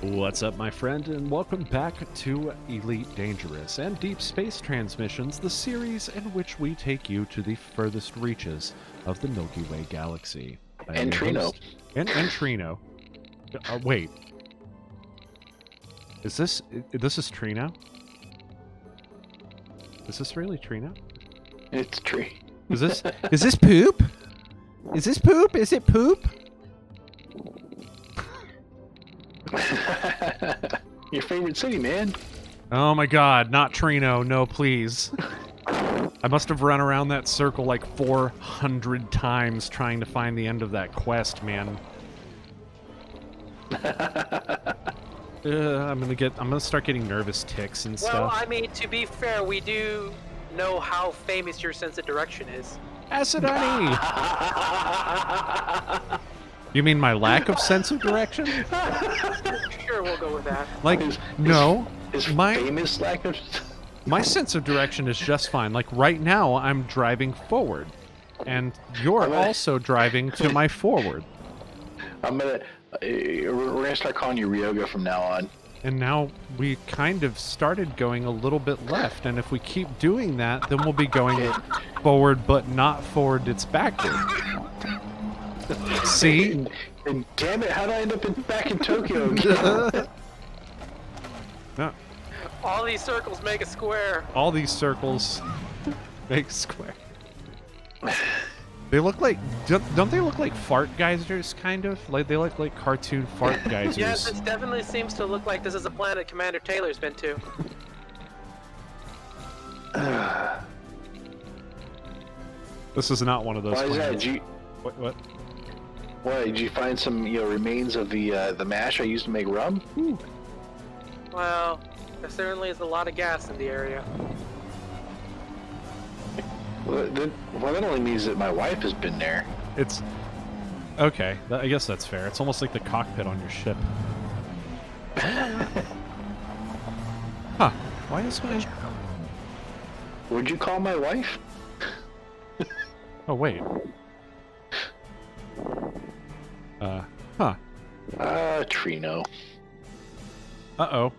What's up, my friend, and welcome back to Elite Dangerous and Deep Space Transmissions, the series in which we take you to the furthest reaches of the Milky Way galaxy. And Trino. And Trino. Wait. Is this Trino? Is this really Trino? It's tree. Is this poop? Is this poop? Is it poop? Your favorite city, man. Oh my god, not Trino. No, please. I must have run around that circle like 400 times trying to find the end of that quest, man. I'm gonna start getting nervous tics and stuff. Well, I mean, to be fair, we do know how famous your sense of direction is. Acid honey! You mean my lack of sense of direction? Sure, we'll go with that. Like, no. My famous lack of... My sense of direction is just fine. Like, right now, I'm driving forward. And you're also driving to my forward. We're gonna start calling you Ryoga from now on. And now we kind of started going a little bit left. And if we keep doing that, then we'll be going forward, but not forward, it's backward. See? And damn it, how did I end up back in Tokyo? No. All these circles make a square. All these circles make a square. They look like, don't they look like fart geysers, kind of? Like they look like cartoon fart geysers. Yeah, this definitely seems to look like this is a planet Commander Taylor's been to. This is not one of those. Why is planets. that? What? Why did you find some remains of the mash I used to make rum? Ooh. Well, there certainly is a lot of gas in the area. Well, that only means that my wife has been there. It's okay. I guess that's fair. It's almost like the cockpit on your ship. Huh? Why is my? Would you call my wife? Oh wait. Huh. Trino. Uh-oh.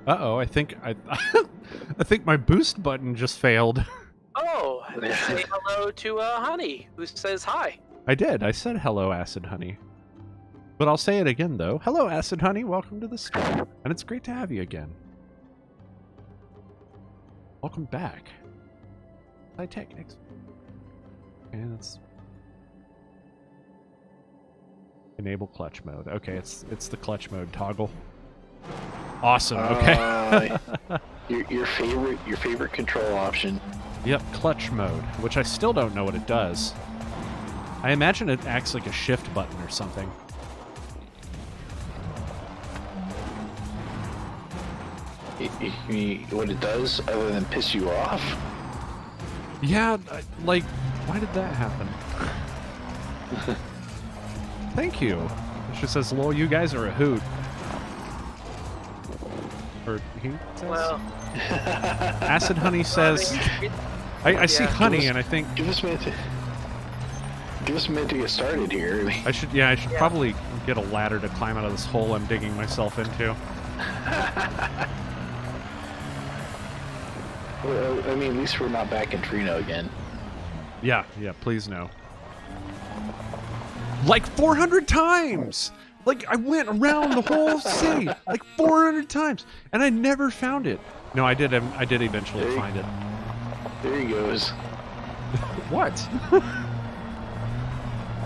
I think I think my boost button just failed. Oh, say hello to Honey, who says hi. I did. I said hello, Acid Honey. But I'll say it again, though. Hello, Acid Honey. Welcome to the stream. And it's great to have you again. Welcome back. Technics. And it's enable clutch mode. Okay, it's the clutch mode toggle. Awesome. Okay. your favorite control option. Yep, clutch mode, which I still don't know what it does. I imagine it acts like a shift button or something. What it does other than piss you off? Yeah, like, why did that happen? Thank you. It just says, lol, you guys are a hoot. Or he says? Well, Acid Honey says... I see honey, and I think... Give us a minute to get started here. I should probably get a ladder to climb out of this hole I'm digging myself into. Well, I mean, at least we're not back in Trino again. Yeah, please no. Like 400 times! Like, I went around the whole city, like 400 times, and I never found it. No, I did eventually find it. There he goes. What?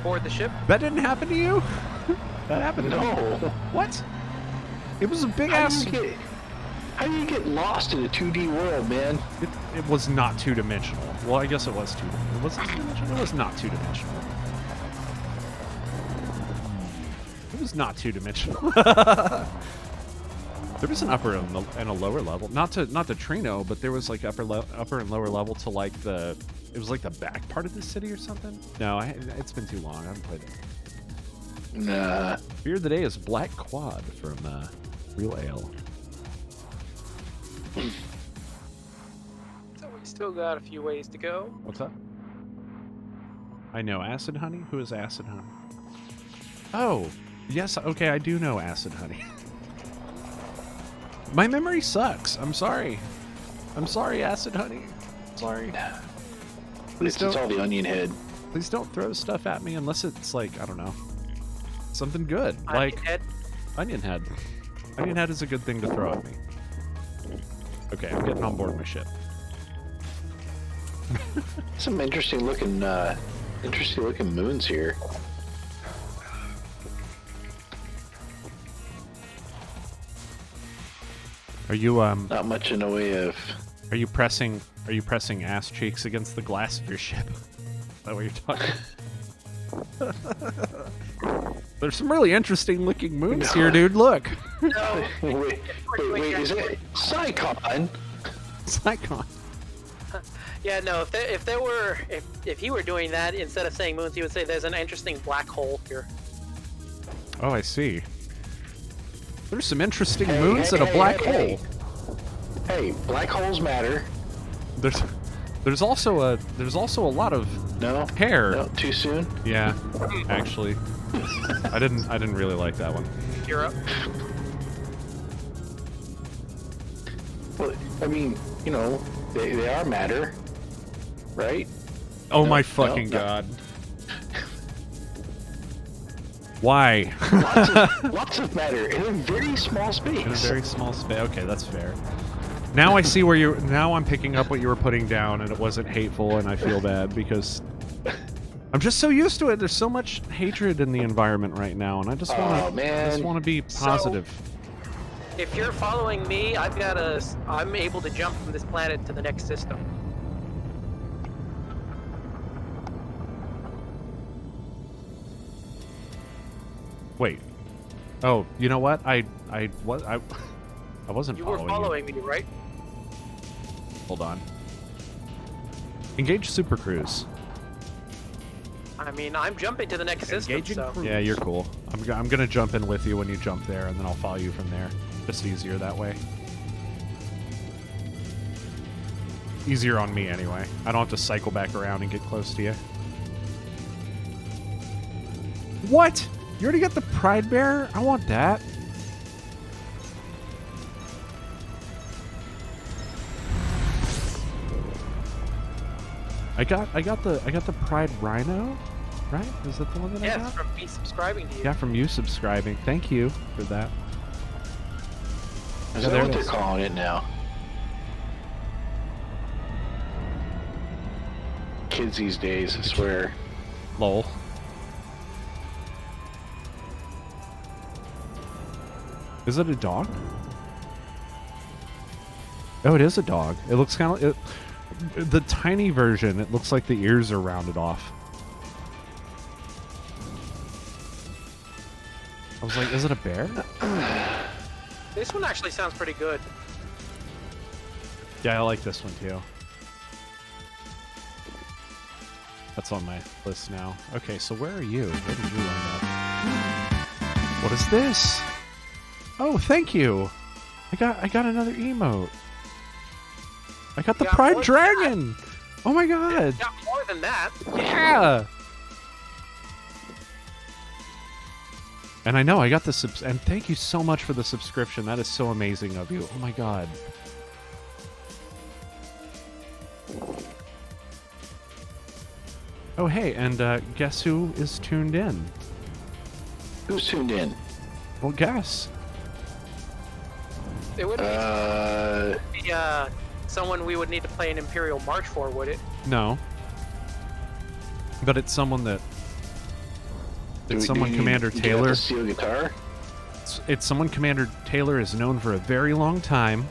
board the ship. That didn't happen to you? That happened to me. No. What? It was a big ass... How do you get lost in a 2D world, man? It was not two-dimensional. Well, I guess it was two-dimensional. Was it two-dimensional? It was not two-dimensional. It was not two-dimensional. There was an upper and a lower level. Not to Trino, but there was like upper and lower level to like the... It was like the back part of the city or something? No, it's been too long. I haven't played it. Nah. Beer of the day is Black Quad from Real Ale. So we still got a few ways to go. What's up? I know. Acid Honey? Who is Acid Honey? Oh, Yes, okay, I do know acid honey. My memory sucks. I'm sorry. I'm sorry, acid honey. Sorry. It's all the onion head. Please don't throw stuff at me unless it's like, I don't know, something good. Like onion head. Onion head is a good thing to throw at me. Okay, I'm getting on board my ship. Some interesting looking moons here. Are you Not much in the way of. Are you pressing ass cheeks against the glass of your ship? Is that what you're talking? There's some really interesting looking moons here, dude. Look. No. wait, is it Psychon? Psychon. Yeah, no. If he were doing that instead of saying moons, he would say there's an interesting black hole here. Oh, I see. There's some interesting moons and a black hole. Hey, black holes matter. There's also a lot of hair. No, too soon. Yeah, actually, I didn't really like that one. You're up. Well, I mean, you know, they are matter, right? Oh my fucking god! Why? Lots of matter in a very small space. In a very small space. Okay, that's fair. Now I see where you. Now I'm picking up what you were putting down, and it wasn't hateful, and I feel bad because I'm just so used to it. There's so much hatred in the environment right now, and I just want to be positive. So, if you're following me, I'm able to jump from this planet to the next system. Wait. Oh, you know what? I wasn't You were following following me, right? Hold on. Engage Super Cruise. I mean, I'm jumping to the next system, so... Yeah, you're cool. I'm gonna jump in with you when you jump there, and then I'll follow you from there. Just easier that way. Easier on me, anyway. I don't have to cycle back around and get close to you. What? You already got the Pride Bearer? I want that. I got the Pride Rhino, right? Is that the one that I got? Yes, from me subscribing to you. Yeah, from you subscribing. Thank you for that. Is that what they're calling it now? Kids these days, I swear. Lol. Is it a dog? Oh, it is a dog. It looks kind of... The tiny version, it looks like the ears are rounded off. I was like, is it a bear? This one actually sounds pretty good. Yeah, I like this one too. That's on my list now. Okay, so where are you? Where did you wind up? What is this? Oh, thank you. I got another emote. I got the Pride Dragon. Oh my god. Got more than that. Yeah. And I know I got the and thank you so much for the subscription. That is so amazing of you. Oh my god. Oh hey, and guess who is tuned in? Who's tuned in? Well, guess. It wouldn't be someone we would need to play an Imperial March for, would it? No. But it's someone that... It's someone Commander Taylor... steel guitar? It's someone Commander Taylor has known for a very long time.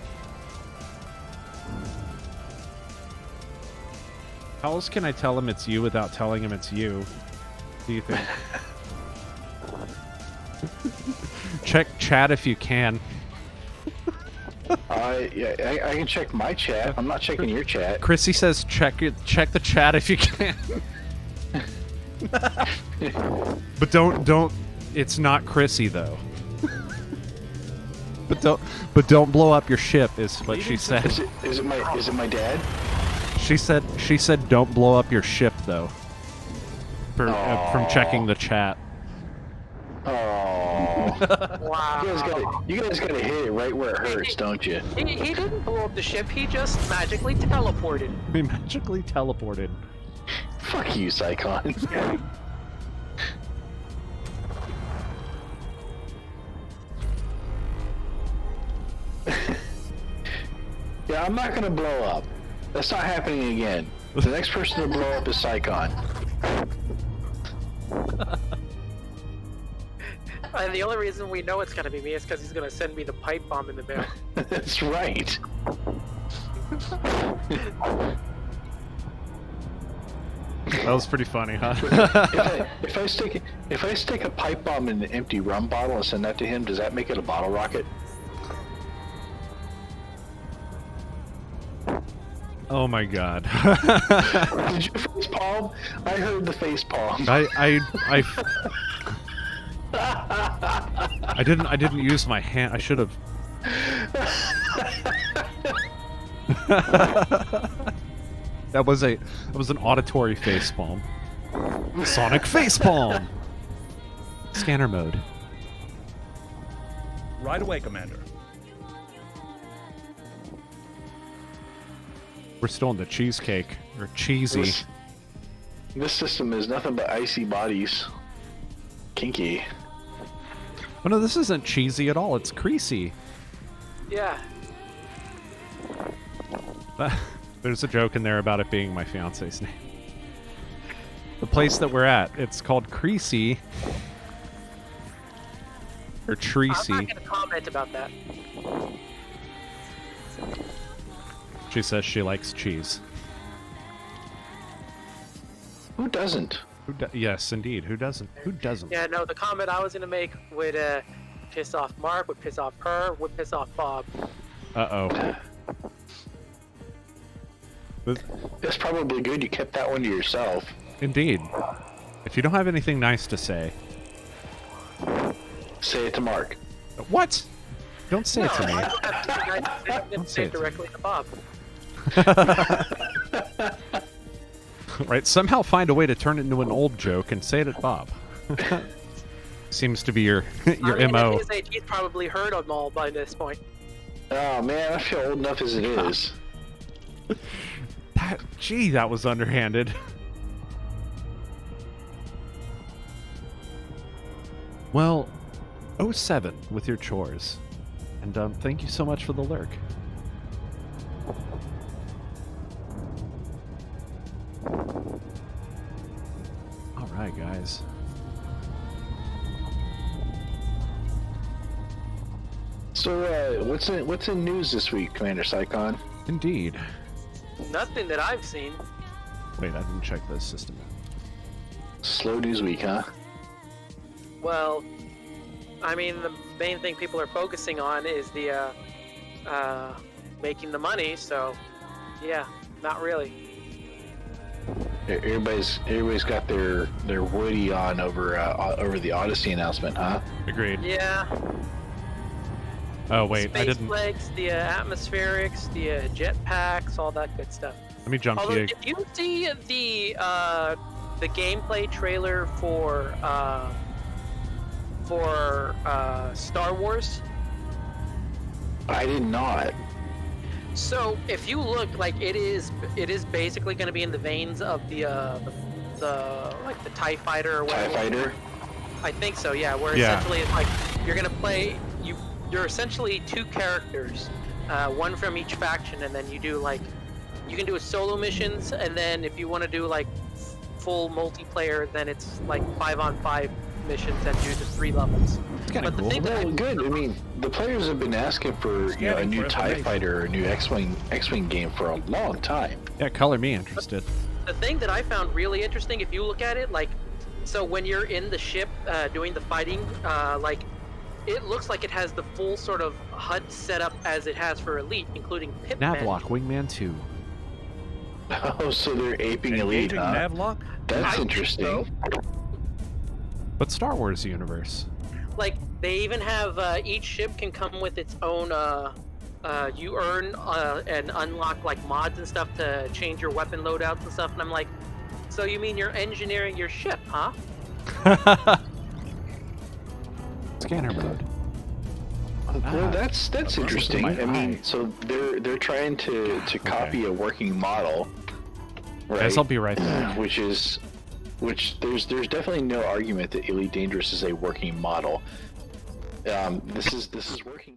How else can I tell him it's you without telling him it's you? What do you think? Check chat if you can. Yeah, I can check my chat. I'm not checking your chat. Chrissy says check the chat if you can. But don't. It's not Chrissy though. But don't blow up your ship is what she said. Is it my dad? She said don't blow up your ship though. From checking the chat. Oh. Wow. You guys gotta hit it right where it hurts, don't you? He didn't blow up the ship. He just magically teleported. We magically teleported. Fuck you, Psychon. Yeah, I'm not gonna blow up. That's not happening again. The next person to blow up is Psychon. And the only reason we know it's gonna be me is because he's gonna send me the pipe bomb in the mail. That's right. That was pretty funny, huh? If I stick a pipe bomb in an empty rum bottle and send that to him, does that make it a bottle rocket? Oh my god. Did you face palm? I heard the face palm. I didn't use my hand. I should have. That was an auditory facepalm. Sonic facepalm. Scanner mode. Right away, Commander. We're still in the cheesecake or cheesy. This system is nothing but icy bodies. Kinky. Oh no, this isn't cheesy at all. It's creasy. Yeah. There's a joke in there about it being my fiance's name. The place that we're at, it's called Creasy. Or Treacy. I'm not gonna comment about that. She says she likes cheese. Who doesn't? Yes, indeed. Who doesn't? Who doesn't? Yeah, no, the comment I was gonna make would piss off Mark, would piss off her, would piss off Bob. Uh-oh. It's probably good you kept that one to yourself. Indeed. If you don't have anything nice to say... Say it to Mark. What? Don't say it to me. I don't have to be nice to say it, Don't say say it it to directly to Bob. Right, somehow find a way to turn it into an old joke and say it at Bob. Seems to be your MO. At his age, he's probably heard them all by this point. Oh man, I feel old enough as it is. Gee, that was underhanded. Well, 07 with your chores. And thank you so much for the lurk. Alright, guys. So, what's in news this week, Commander Psychon? Indeed. Nothing that I've seen. Wait, I didn't check the system. Slow news week, huh? Well, I mean, the main thing people are focusing on is the making the money. So, yeah, not really. Everybody's got their Woody on over the Odyssey announcement, huh? Agreed. Yeah. Oh wait, Space I didn't. legs, the atmospherics, the jetpacks, all that good stuff. Let me jump Although, to you. did you see the gameplay trailer for Star Wars? I did not. So if you look, like it is basically going to be in the veins of the like the TIE Fighter or whatever. TIE Fighter? I think so, yeah. Where Yeah. essentially it's like you're gonna play you're essentially two characters, one from each faction, and then you can do a solo missions, and then if you want to do like full multiplayer, then it's like 5-on-5 missions and do the 3 levels. It's kind of But the cool. thing that Well, good. I mean, the players have been asking for a new TIE Fighter or a new X-Wing game for a long time. Yeah, color me interested. The thing that I found really interesting, if you look at it, like, so when you're in the ship doing the fighting, like, it looks like it has the full sort of HUD setup as it has for Elite, including Pipman. Navlock, Wingman 2. Oh, so they're aping Elite, Engaging huh? Navlock? That's I think interesting. so. But Star Wars universe. Like, they even have each ship can come with its own. You earn and unlock like mods and stuff to change your weapon loadouts and stuff. And I'm like, so you mean you're engineering your ship, huh? Scanner mode. Well, that's interesting. I mean, eye. so they're trying to copy a working model, right? Guys, I'll be right back. Which there's definitely no argument that Elite Dangerous is a working model. This is working.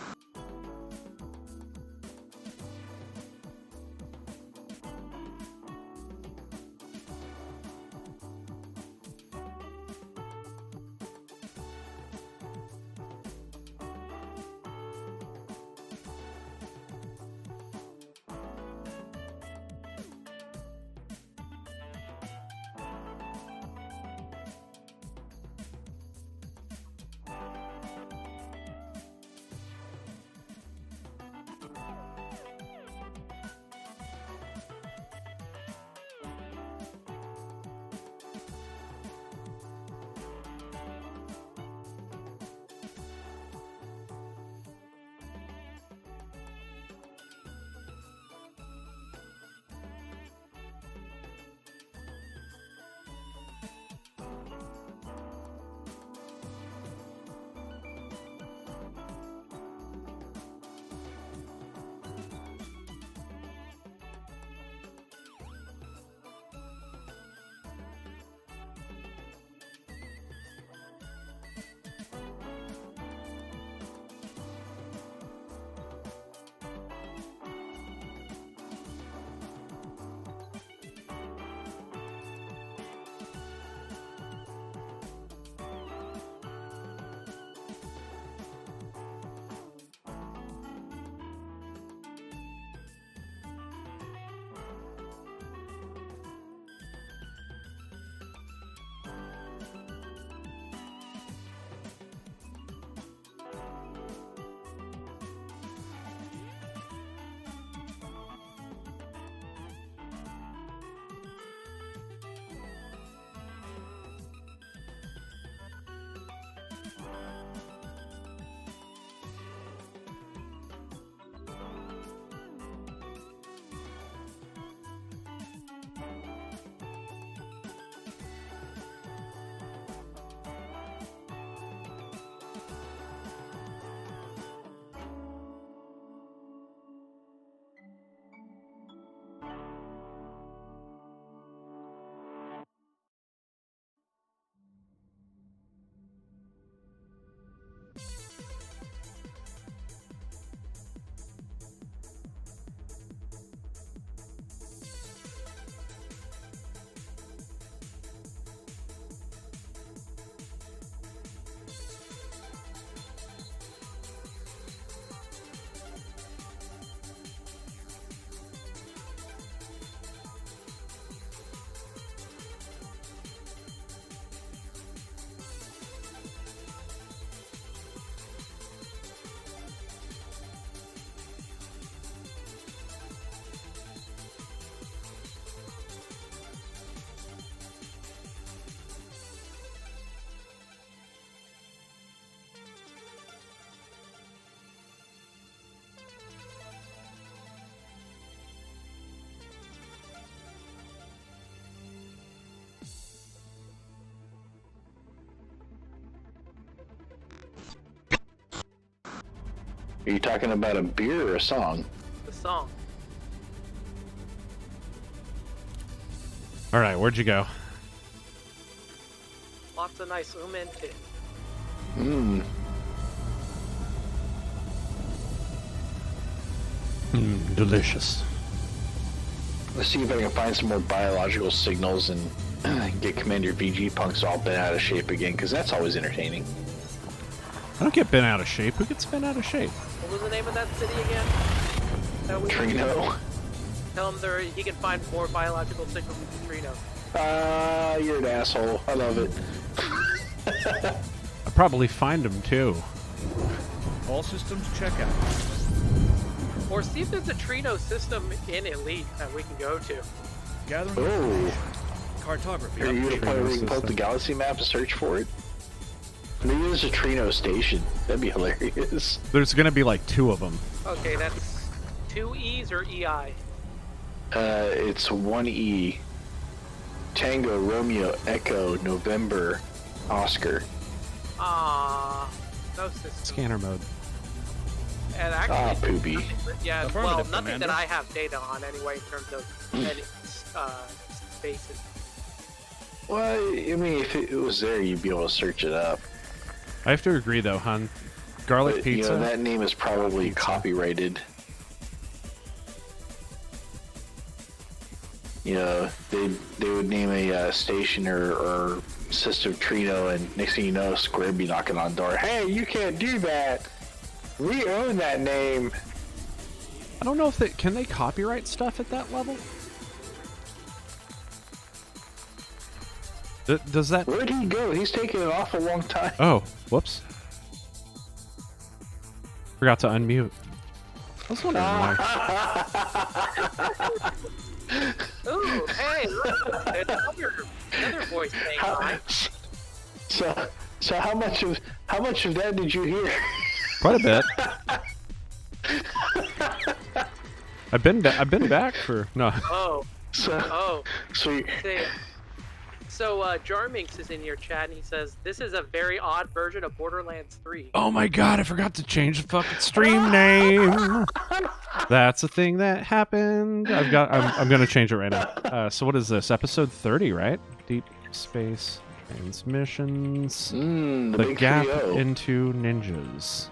Are you talking about a beer or a song? The song. All right, where'd you go? Lots of nice umente. Delicious. Let's see if I can find some more biological signals and get Commander VG Punks all bent out of shape again, because that's always entertaining. I don't get bent out of shape. Who gets bent out of shape? What was the name of that city again? Trino. Tell him he can find more biological signals in Trino. You're an asshole. I love it. I probably find them too. All systems check out. Or see if there's a Trino system in Elite that we can go to. Gathering Oh. information. Cartography. Are you at a point where you can pull up the galaxy map and search for it? Maybe there's a Trino station. That'd be hilarious. There's gonna be like 2 of them. Okay, that's 2 E's or EI? It's 1E. Tango, Romeo, Echo, November, Oscar. Ah. No system. Scanner mode. And actually, poopy. yeah, well, Affirmative, nothing Commander. that I have data on anyway in terms of any spaces. Well, I mean, if it was there, you'd be able to search it up. I have to agree though, hun. Garlic But, pizza. You know, that name is probably copyrighted. You know, they would name a station or system Trino, and next thing you know, Square would be knocking on the door. Hey, you can't do that. We own that name. I don't know if can they copyright stuff at that level? Does that? Where'd he go? He's taking an awful long time. Oh, whoops. Forgot to unmute. I was wondering why. Ooh, hey, look, there's another voice saying hi. So how much of that did you hear? Quite a bit. I've been back for no. Oh, So see. So Jarminx is in your chat and he says, this is a very odd version of Borderlands 3. Oh my god! I forgot to change the fucking stream name. That's a thing that happened. I'm gonna change it right now. So what is this? Episode 30, right? Deep Space Transmissions. the The big Gap 3-0. into Ninjas.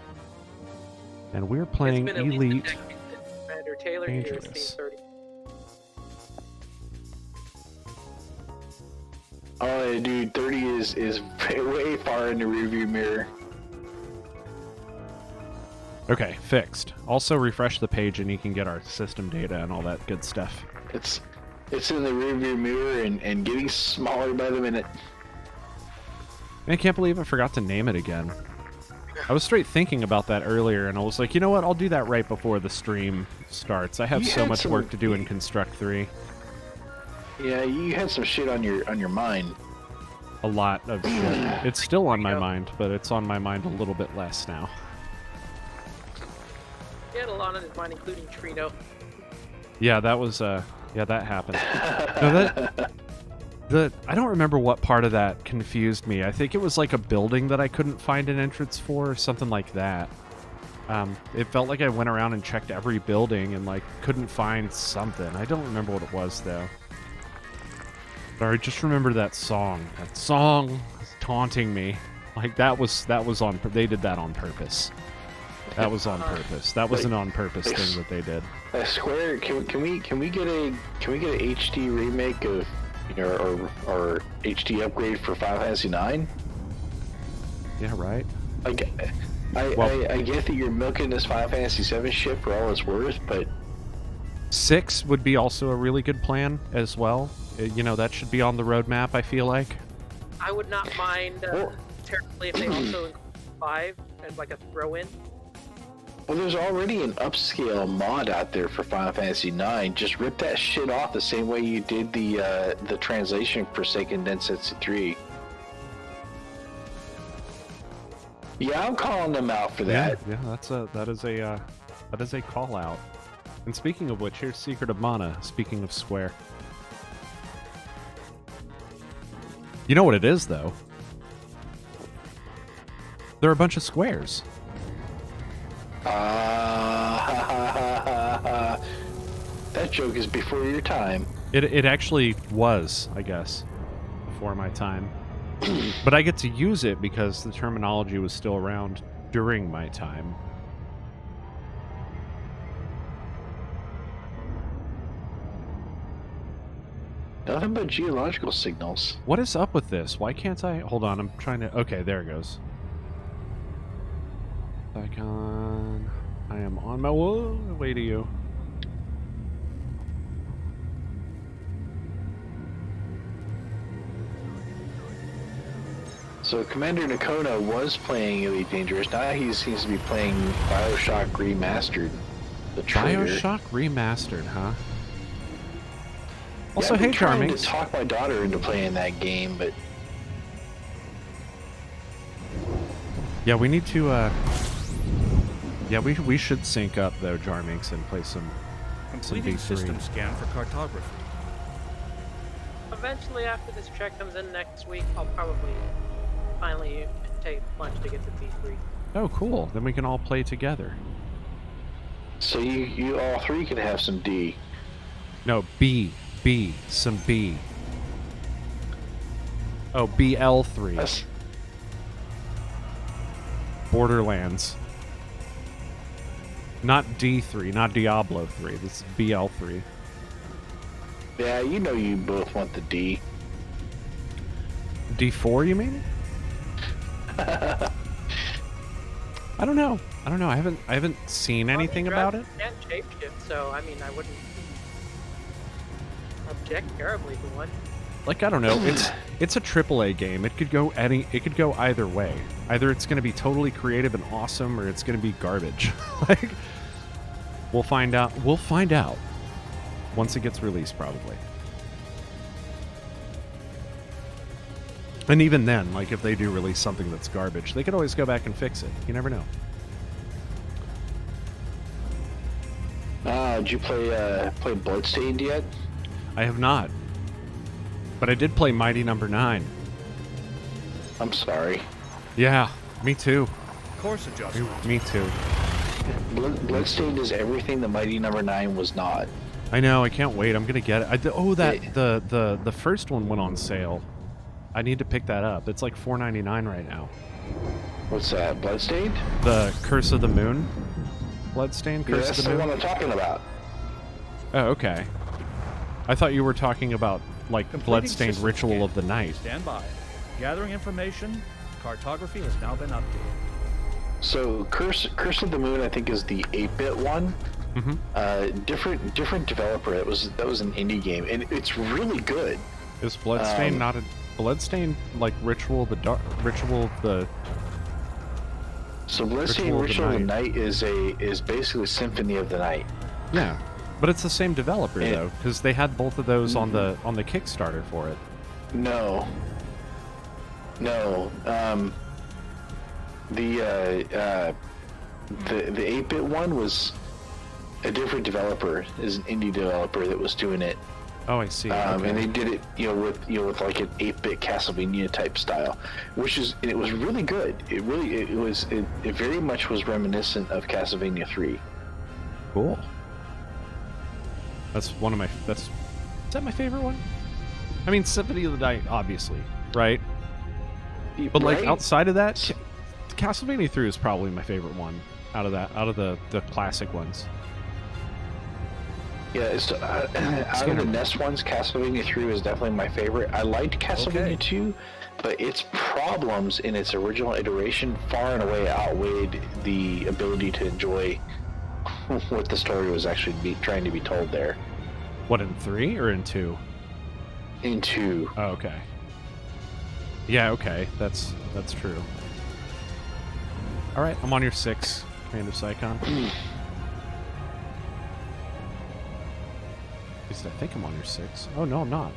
And we're It's playing been at least a Elite. decade since Commander Taylor here has Dangerous. seen 30. Oh, dude, 30 is way far in the rearview mirror. Okay, fixed. Also refresh the page and you can get our system data and all that good stuff. It's in the rearview mirror and getting smaller by the minute. I can't believe I forgot to name it again. I was straight thinking about that earlier and I was like, you know what? I'll do that right before the stream starts. I have You so had much some- work to do in Construct 3. Yeah, you had some shit on your mind. A lot of shit. It's still on my mind, but it's on my mind a little bit less now. He had a lot on his mind, including Trino. Yeah, that was yeah, that happened. No, I don't remember what part of that confused me. I think it was like a building that I couldn't find an entrance for, or something like that. It felt like I went around and checked every building and like couldn't find something. I don't remember what it was though. But I just remember that song. That song was taunting me. Like that was on. They did that on purpose. That was on purpose. That was an on purpose thing that they did. Square, can we get a HD remake of, you know, or HD upgrade for Final Fantasy 9? Yeah, right. I get that you're milking this Final Fantasy 7 ship for all it's worth, but 6 would be also a really good plan as well. You know, that should be on the roadmap, I feel like. I would not mind terribly if they also include 5 as like a throw-in. well, there's already an upscale mod out there for Final Fantasy 9. Just rip that shit off the same way you did the translation for Seiken Densetsu 3. Yeah, I'm calling them out for that. Yeah, that is a call out. And speaking of which, here's Secret of Mana. Speaking of Square, you know what it is though? They're a bunch of squares. That joke is before your time. It actually was, I guess, before my time. But I get to use it because the terminology was still around during my time. Nothing but geological signals. What is up with this? Why can't I? Hold on, I'm trying to... Okay, there it goes. Icon. I am on my way to you. So Commander Nakona was playing Elite Dangerous. Now he seems to be playing Bioshock Remastered. The trailer. Bioshock Remastered, huh? Also, I've hey, been trying Charming. to talk my daughter into playing that game, but Yeah, we need to, Yeah, we should sync up, though, Jarminx, and play some Completing V3. system scan for cartography. Eventually, after this check comes in next week, I'll probably finally take a plunge to get to V3. Oh, cool. Then we can all play together. So you all three can have some D. No, B. Some B. Oh, BL3. That's, Borderlands. Not D3, not Diablo 3. This is BL3. yeah, you know you both want the D. D4, you mean? I don't know. I haven't seen anything about it. And shapeshift, so I mean, I wouldn't object terribly to one. Like, I don't know. It's a AAA game. It could go either way. Either it's going to be totally creative and awesome, or it's going to be garbage. Like, we'll find out. We'll find out once it gets released, probably. And even then, like, if they do release something that's garbage, they could always go back and fix it. You never know. Did you play Bloodstained yet? I have not. But I did play Mighty Number 9. I'm sorry. Yeah, me too. Course adjustment. Me too. Bloodstained is everything the Mighty Number 9 was not. I know, I can't wait. I'm gonna get it. The first one went on sale. I need to pick that up. It's like $4.99 right now. What's that? Bloodstained? The Curse of the Moon? Bloodstained Yeah, Curse that's of the the Moon? one I'm talking about. Oh, okay. I thought you were talking about, like, Completing Bloodstained system Ritual scan. of the Night. Stand by. Gathering information. Cartography has now been updated. So Curse of the Moon, I think, is the 8-bit one. Mm-hmm. Different developer. That was an indie game, and it's really good. Is Bloodstained not a... Bloodstained, like, Ritual of the... So Bloodstained Ritual of the Night is basically Symphony of the Night. Yeah. But it's the same developer, It- though, because they had both of those on the Kickstarter for it. No. The 8-bit one was a different developer, is an indie developer that was doing it. Oh, I see. Okay. And they did it, with like an 8-bit Castlevania type style, and it was really good. It very much was reminiscent of Castlevania 3. Cool. That's one of my... Is that my favorite one? I mean, Symphony of the Night, obviously, right? But, like, Right? outside of that, Castlevania 3 is probably my favorite one out of the classic ones. Yeah, out of the NES ones, Castlevania 3 was definitely my favorite. I liked Castlevania 2, but its problems in its original iteration far and away outweighed the ability to enjoy what the story was actually trying to be told there. What, in 3 or in 2? In 2. Oh, okay. Yeah, okay. That's true. All right, I'm on your 6, Commander Psychon. At least I think I'm on your 6. Oh, no, I'm not.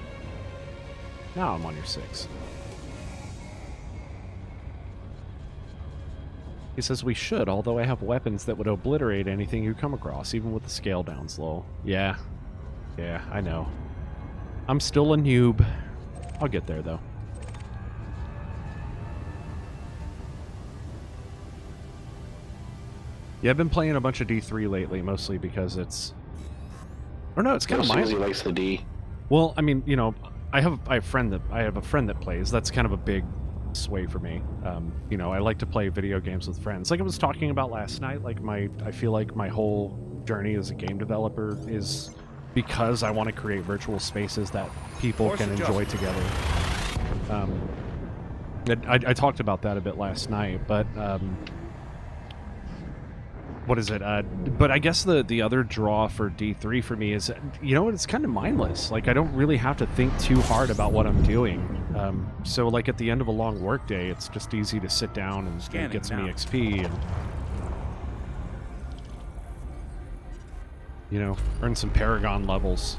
Now I'm on your 6. He says we should, although I have weapons that would obliterate anything you come across, even with the scale downs low. Yeah. Yeah, I know. I'm still a noob. I'll get there, though. Yeah, I've been playing a bunch of D3 lately, mostly because it's... Or no, it's kind of Mostly 'cause my... he likes the D. Well, I mean, you know, I have a friend that plays. That's kind of a big sway for me. You know, I like to play video games with friends. Like I was talking about last night, like I feel like my whole journey as a game developer is because I want to create virtual spaces that people can enjoy together. I talked about that a bit last night, but what is it? But I guess the other draw for D3 for me is, you know, it's kind of mindless. Like, I don't really have to think too hard about what I'm doing. So, like, at the end of a long workday, it's just easy to sit down and it gets me XP and, you know, earn some Paragon levels.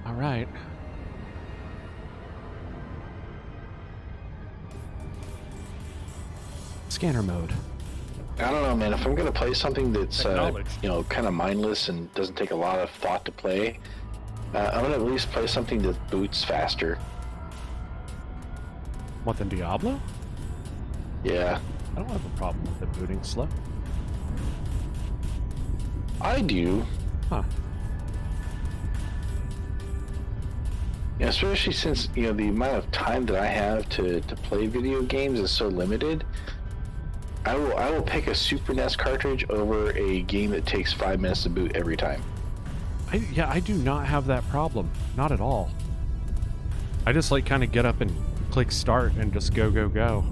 All right. Scanner mode. I don't know, man. If I'm gonna play something that's Acknowledged. kind of mindless and doesn't take a lot of thought to play, I'm gonna at least play something that boots faster. What, than Diablo? Yeah, I don't have a problem with it booting slow. I do. Huh. Yeah, especially since the amount of time that I have to play video games is so limited. I will pick a Super NES cartridge over a game that takes 5 minutes to boot every time. I do not have that problem. Not at all. I just like kind of get up and click start and just go, go, go.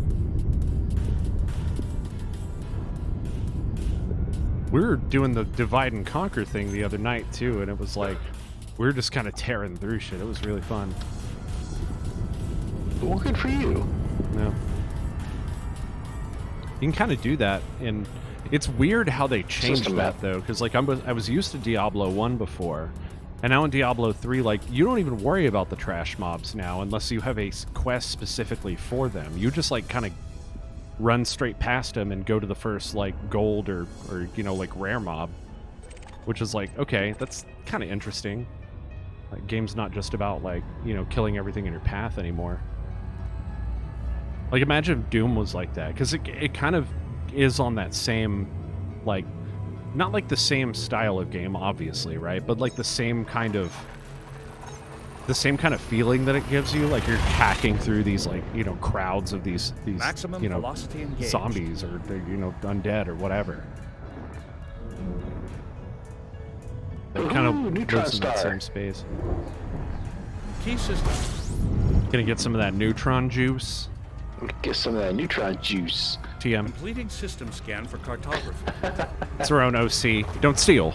We were doing the divide and conquer thing the other night too, and it was like we were just kind of tearing through shit. It was really fun. Well, good for you. Yeah. You can kind of do that, and it's weird how they changed System that map. though, because like I was used to Diablo 1 before, and now in Diablo 3, like you don't even worry about the trash mobs now unless you have a quest specifically for them. You just like kind of run straight past them and go to the first like gold or like rare mob, which is like, okay, that's kind of interesting. Like game's not just about like killing everything in your path anymore. Like imagine if Doom was like that, because it kind of is on that same, like, not like the same style of game obviously, right, but like the same kind of feeling that it gives you, like you're hacking through these like crowds of these Maximum velocity engaged. zombies or undead or whatever. It kind of neutron lives in that star. same space. Key system. Gonna get some of that neutron juice. Get some of that neutron juice. TM. Completing system scan for cartography. It's our own OC. Don't steal.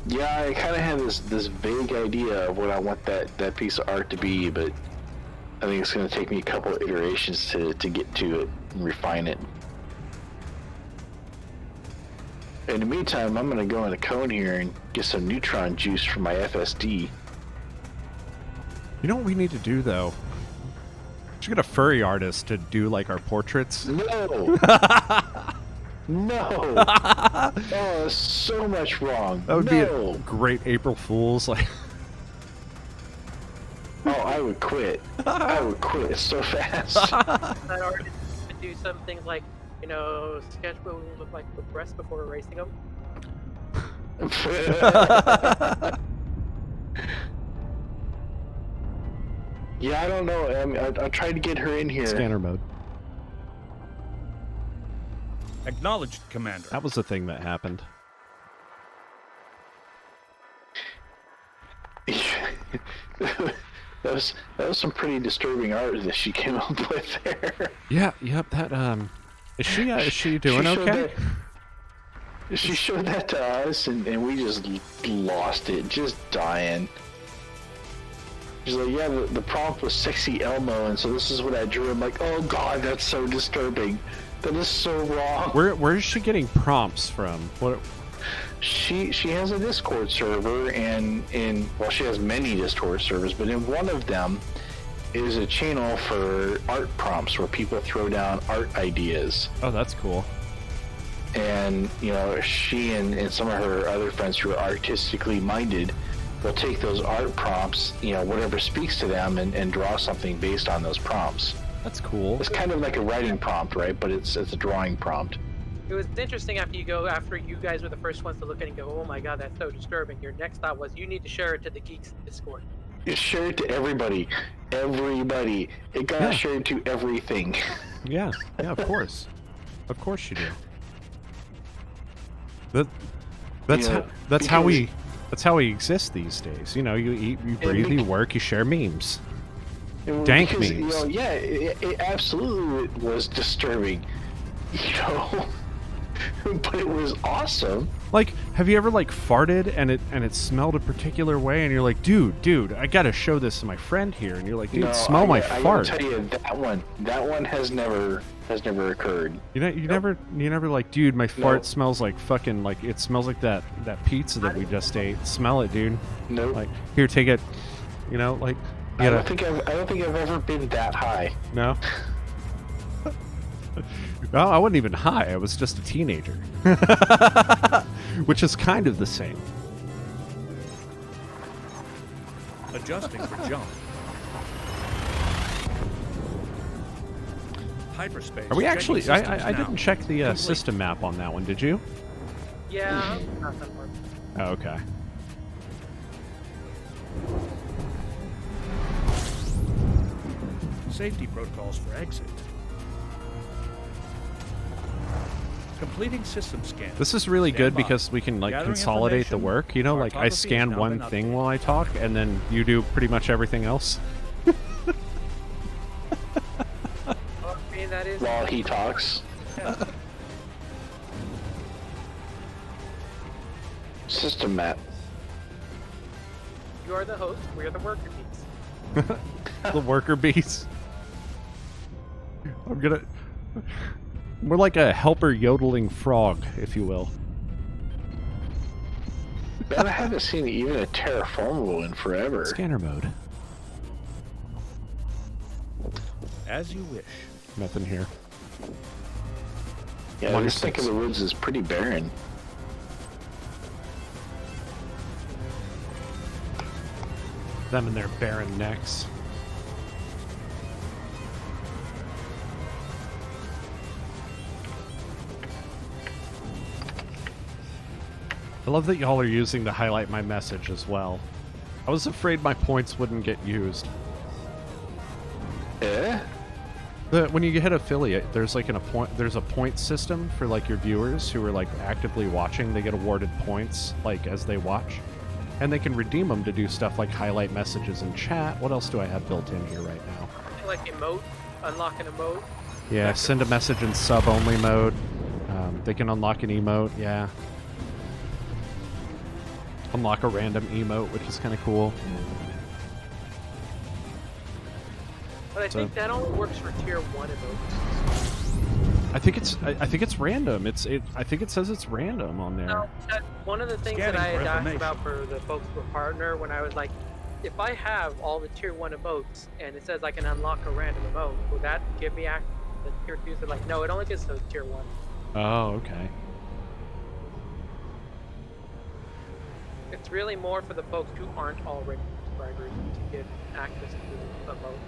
Yeah, I kind of have this vague idea of what I want that piece of art to be, but I think it's going to take me a couple of iterations to get to it and refine it. In the meantime, I'm going to go in a cone here and get some neutron juice from my FSD. You know what we need to do though? We should get a furry artist to do like our portraits. No! No! Oh, so much wrong. That would no. be a great April Fool's. Like, Oh, I would quit. I would quit so fast. That artist could do some things like, sketch what we look like with breasts before erasing them. Yeah, I don't know. I tried to get her in here. scanner mode. Acknowledged, Commander. That was the thing that happened. That was some pretty disturbing art that she came up with there. Yeah, yep. That is she doing okay? She showed that to us, and we just lost it, just dying. She's like, yeah, the prompt was sexy Elmo, and so this is what I drew. I'm like, oh god, that's so disturbing. That is so wrong. Where is she getting prompts from? What? She has a Discord server, and well, she has many Discord servers, but in one of them is a channel for art prompts where people throw down art ideas. Oh, that's cool. And she and some of her other friends who are artistically minded will take those art prompts, whatever speaks to them, and draw something based on those prompts. That's cool. It's kind of like a writing prompt, right? But it's a drawing prompt. It was interesting after you guys were the first ones to look at it and go, oh my god, that's so disturbing. Your next thought was, you need to share it to the Geeks Discord. You share it to everybody. Everybody. It got shared to everything. Yeah, of course. Of course you do. That's how we exist these days. You eat, you breathe, you work, you share memes. Dank memes. It absolutely was disturbing. But it was awesome. Like, have you ever like farted and it smelled a particular way, and you're like, dude, I gotta show this to my friend here, and you're like, dude, smell my fart. I gotta tell you, that one has never occurred. You never like, dude, my fart smells like fucking, like, it smells like that pizza that we just ate. Smell it, dude. Nope. Like, here, take it. Like, I don't think I've ever been that high. No. Well, I wasn't even high. I was just a teenager, which is kind of the same. Adjusting for jump. Hyperspace. Are we checking actually? systems I now. didn't check the Complete. system map on that one. Did you? Yeah, not that far. Oh, okay. Safety protocols for exit. Completing system scan. This is really Stand good by. because we can like Gathering consolidate the information. work. You know, like I Cartography has scan now one been thing updated. while I talk, and then you do pretty much everything else. Oh, I mean, that is. While he talks. System map. You are the host. We are the worker bees. The worker bees. I'm gonna. We're like a helper yodeling frog, if you will. Man, I haven't seen even a terraformable in forever. Scanner mode. As you wish. Nothing here. Yeah, this neck 26. of the woods is pretty barren. Them and their barren necks. I love that y'all are using to highlight my message as well. I was afraid my points wouldn't get used. Eh? When you hit affiliate, there's like there's a point system for like your viewers who are like actively watching. They get awarded points like as they watch, and they can redeem them to do stuff like highlight messages in chat. What else do I have built in here right now? Like emote, unlock an emote. Yeah, send a message in sub-only mode. They can unlock an emote, yeah. Unlock a random emote, which is kind of cool. But I So- think that only works for tier 1 emotes. I think it's random. I think it says it's random on there. No, one of the things that Scanning I for had asked information. about for the folks who are partner when I was like, if I have all the tier 1 emotes and it says I can unlock a random emote, will that give me access to tier 2? So like, no, it only gives those tier 1. Oh, okay. It's really more for the folks who aren't already subscribers to get access to the emote.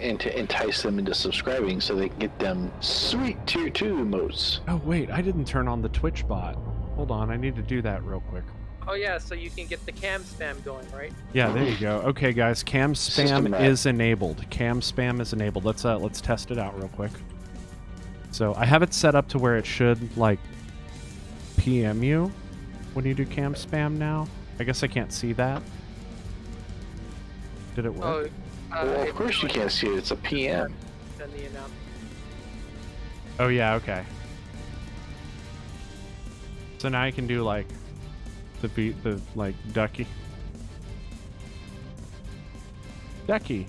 And to entice them into subscribing so they can get them sweet tier 2 emotes. Oh wait, I didn't turn on the Twitch bot. Hold on, I need to do that real quick. Oh yeah, so you can get the cam spam going, right? Yeah, there you go. Okay, guys, cam System spam map. is enabled. Cam spam is enabled. Let's test it out real quick. So I have it set up to where it should like PM you when you do cam spam now. I guess I can't see that. Did it work? Oh, Well, of it's course you can't see it. It's a PM. Send the announcement. Oh yeah, okay. So now I can do like the like ducky. Ducky.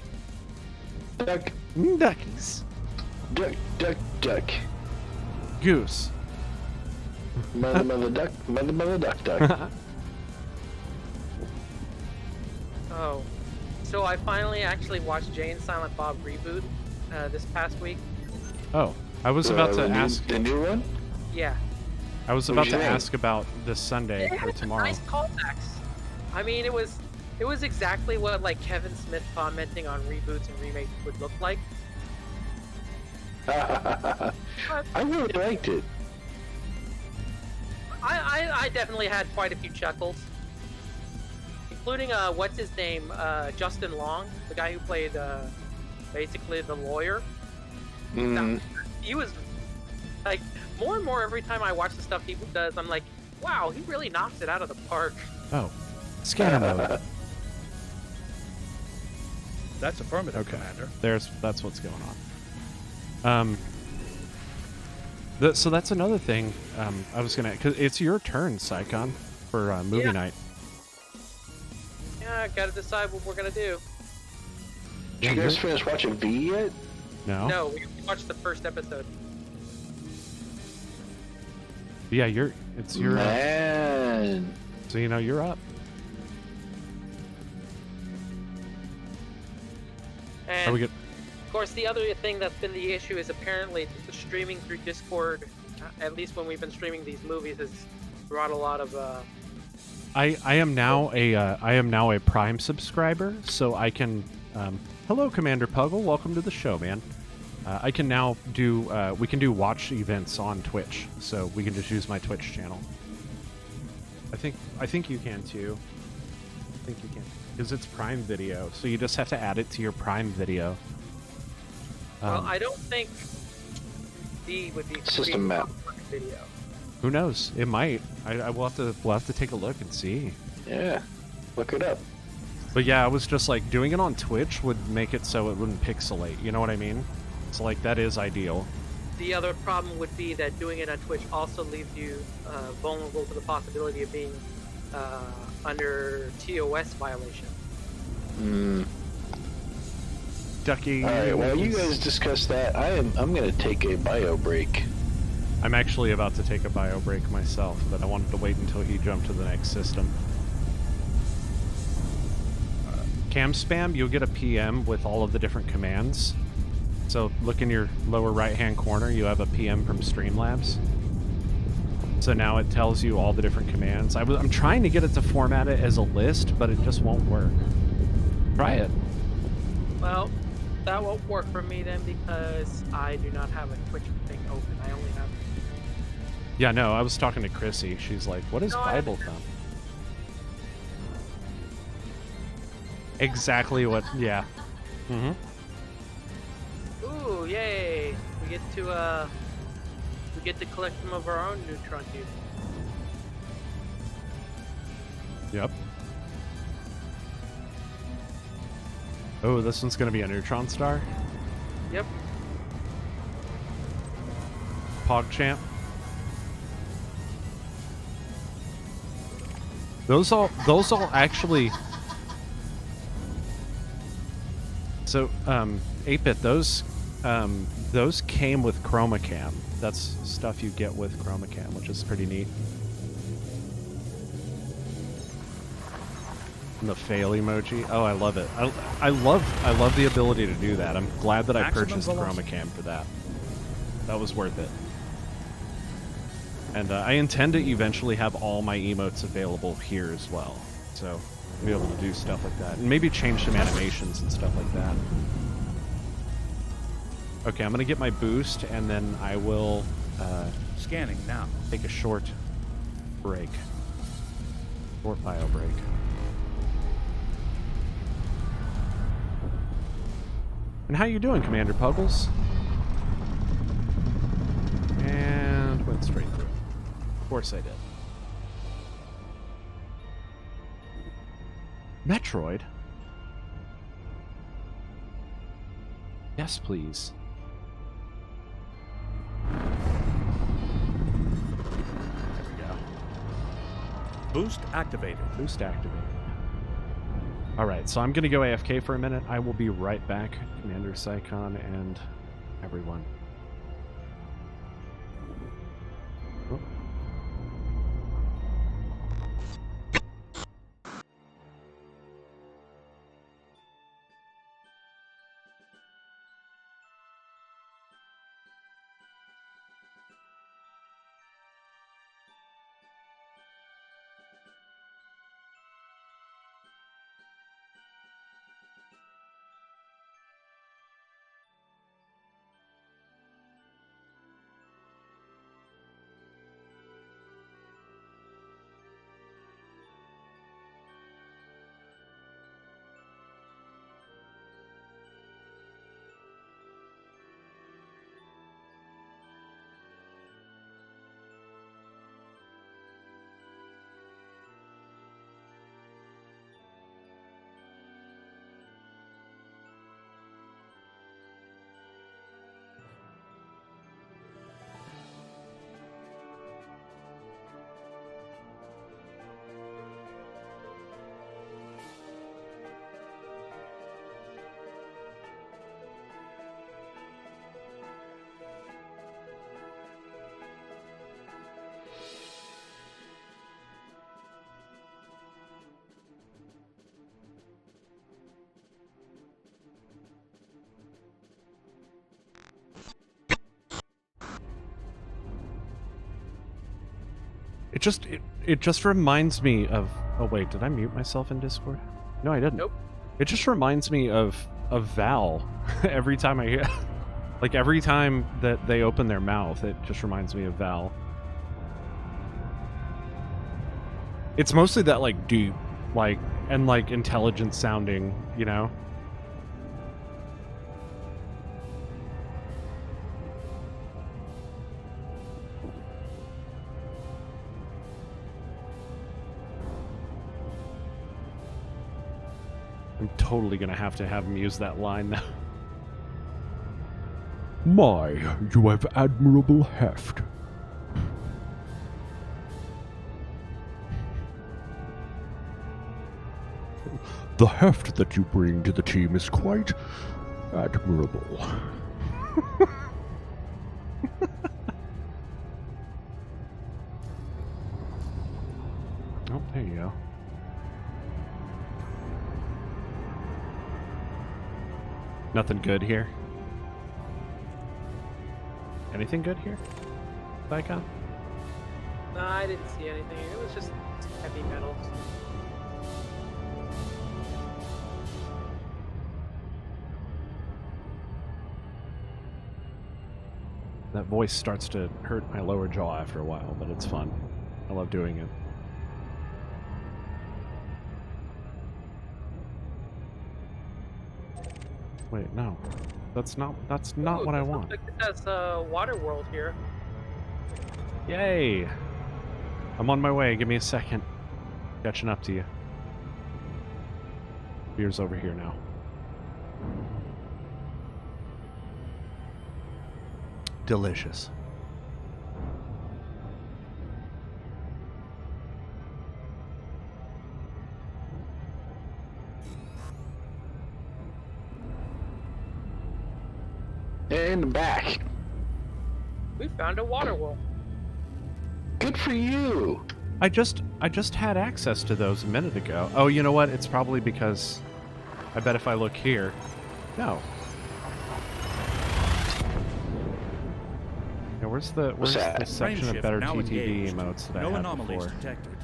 Duck, Duckies. duck, duck, duck. Goose. Mother, duck, mother, duck, duck. Oh, so I finally actually watched Jay and Silent Bob reboot this past week. Oh, I was about to the new- ask. the new one. Yeah. I was What about was to your name? ask about this Sunday They or had tomorrow. nice callbacks. I mean, it was exactly what like Kevin Smith commenting on reboots and remakes would look like. I really liked it. I definitely had quite a few chuckles, including what's his name, Justin Long, the guy who played basically the lawyer. Mm. He was like more and more every time I watch the stuff he does, I'm like, wow, he really knocks it out of the park. Oh, scanner mode. That's affirmative, Okay, Commander. that's what's going on. So that's another thing. I was gonna, cause it's your turn, Psycon, for movie Yeah. night. Yeah, gotta decide what we're gonna do. Did you guys finish watching V yet? No. No, we watched the first episode. Yeah, it's your. Man. So you know you're up. And Are we good? of course, the other thing that's been the issue is apparently the streaming through Discord, at least when we've been streaming these movies, has brought a lot of. I am now a Prime subscriber, so I can. Hello, Commander Puggle. Welcome to the show, man. I can now do. We can do watch events on Twitch, so we can just use my Twitch channel. I think you can too. I think you can because it's Prime Video, so you just have to add it to your Prime Video. Well, I don't think D would be System map video. Who knows? It might. I will have to. We'll have to take a look and see. Yeah, look it up. But yeah, I was just like doing it on Twitch would make it so it wouldn't pixelate. You know what I mean? So like that is ideal. The other problem would be that doing it on Twitch also leaves you vulnerable to the possibility of being under TOS violation. Ducky. All right. Well, you guys discuss that. I'm gonna take a bio break. I'm actually about to take a bio break myself, but I wanted to wait until he jumped to the next system. Cam spam, you'll get a PM with all of the different commands. So look in your lower right-hand corner, you have a PM from Streamlabs. So now it tells you all the different commands. I'm trying to get it to format it as a list, but it just won't work. Try it. Well, that won't work for me then because I do not have a Twitch thing open. I only have. Yeah, no, I was talking to Chrissy. She's like, what is No, Bible thumb? Exactly what, yeah. Mm-hmm. Ooh, yay! We get to collect some of our own neutron tubes. Yep. Oh, this one's gonna be a neutron star? Yep. PogChamp. Those all actually. So, 8-bit, those came with ChromaCam. That's stuff you get with ChromaCam, which is pretty neat. And the fail emoji. Oh, I love it. I love the ability to do that. I'm glad that I purchased ChromaCam for that. That was worth it. And I intend to eventually have all my emotes available here as well. So, I'll be able to do stuff like that. And maybe change some animations and stuff like that. Okay, I'm going to get my boost, and then I will... Scanning now. Take a short break. Short bio break. And how you doing, Commander Puggles? And went straight through. Of course I did. Metroid? Yes, please. There we go. Boost activated. Boost activated. Alright, so I'm going to go AFK for a minute. I will be right back, Commander Psychon and everyone. Oh. It just reminds me of. Oh wait, did I mute myself in Discord? No, I didn't. Nope. It just reminds me of Val every time I hear. Like every time that they open their mouth, it just reminds me of Val. It's mostly that like deep, like and like intelligent sounding, you know. I'm totally gonna have him use that line now. My, you have admirable heft. The heft that you bring to the team is quite admirable. Oh, there you go. Nothing good here. Anything good here? Icon? No, I didn't see anything. It was just heavy metals. That voice starts to hurt my lower jaw after a while, but it's fun. I love doing it. Wait, no. That's not Ooh, what I this want. looks like it has water world here. Yay! I'm on my way. Give me a second. Catching up to you. Beer's over here now. Delicious. And back. We found a water world. Good for you. I just had access to those a minute ago. Oh, you know what? It's probably because I bet if I look here. No. Yeah, where's the section of better TTD emotes that I had anomalies before? detected.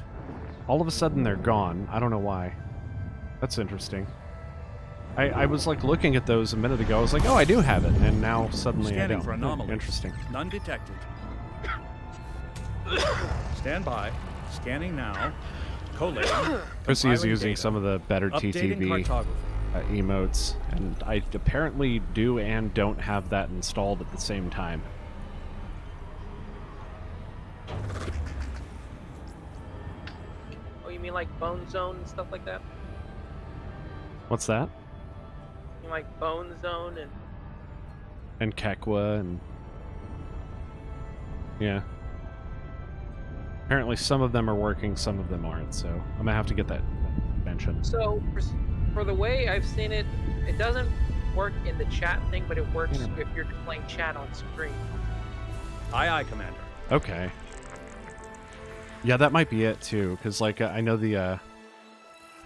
All of a sudden they're gone. I don't know why. That's interesting. I was like looking at those a minute ago. I was like, oh, I do have it, and now suddenly I Scanning don't. for anomalies. Interesting. None detected. Stand by. Scanning now. Collating. Chrissy is Compiling using data. some of the better Updating TTV cartography. emotes, and I apparently do and don't have that installed at the same time. Oh, you mean like Bone Zone and stuff like that? What's that? You mean like Bone Zone And Kekwa and yeah. Apparently some of them are working, some of them aren't, so I'm gonna have to get that mentioned. So, for the way I've seen it, it doesn't work in the chat thing, but it works if you're displaying chat on screen. Aye, Commander. Okay. Yeah, that might be it too, because like I know the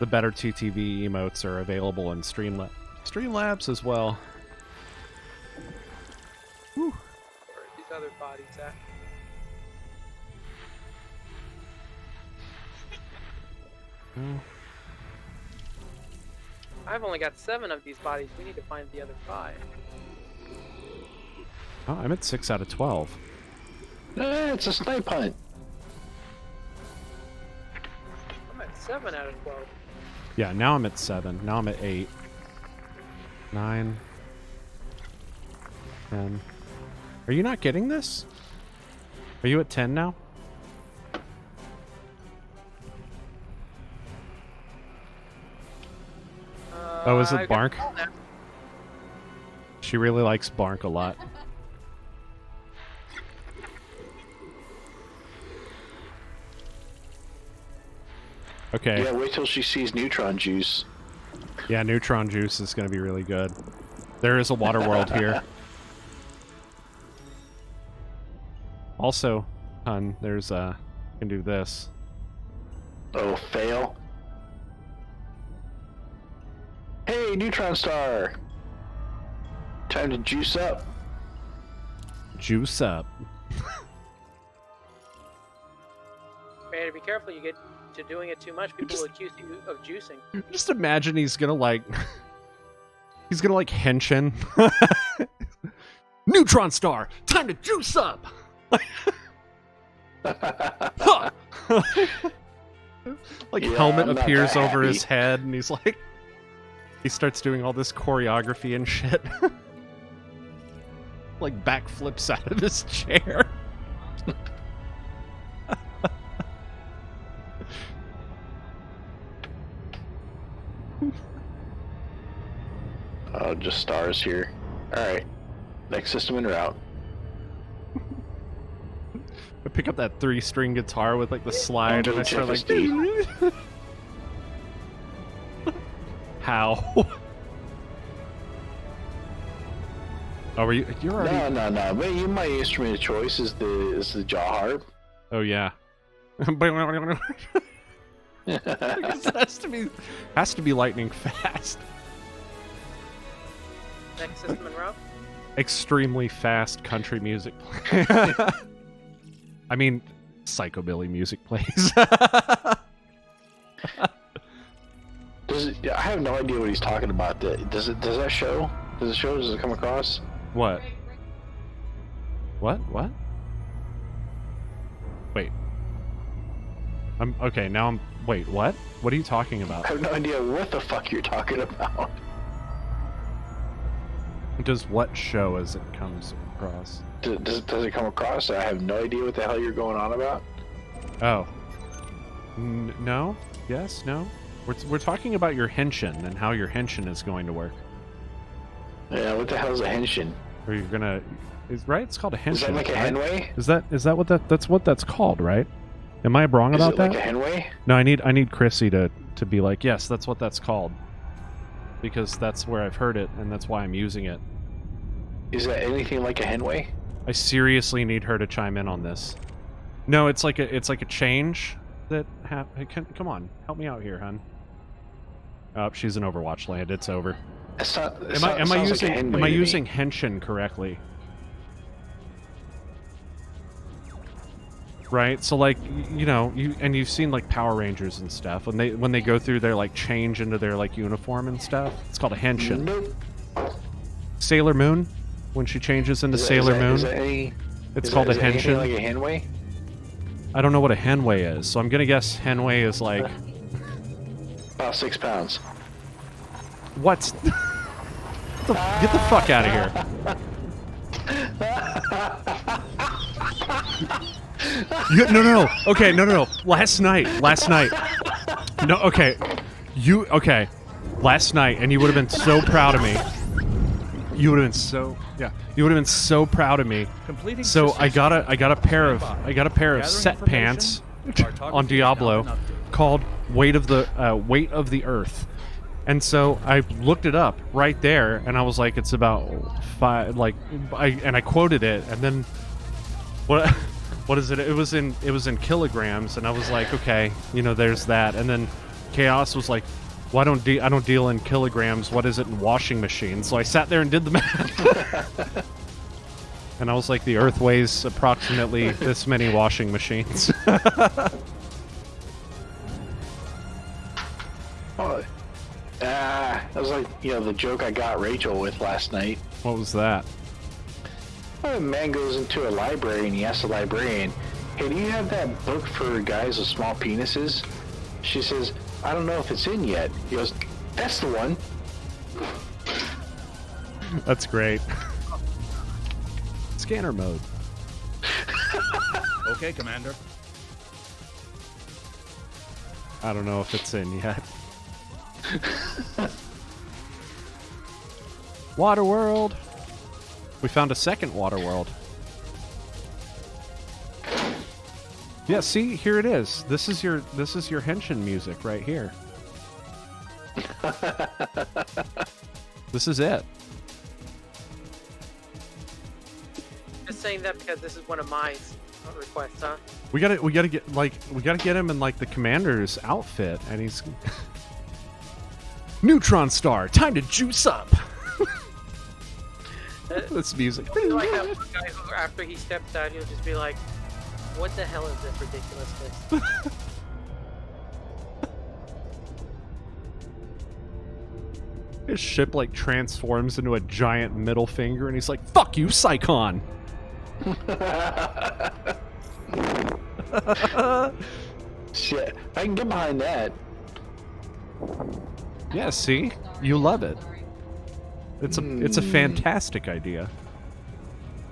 better TTV emotes are available in Streamlabs as well. Whew. Where are these other bodies at? Well, I've only got 7 of these bodies. We need to find the other 5. oh, I'm at 6 out of 12. It's a snipe hunt. I'm at 7 out of 12. Yeah, now I'm at 7. Now I'm at 8. 9. 10. Are you not getting this? Are you at 10 now? Oh, is it I've got Bark? 12 now. She really likes Bark a lot. Okay. Yeah, wait till she sees neutron juice. Yeah, neutron juice is going to be really good. There is a water world here. Also, hun, there's you can do this. Oh, fail. Hey, neutron star. Time to juice up. Juice up. be careful. You get to doing it too much, people will accuse you of juicing. Just imagine he's gonna like henshin. Neutron star, time to juice up. Like helmet appears over his head, and he's like, he starts doing all this choreography and shit. Like backflips out of his chair. Oh, just stars here. Alright. Next system en route. I pick up that 3-string guitar with like the slide and I start like How? Oh, you're already... No. But my instrument of choice is the jaw harp. Oh yeah. It has to be lightning fast. Next system en route. Extremely fast country music. I mean, psychobilly music plays. I have no idea what he's talking about. Does that show? Does it show? Does it come across? What? What? Wait. Okay, now I'm... Wait, what? What are you talking about? I have no idea what the fuck you're talking about. Does what show as it comes across? Does it come across? I have no idea what the hell you're going on about. Oh. No? Yes? No? We're talking about your henshin and how your henshin is going to work. Yeah, what the hell is a henshin? Or you're gonna... right? It's called a henshin. Is that like a henway? Is that what that's what that's called, right? Am I wrong about that? Is it like a henway? No, I need Chrissy to be like, yes, that's what that's called. Because that's where I've heard it, and that's why I'm using it. Is that anything like a henway? I seriously need her to chime in on this. No, it's like a change that come on, help me out here, hun. Oh, she's in Overwatch land. It's over. Am I using henshin correctly? Right, so like you've seen like Power Rangers and stuff when they go through their like change into their like uniform and stuff. It's called a henshin. Nope. Sailor Moon, when she changes into Sailor Moon, it's called a henshin. Like a henway? I don't know what a henway is, so I'm gonna guess henway is like about 6 pounds. What? Get the fuck out of here. No. Okay, no. Last night. No, okay. Okay. Last night, and you would have been so proud of me. You would have been so proud of me. So I got a pair of set pants on Diablo called Weight of the Earth. And so I looked it up right there, and I was like, it's about 5, like, I quoted it, and then what is it? It was in kilograms, and I was like, okay, there's that. And then Chaos was like, well, I don't deal in kilograms. What is it in washing machines? So I sat there and did the math. And I was like, the Earth weighs approximately this many washing machines. That was like, the joke I got Rachel with last night. What was that? A man goes into a library and he asks the librarian, hey, do you have that book for guys with small penises? She says, I don't know if it's in yet. He goes, that's the one. That's great. Scanner mode. Okay, Commander. I don't know if it's in yet. Waterworld. We found a second Waterworld. Yeah, see, here it is. This is your henshin music right here. This is it. Just saying that because this is one of my requests, huh? We gotta get him in like the commander's outfit, and he's Neutron Star. Time to juice up. This music. Like that one guy who, after he steps out, he'll just be like, What the hell is this ridiculousness? His ship like transforms into a giant middle finger, and he's like, "Fuck you, Psychon." Shit, I can get behind that. Yeah, see, you love it. It's a fantastic idea.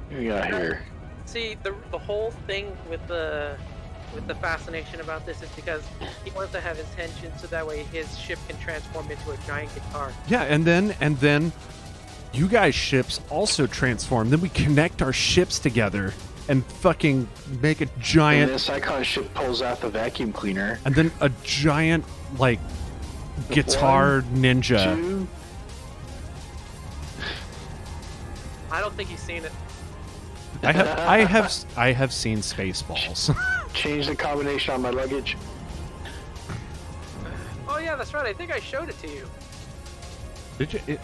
What we got here? See, the whole thing with the fascination about this is because he wants to have his tension so that way his ship can transform into a giant guitar. Yeah, and then you guys' ships also transform. Then we connect our ships together and fucking make a giant. And this Icon ship pulls out the vacuum cleaner. And then a giant like guitar ninja. 2. I don't think he's seen it. I have seen Spaceballs. Change the combination on my luggage. Oh yeah, that's right. I think I showed it to you. Did you?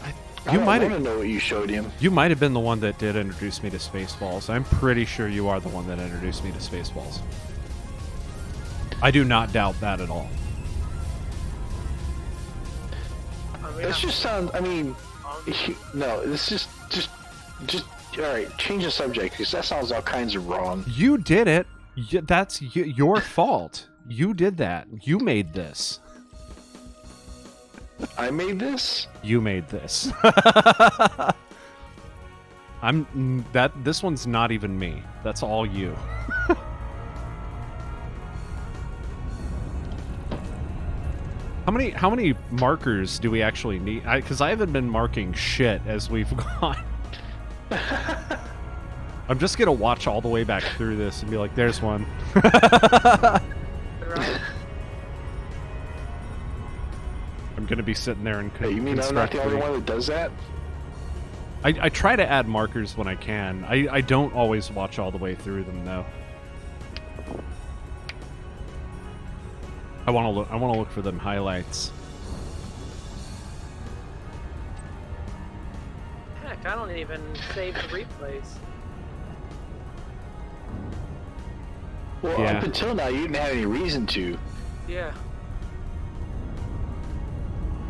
I want to know what you showed him. You might have been the one that did introduce me to Spaceballs. I'm pretty sure you are the one that introduced me to Spaceballs. I do not doubt that at all. I mean, This just sounds. I mean, no. This just. All right, change the subject because that sounds all kinds of wrong. You did it. That's your fault. You did that. You made this. I made this. You made this. This one's not even me. That's all you. How many markers do we actually need? Because I haven't been marking shit as we've gone. I'm just gonna watch all the way back through this and be like, "There's one." right. I'm gonna be sitting there and Hey, you mean I'm not the only one that does that? I try to add markers when I can. I don't always watch all the way through them though. I want to look for them highlights. Heck, I don't even save the replays. Well, Yeah. up until now, you didn't have any reason to. Yeah.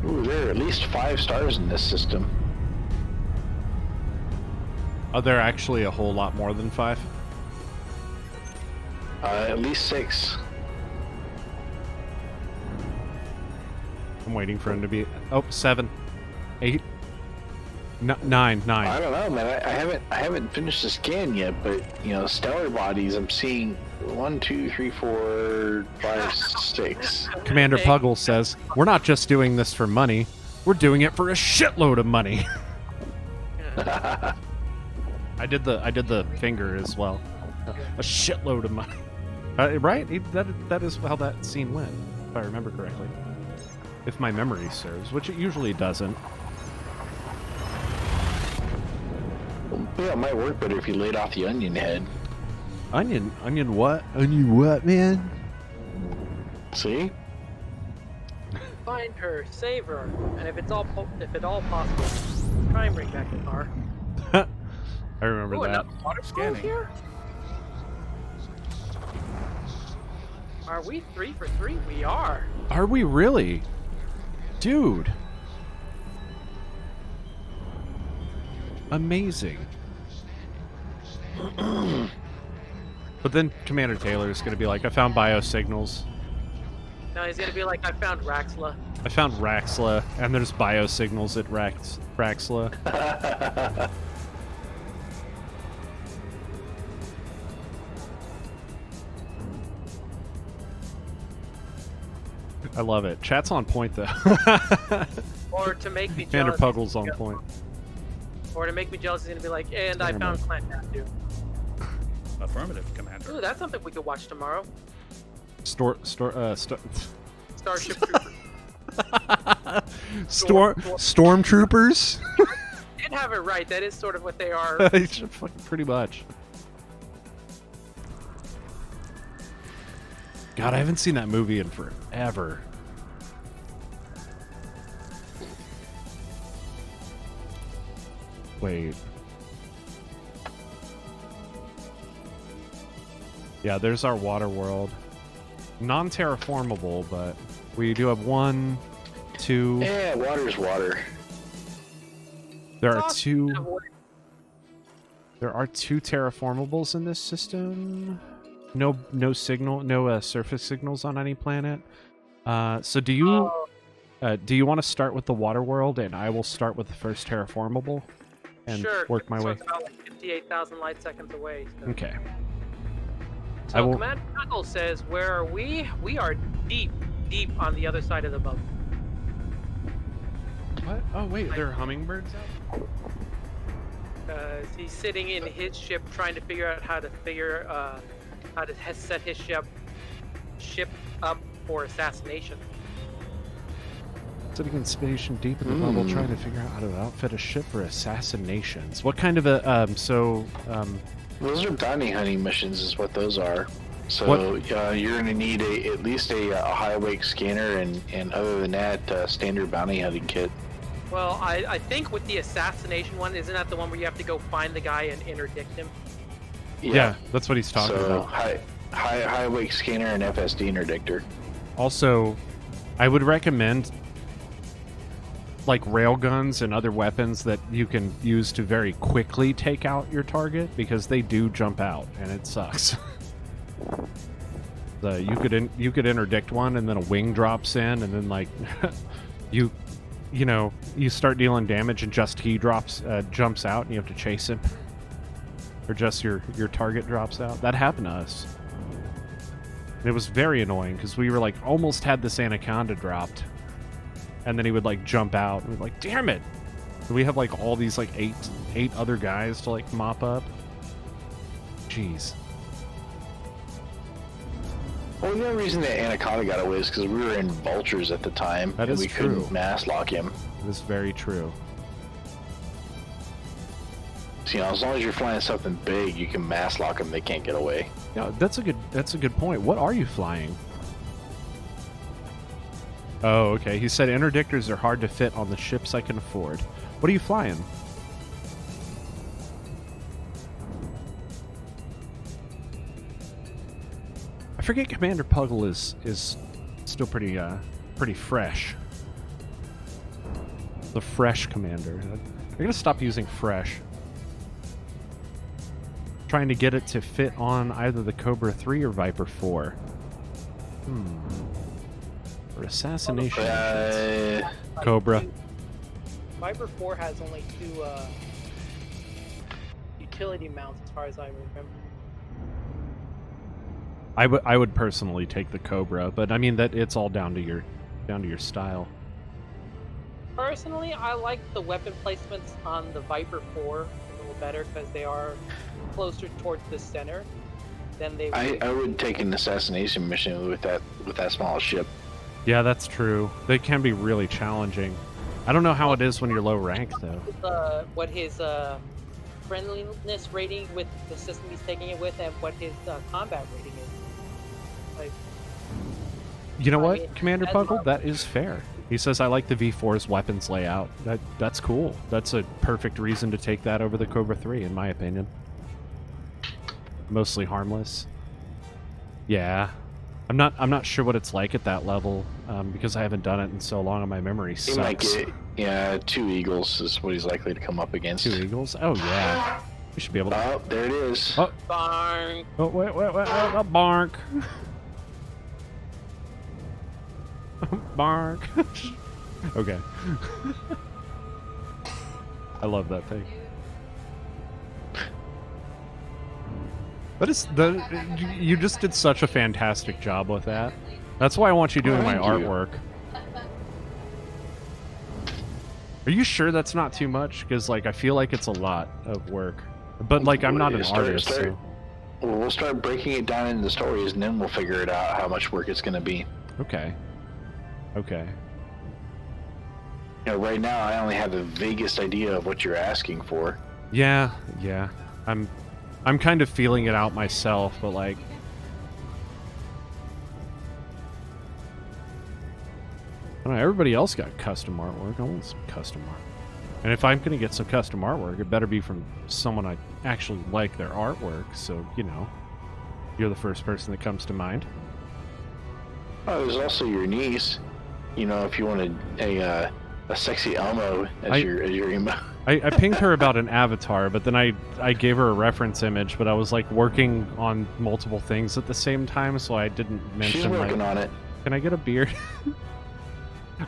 Ooh, there are at least 5 stars in this system. Are there actually a whole lot more than 5? At least 6. I'm waiting for him to be. Oh, 7, 8, 9. I don't know, man. I haven't finished the scan yet, but you know, stellar bodies. I'm seeing 1, 2, 3, 4, 5, 6. Commander Puggle says, "We're not just doing this for money. We're doing it for a shitload of money." I did the finger as well. A shitload of money. Right? That is how that scene went, if I remember correctly. If my memory serves, which it usually doesn't. Yeah, it might work better if you laid off the onion head. Onion what? Onion what, man? See? Find her, save her, and if at all possible, try and bring back the car. I remember Ooh, that. another water Scanning. here? Are we 3 for 3? We are. Are we really? Dude. Amazing. But then Commander Taylor is going to be like, "I found biosignals. No, he's gonna be like, I found Raxla. I found Raxla, and there's biosignals at Raxla." I love it. Chat's on point, though. Or to make me Commander jealous. Puggle's on point. Or to make me jealous, he's gonna be like, and I found Clan Tattoo. Affirmative, Commander. Ooh, that's something we could watch tomorrow. Starship Troopers. Stormtroopers? You did have it right. That is sort of what they are. Pretty much. God, I haven't seen that movie in forever. Wait. Yeah, there's our water world. Non-terraformable, but we do have 1, 2. Yeah, water's water. There are 2. There are 2 terraformables in this system. No signal, no surface signals on any planet. So do you want to start with the water world, and I will start with the first terraformable, and sure, work my way. It's about like 58,000 light seconds away. So. Okay. So Commander Knuckles says, "Where are we? We are deep on the other side of the moat." What? Oh wait, there are hummingbirds out. He's sitting in his ship trying to figure out how to set his ship up for assassination. Sitting in station deep in the bubble, trying to figure out how to outfit a ship for assassinations. What kind of a Those are bounty hunting missions, is what those are. So you're going to need at least a high wake scanner, and other than that, standard bounty hunting kit. Well, I think with the assassination one, isn't that the one where you have to go find the guy and interdict him? Yeah, that's what he's talking so about. High wake scanner and FSD interdictor. Also, I would recommend like railguns and other weapons that you can use to very quickly take out your target, because they do jump out and it sucks. You could interdict one, and then a wing drops in, and then like you start dealing damage, and just he jumps out, and you have to chase him, or just your target drops out. That happened to us. And it was very annoying because we were like almost had this anaconda dropped, and then he would like jump out, and we're like, damn it! And we have like all these like eight other guys to like mop up. Jeez. Well, the only reason that anaconda got away is because we were in vultures at the time, That and is we true. couldn't mass lock him. It is very true. So, as long as you're flying something big, you can mass lock them. They can't get away. Yeah, that's a good point. What are you flying? Oh, okay. He said interdictors are hard to fit on the ships I can afford. What are you flying? I forget Commander Puggle is still pretty fresh. The fresh commander. I'm gonna stop using fresh. Trying to get it to fit on either the Cobra 3 or Viper 4. For assassination. Cobra. Viper 4 has only 2 utility mounts, as far as I remember. I would personally take the Cobra, but I mean that it's all down to your style. Personally, I like the weapon placements on the Viper 4 a little better because they are closer towards the center than they. I would take an assassination mission with that small ship. Yeah, that's true. They can be really challenging. I don't know how it is when you're low rank though. What his friendliness rating with the system he's taking it with, and what his combat rating is. Like, you know what, Commander Puggle? That is fair. He says, I like the V4's weapons layout. That's cool. That's a perfect reason to take that over the Cobra 3, in my opinion. Mostly harmless. Yeah. I'm not sure what it's like at that level, because I haven't done it in so long and my memory sucks. He might get, 2 Eagles is what he's likely to come up against. 2 Eagles? Oh, yeah. We should be able to... Oh, there it is. Oh, bark. oh wait. Oh, bark. Bark. Okay. I love that thing. You just did such a fantastic job with that. That's why I want you doing my artwork. Are you sure that's not too much? Because like I feel like it's a lot of work. But like I'm not an artist. So. We'll start breaking it down into the stories, and then we'll figure it out how much work it's going to be. Okay. Okay. Right now I only have the vaguest idea of what you're asking for. Yeah. I'm kind of feeling it out myself, but like I don't know, everybody else got custom artwork. I want some custom art. And if I'm going to get some custom artwork, it better be from someone I actually like their artwork, so, You're the first person that comes to mind. Oh, there's also your niece. You know, if you wanted a sexy Elmo as your emo. I pinged her about an avatar, but then I gave her a reference image, but I was like working on multiple things at the same time, so I didn't mention. She's working on it. Can I get a beer?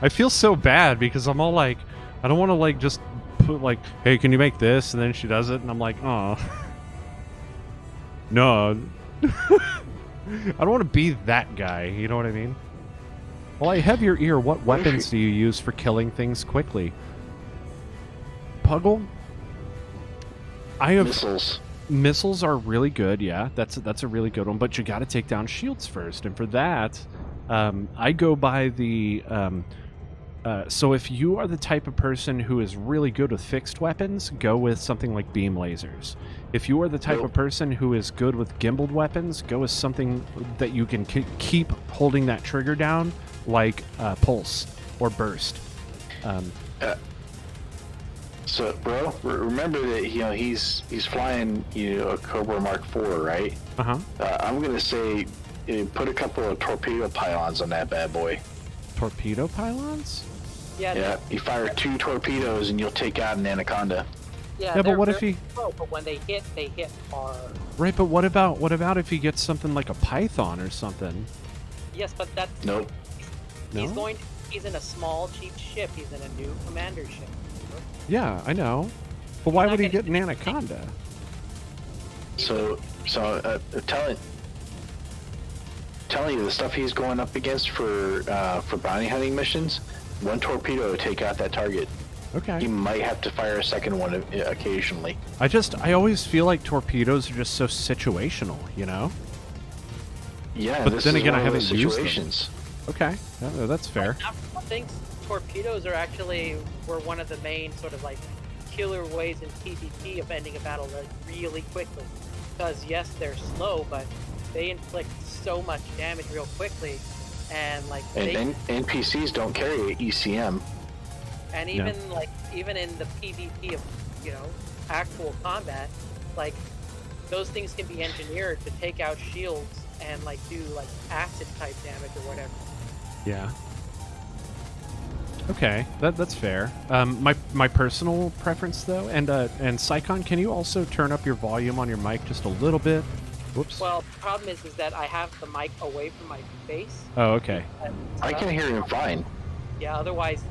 I feel so bad because I'm all like, I don't want to like just put like, hey, can you make this? And then she does it, and I'm like, oh, no. I don't want to be that guy. You know what I mean? Well, I have your ear. What weapons do you use for killing things quickly? Puggle? I have missiles. Missiles are really good. Yeah, that's a really good one. But you got to take down shields first, and for that, I go by the. So if you are the type of person who is really good with fixed weapons, go with something like beam lasers. If you are the type of person who is good with gimbaled weapons, go with something that you can keep holding that trigger down, like pulse or burst. So, bro, remember that he's flying a Cobra Mark IV, right? I'm gonna say put a couple of torpedo pylons on that bad boy. Torpedo pylons? Yeah. You fire 2 torpedoes and you'll take out an anaconda. Yeah, but what if he? Slow, but when they hit hard. Right, but what about if he gets something like a python or something? Yes, but that's nope. He's in a small, cheap ship. He's in a new commander ship. Yeah, I know. But why would he get an anaconda? So telling you the stuff he's going up against for bounty hunting missions, 1 torpedo to take out that target. Okay. He might have to fire a second one occasionally. I always feel like torpedoes are just so situational, you know? Yeah, but this then is again, one I of haven't those used situations. them. Okay, that's fair. I think torpedoes were one of the main sort of like killer ways in PvP of ending a battle like really quickly. Because yes, they're slow, but they inflict so much damage real quickly, and like NPCs don't carry ECM. And even even in the PvP of actual combat, like those things can be engineered to take out shields and like do like acid type damage or whatever. Yeah. Okay, that's fair. My personal preference though, and Psychon, can you also turn up your volume on your mic just a little bit? Whoops. Well, the problem is that I have the mic away from my face. Oh, okay. I can hear him fine. Yeah, otherwise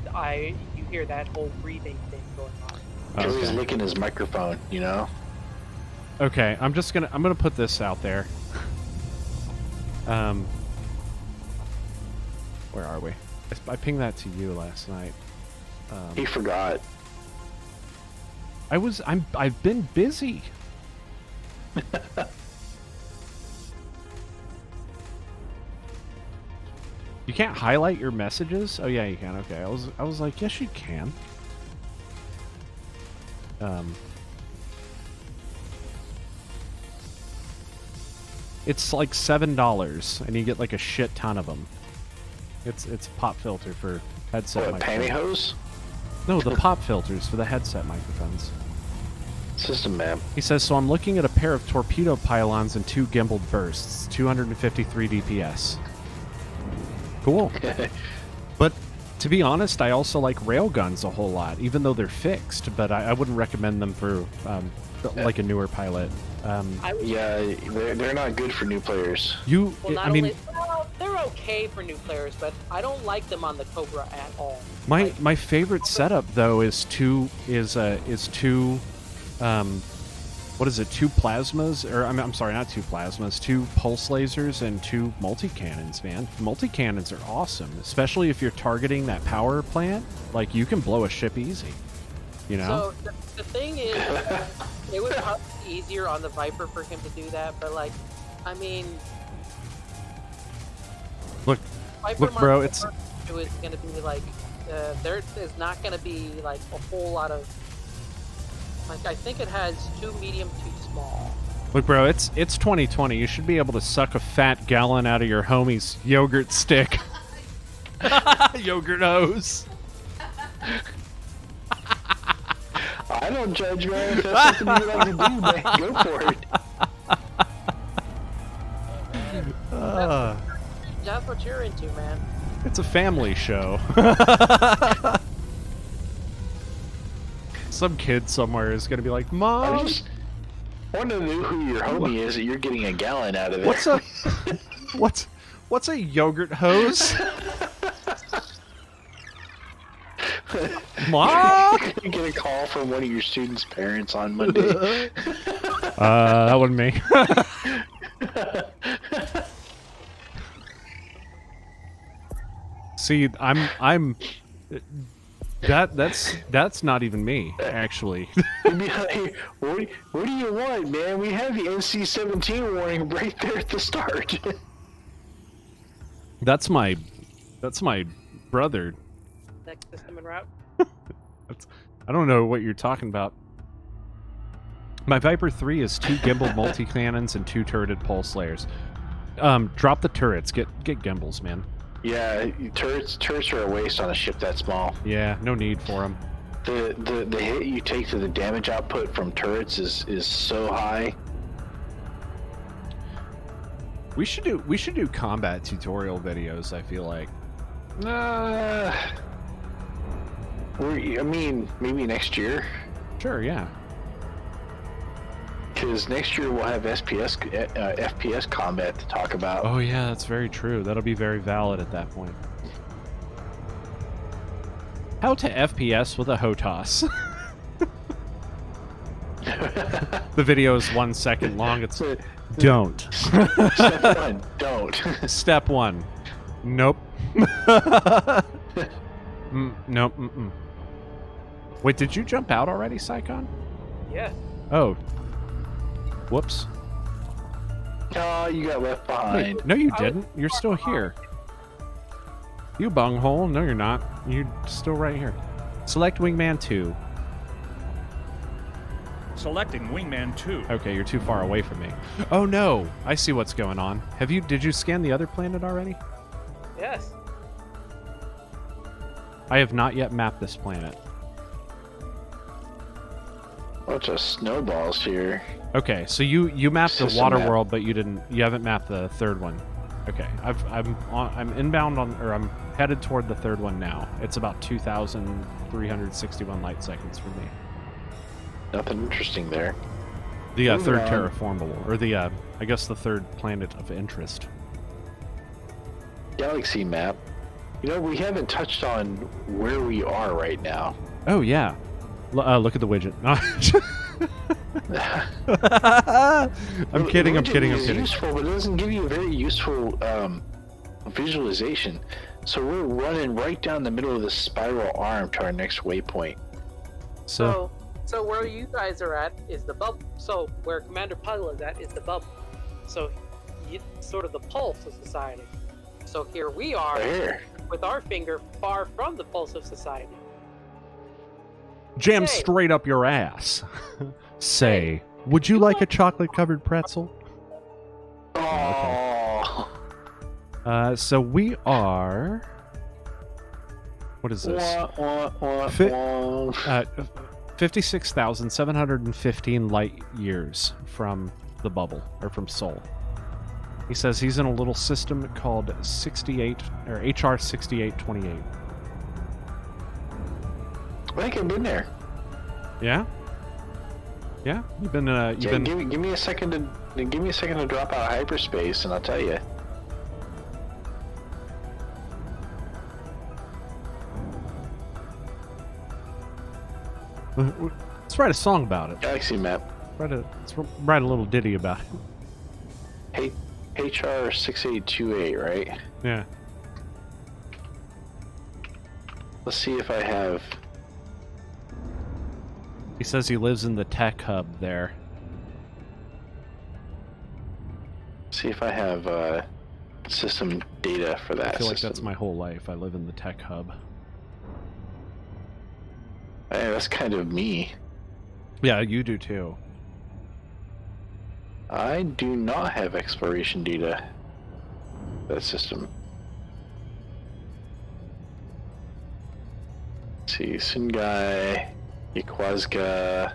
you hear that whole breathing thing going on. Because he's licking his microphone, Okay, I'm gonna put this out there. Where are we? I pinged that to you last night. He forgot. I've been busy. You can't highlight your messages? Oh yeah, you can. Okay. I was like, yes, you can. It's like $7, and you get like a shit ton of them. It's a pop filter for headset. What, pantyhose? No, the pop filters for the headset microphones. System map. He says, so I'm looking at a pair of torpedo pylons and 2 gimbaled bursts, 253 DPS. Cool. But to be honest, I also like railguns a whole lot, even though they're fixed, but I wouldn't recommend them for like a newer pilot. Yeah, they're not good for new players. They're okay for new players, but I don't like them on the Cobra at all. My favorite setup though is two what is it, 2 plasmas, or I'm sorry, not 2 plasmas, 2 pulse lasers and 2 multi-cannons, man. Multi-cannons are awesome, especially if you're targeting that power plant. Like, you can blow a ship easy, So, the thing is, it would probably be easier on the Viper for him to do that, but, like, I mean... Look, bro, it's going to be, like, there is not going to be, like, a whole lot of... Like, I think it has 2 medium, 2 small. Look, bro, it's 2020. You should be able to suck a fat gallon out of your homie's yogurt stick. Yogurt hose. I don't judge, man. If that's something you like to do, man, go for it. that's what you're into, man. It's a family show. Some kid somewhere is gonna be like, I Mom. just want to know who your homie is that you're getting a gallon out of it. What's a yogurt hose? Mom. You get a call from one of your students' parents on Monday. That wasn't me. See, I'm that's not even me, actually. You'd be like, what do you want, man? We have the NC-17 warning right there at the start. That's my brother. Next system en route. I don't know what you're talking about. My Viper 3 is 2 gimbal multi-cannons and 2 turreted pulse layers. Drop the turrets. Get gimbals, man. Yeah, turrets are a waste on a ship that small. Yeah, no need for them. The hit you take to the damage output from turrets is so high. We should do combat tutorial videos, I feel like. I mean, maybe next year. Sure, yeah. Because next year we'll have FPS combat to talk about. Oh yeah, that's very true. That'll be very valid at that point. How to FPS with a HOTAS. The video is 1 second long. It's don't. Step 1, don't. Step 1. Nope. Nope. Wait, did you jump out already, Psychon? Yeah. Oh. Whoops. Oh, you got left behind. Wait, no, you didn't. You're still here. You bunghole. No, you're not. You're still right here. Select Wingman 2. Selecting Wingman 2. Okay, you're too far away from me. Oh no, I see what's going on. Did you scan the other planet already? Yes. I have not yet mapped this planet. Bunch of snowballs here. Okay, so you mapped the System water map. world, but you haven't mapped the third one. Okay, I'm inbound I'm headed toward the third one now. It's about 2,361 light seconds for me. Nothing interesting there. The Moving third on. terraformable, or the I guess the third planet of interest. Galaxy map. You know, we haven't touched on where we are right now. Oh yeah, look at the widget. I'm kidding. I'm kidding. I'm It's kidding. useful, but it doesn't give you a very useful visualization. So we're running right down the middle of the spiral arm to our next waypoint. So So where you guys are at is the bubble. So where Commander Puddle is at is the bubble. So sort of the pulse of society. So here we are Right here. with our finger far from the pulse of society. jam Say. straight up your ass. Say, would you like a chocolate-covered pretzel? Oh. So we are. What is this? Wah, wah, Fi- wah. 56,715 light years from the bubble, or from Sol. He says he's in a little system called 68 or HR 6828. I think I've been there. Yeah. Yeah, you've been. You've Yeah, been. give me a second to drop out of hyperspace, and I'll tell you. Let's write a song about it. Galaxy map. Let's write a little ditty about it. Hey, HR 6828, right? Yeah. Let's see if I have. He says he lives in the tech hub there. See if I have system data for that. I feel like system. that's my whole life. I live in the tech hub. Hey, that's kind of me. Yeah, you do too. I do not have exploration data. That system. Let's see, Sungai, Ikwazga.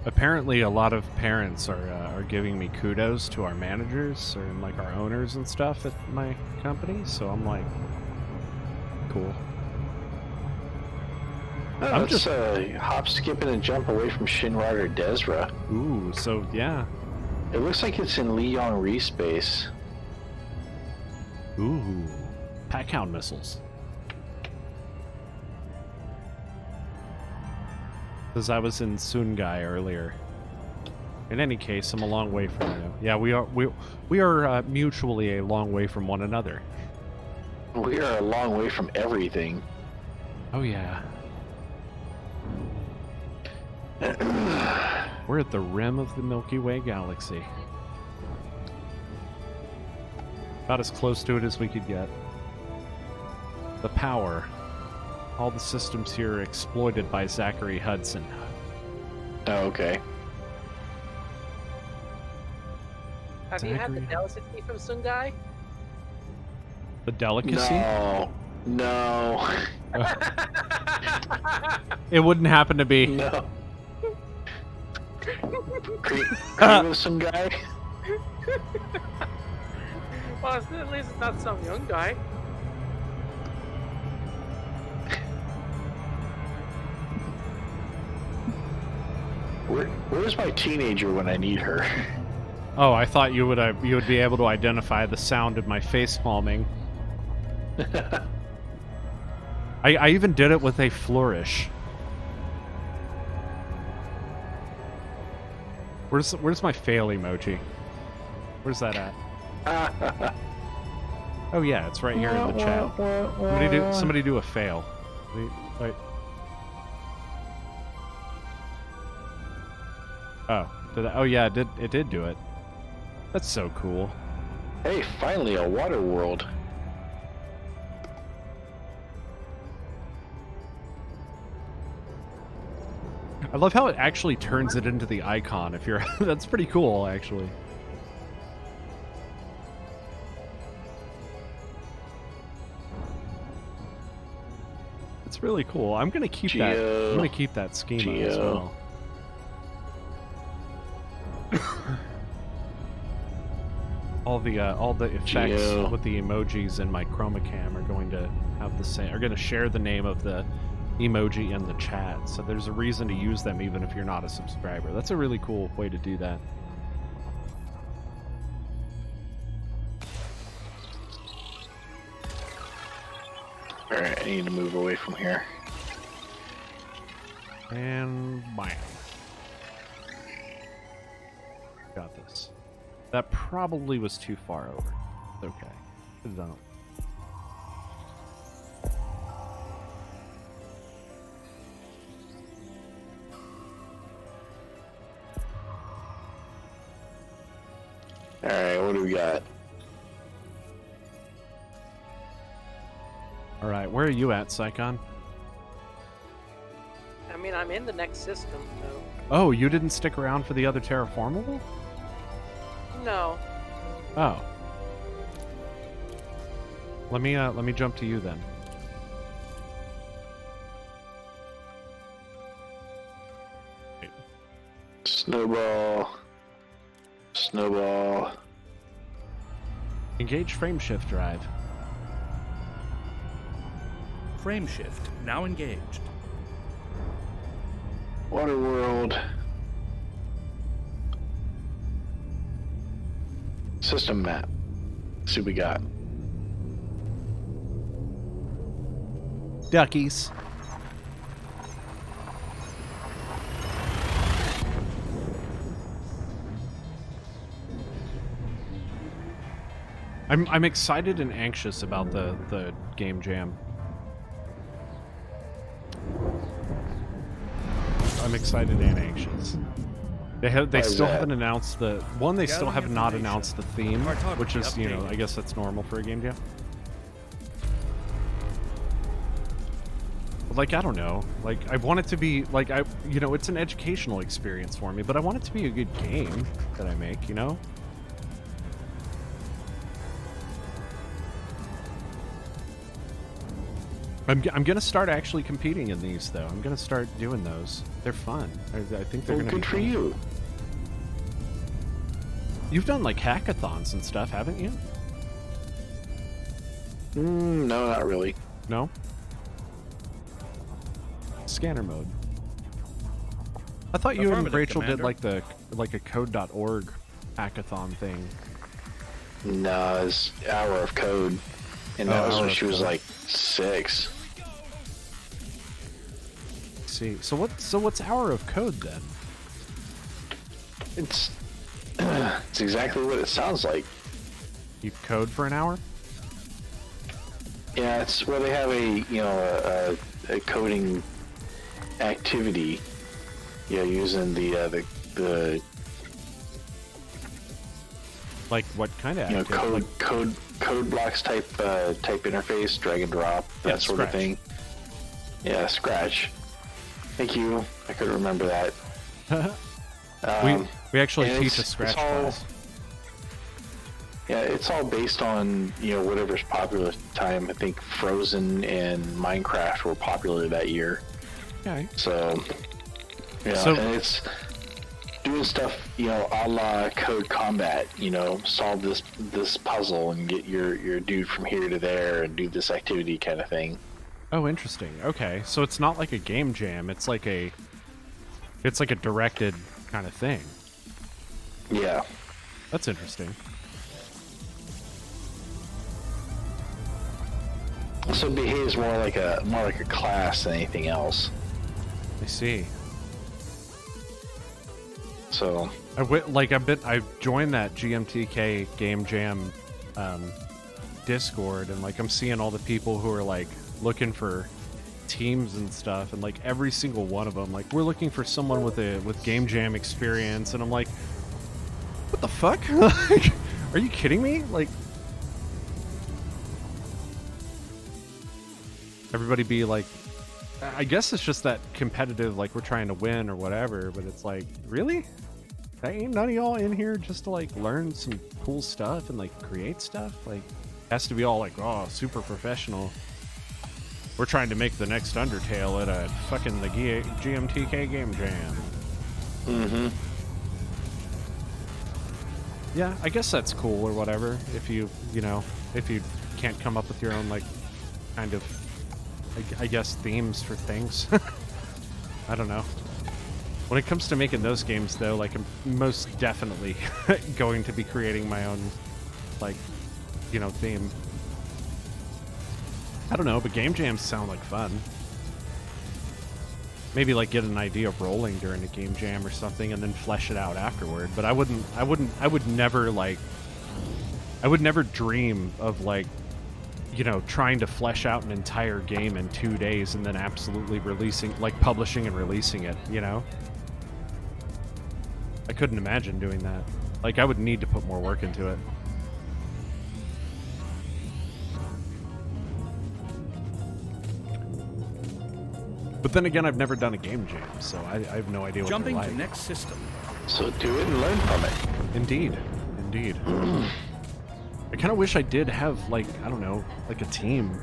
Apparently, a lot of parents are giving me kudos to our managers or like our owners and stuff at my company. So I'm like, cool. I'm just hop, skip, and a jump away from Shinrider Desra. Ooh, so yeah. It looks like it's in Leon Respace. Ooh, Packhound missiles. Because I was in Sungai earlier. In any case, I'm a long way from you. Yeah, we are mutually a long way from one another. We are a long way from everything. Oh yeah. We're at the rim of the Milky Way galaxy. About as close to it as we could get. The power. All the systems here are exploited by Zachary Hudson. Oh, okay. Have you had the delicacy from Sungai? The delicacy? No. It wouldn't happen to be. No. Cream of some guy? Well, at least it's not some young guy. Where's my teenager when I need her? Oh, I thought you would be able to identify the sound of my face palming. I even did it with a flourish. Where's my fail emoji? Where's that at? Oh yeah, it's right here in the chat. Somebody do a fail. Wait. Oh, oh yeah, it did do it. That's so cool. Hey, finally a water world. I love how it actually turns it into the icon if you're that's pretty cool actually. It's really cool. I'm gonna keep that. I'm gonna keep that schema as well. all the effects with the emojis in my chroma cam are going to have the same. Are going to share the name of the emoji in the chat, so there's a reason to use them even if you're not a subscriber. That's a really cool way to do that. Alright, I need to move away from here. And bam. Got this. That probably was too far over. It's okay. Put it on. Alright, what do we got? Alright, where are you at, Psychon? I mean, I'm in the next system, so... Oh, you didn't stick around for the other terraformable? No. Oh. Let me jump to you then. Snowball. Engage frame shift drive. Frame shift now engaged. Water world. System map. See what we got. Duckies. I'm excited and anxious about the game jam. I'm excited and anxious. They still haven't announced the one. They still have not announced the theme, which is, you know, I guess that's normal for a game jam. But like, I don't know. Like, I want it to be like, you know, it's an educational experience for me, but I want it to be a good game that I make, you know. I'm gonna start actually competing in these though. I'm gonna start doing those. They're fun. I think they're Well, gonna be good for fun. you. You've done like hackathons and stuff, haven't you? No, not really. No. Scanner mode. I thought you and Affirmative, Rachel did Commander. like a code.org hackathon thing. No, it's Hour of Code, and that Oh, was Hour when of she was Code. like 6. See, so what's Hour of Code then? It's it's exactly what it sounds like. You code for an hour? Yeah, it's where they have a coding activity. Yeah, using the Like what kind of code blocks type interface, drag and drop, that Yeah, sort Scratch. of thing. Yeah, Scratch. Thank you. I couldn't remember that. we actually and teach a it's Scratch all- class. Yeah, it's all based on whatever's popular at the time. I think Frozen and Minecraft were popular that year. Okay. So yeah, So- and it's doing stuff a la Code Combat. Solve this puzzle and get your dude from here to there and do this activity kind of thing. Oh, interesting. Okay, so it's not like a game jam. It's like a directed kind of thing. Yeah. That's interesting. So it behaves more like a class than anything else. I see. So I've joined that GMTK Game Jam Discord, and like I'm seeing all the people who are like looking for teams and stuff, and like every single one of them, like we're looking for someone with Game Jam experience, and I'm like, what the fuck? Like, are you kidding me? Like, everybody be like, I guess it's just that competitive, like we're trying to win or whatever, but it's like, really? Ain't none of y'all in here just to like learn some cool stuff and like create stuff? Like, has to be all like, oh, super professional. We're trying to make the next Undertale at a fucking the GMTK Game Jam. mm-hmm. Yeah, I guess that's cool or whatever. If you can't come up with your own like kind of, I guess, themes for things. I don't know. When it comes to making those games, though, like I'm most definitely going to be creating my own, like, theme. I don't know, but game jams sound like fun. Maybe like get an idea of rolling during a game jam or something, and then flesh it out afterward. But I would never dream of like, trying to flesh out an entire game in 2 days and then absolutely publishing and releasing it, I couldn't imagine doing that. Like, I would need to put more work into it. But then again, I've never done a game jam, so I have no idea what Jumping they're to like. next system. So do it and learn from it. Indeed. I kind of wish I did have, like, I don't know, like a team.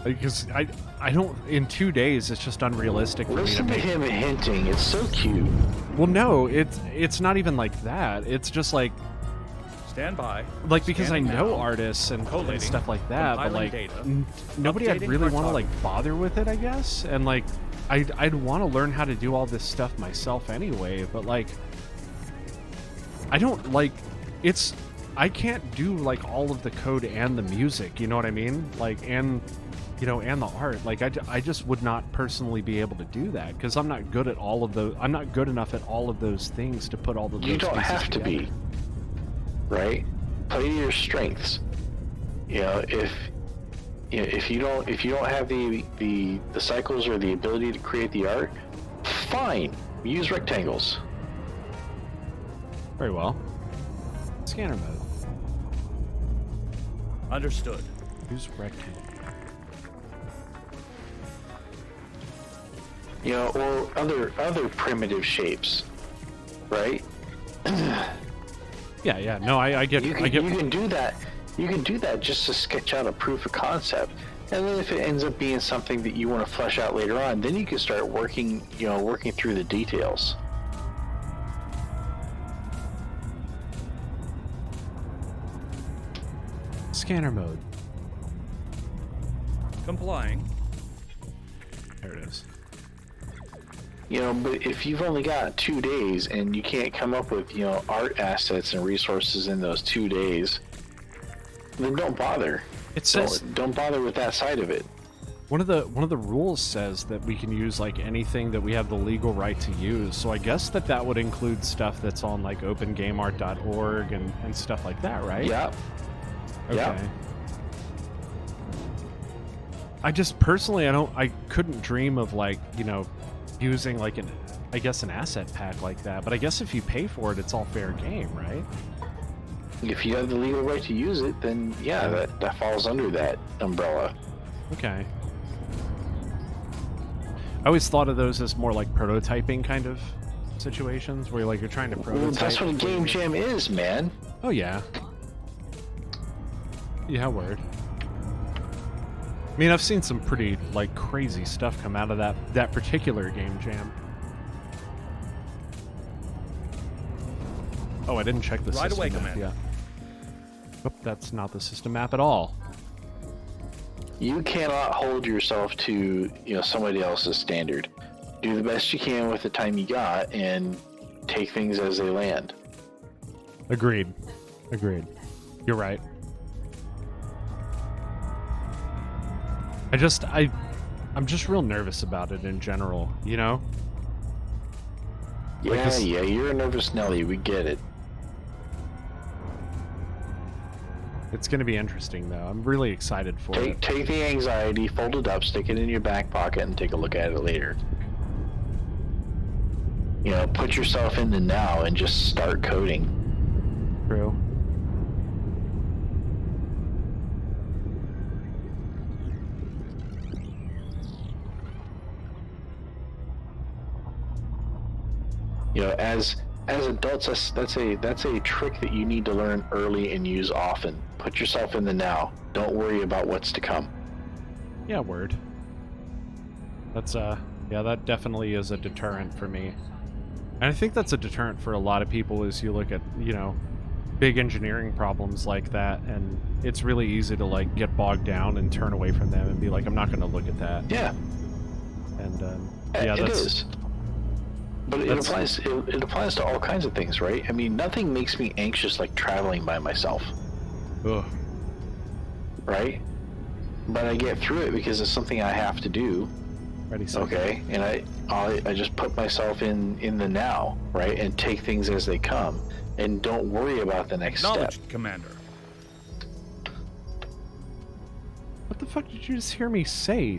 Because I don't, in 2 days, it's just unrealistic for me to Listen to make. him hinting. It's so cute. Well, no, it's not even like that. It's just like Stand by. because I Scanning know now. artists and Collating. stuff like that, but Compiling like data. nobody I'd Updating really want to cartography. like bother with it, I guess. And like I'd want to learn how to do all this stuff myself anyway, but like I don't like it's I can't do like all of the code and the music, you know what I mean? Like and and the art. Like I just would not personally be able to do that because I'm not good at all of those. I'm not good enough at all of those things to put all of those You don't pieces have to together. be. Right? Play to your strengths. If you don't have the cycles or the ability to create the art, fine. Use rectangles. Very well. Scanner mode. Understood. Use rectangle. Or other primitive shapes. Right? Yeah. No, I get. You can do that. You can do that just to sketch out a proof of concept. And then if it ends up being something that you want to flesh out later on, then you can start working through the details. Scanner mode. Complying. There it is. But if you've only got 2 days and you can't come up with, art assets and resources in those 2 days, then don't bother. It says don't bother with that side of it. one of the rules says that we can use like anything that we have the legal right to use. So I guess that would include stuff that's on like opengameart.org and stuff like that, right? Yeah. Okay. Yeah. I just personally I couldn't dream of like, using like an asset pack like that. But I guess if you pay for it, it's all fair game, right? If you have the legal right to use it, then yeah, that falls under that umbrella. Okay. I always thought of those as more like prototyping kind of situations where you're trying to prototype. Well, that's what a game jam is, man. Oh yeah. Yeah, word. I mean, I've seen some pretty like crazy stuff come out of that particular game jam. Oh, I didn't check the Right system away, map Commander. yet. Oh, that's not the system map at all. You cannot hold yourself to somebody else's standard. Do the best you can with the time you got and take things as they land. Agreed. You're right. I'm just real nervous about it in general, Yeah, you're a nervous Nelly. We get it. It's going to be interesting, though. I'm really excited for it. Take the anxiety, fold it up, stick it in your back pocket, and take a look at it later. Put yourself in the now and just start coding. True. As adults, that's a trick that you need to learn early and use often. Put yourself in the now. Don't worry about what's to come. Yeah, word. That's that definitely is a deterrent for me. And I think that's a deterrent for a lot of people as you look at, big engineering problems like that, and it's really easy to like get bogged down and turn away from them and be like, I'm not going to look at that. Yeah. And it is. But it applies to all kinds of things, right? I mean, nothing makes me anxious like traveling by myself. Ugh. Right? But I get through it because it's something I have to do. Ready, set, Okay, and I just put myself in the now, right, and take things as they come, and don't worry about the next step. Acknowledged, Commander. What the fuck did you just hear me say,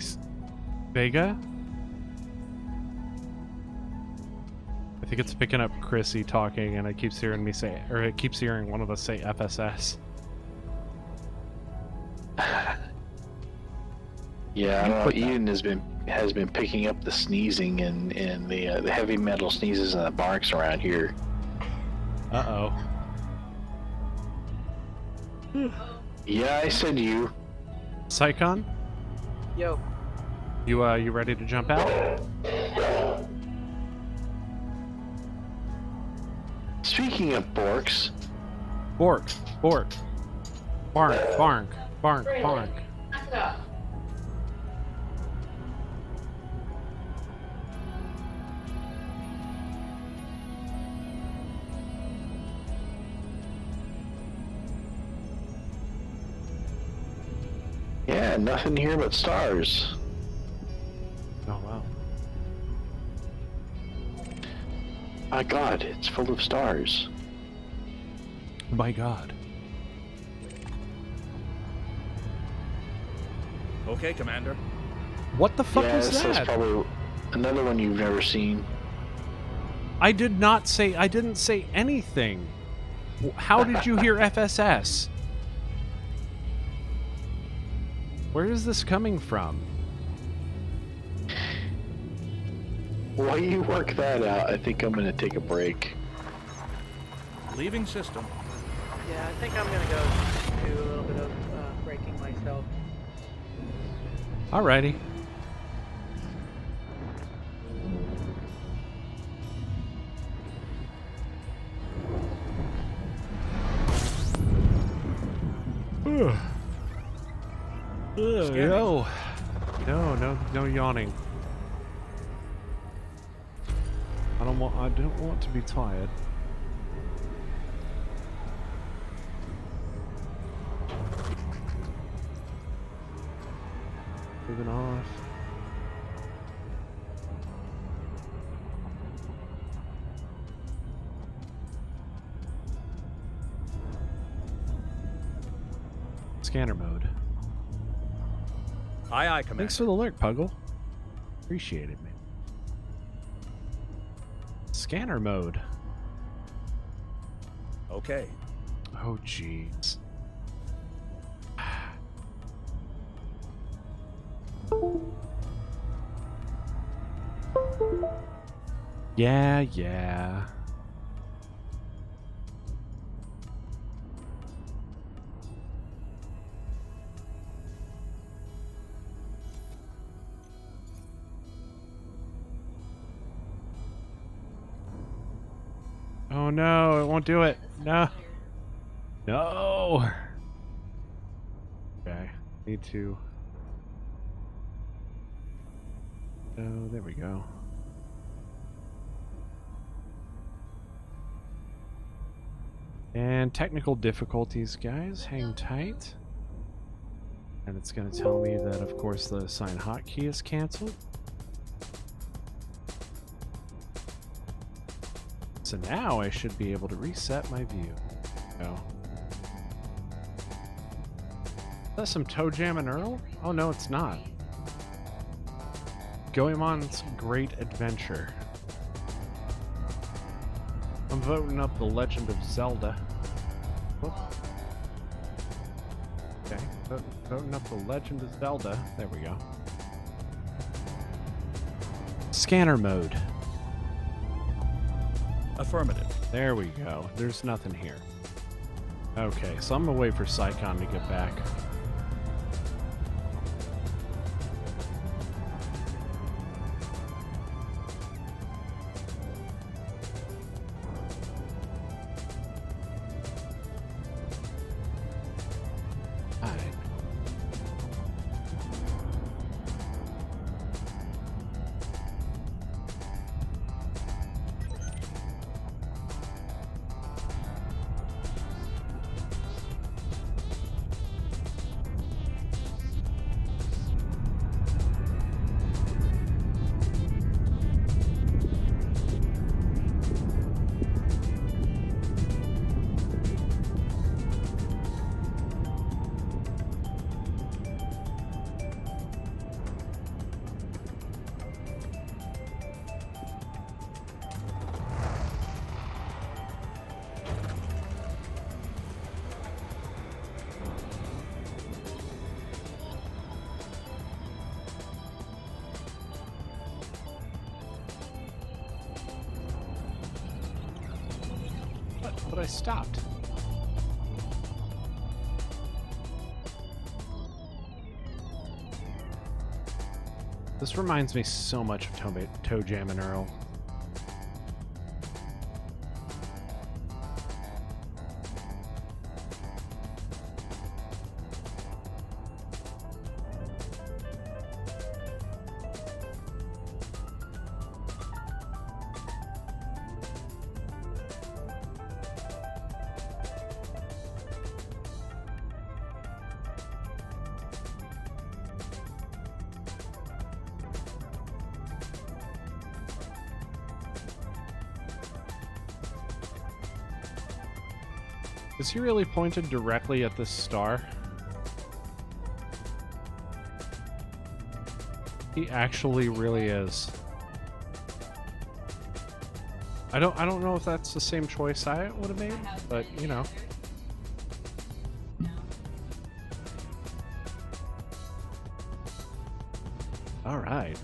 Vega? I think it's picking up Chrissy talking, and it keeps hearing one of us say FSS. Yeah, I don't know. Eden has been picking up the sneezing and the heavy metal sneezes and the barks around here. Uh-oh. Yeah, I said you. Psychon? Yo. You ready to jump out? Speaking of borks, Bork. Bark. yeah, nothing here but stars. Oh, wow. My God, it's full of stars. My God. Okay, Commander. What the fuck was That's that? probably another one you've never seen. I didn't say anything. How did you hear FSS? Where is this coming from? While you work that out, I think I'm going to take a break. Leaving system. Yeah, I think I'm gonna go do a little bit Alrighty. No yawning. I don't want to be tired. Moving off. Scanner mode. Aye, aye, Commander. Thanks for the alert, Puggle. Appreciate it, man. Scanner mode. Okay. Oh, jeez. Yeah. Oh no, it won't do it. No. No. Okay. Need to. Oh, there we go. And technical difficulties, guys. Hang tight. And it's going to tell me that, of course, the assign hotkey is canceled. So now I should be able to reset my view. Oh. Is that some Toe Jam and Earl? Oh, no, it's not. Goemon's Great Adventure. I'm voting up The Legend of Zelda. Whoop. Okay, voting up The Legend of Zelda. There we go. Scanner mode. Affirmative. There we go. There's nothing here. Okay, so I'm gonna wait for Psycon to get back. But I stopped. This reminds me so much of Toe Jam and Earl. Is he really pointed directly at this star? He actually really is. I don't know if that's the same choice I would have made, but you know. All right.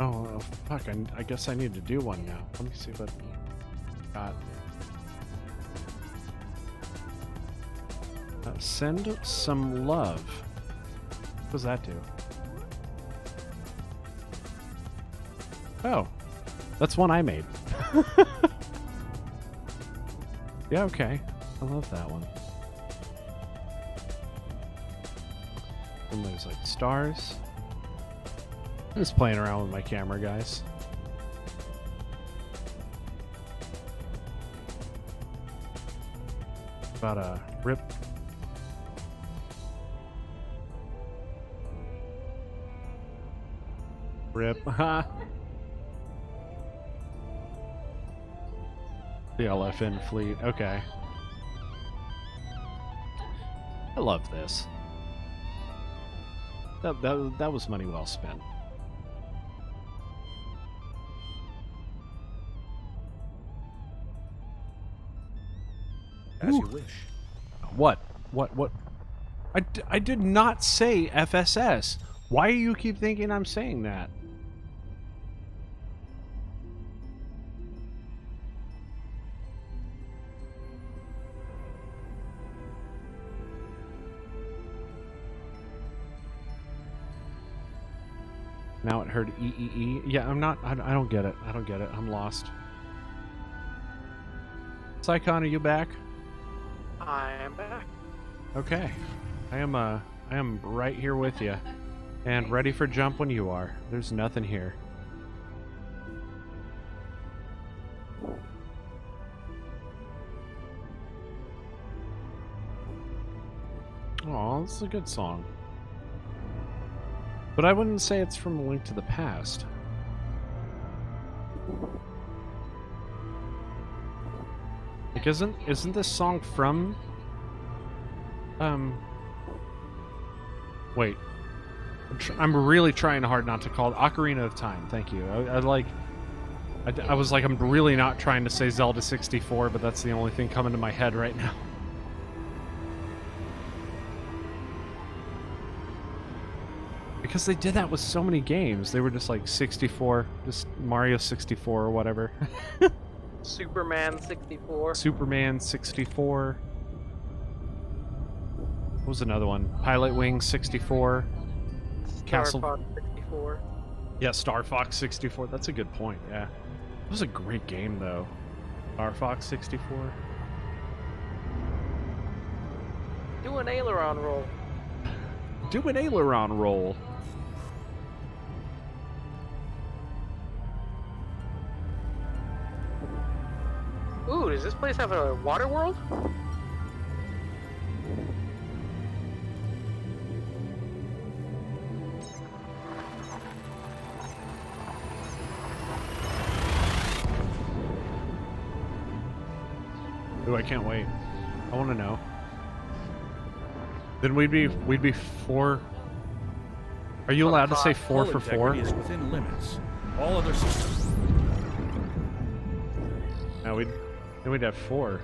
Oh, fuck. I guess I need to do one now. Let me see what I got. Send some love. What does that do? Oh, that's one I made. Yeah, okay. I love that one. And there's like stars. I'm just playing around with my camera, guys. About a rip. Rip. Ha. The LFN fleet. Okay. I love this. That was money well spent. As you wish. What? I did not say FSS. Why do you keep thinking I'm saying that? Now it heard EEE. Yeah, I'm not. I don't get it. I don't get it. I'm lost. Psychon, are you back? I am back. Okay. I am right here with you. And ready for jump when you are. There's nothing here. Aw, this is a good song. But I wouldn't say it's from A Link to the Past. Like, isn't this song from... Wait. I'm really trying hard not to call it Ocarina of Time. Thank you. I was like, I'm really not trying to say Zelda 64, but that's the only thing coming to my head right now. Because they did that with so many games. They were just like 64, just Mario 64 or whatever. Superman 64. Superman 64. What was another one? Pilot Wing 64. Star Fox 64. Yeah, Star Fox 64. That's a good point, yeah. It was a great game, though. Star Fox 64. Do an aileron roll. Do an aileron roll. Ooh, does this place have a water world? Ooh, I can't wait. I want to know. Then we'd be 4. Are you allowed to say 4 for 4? Is within limits. All other systems. No, we'd have 4.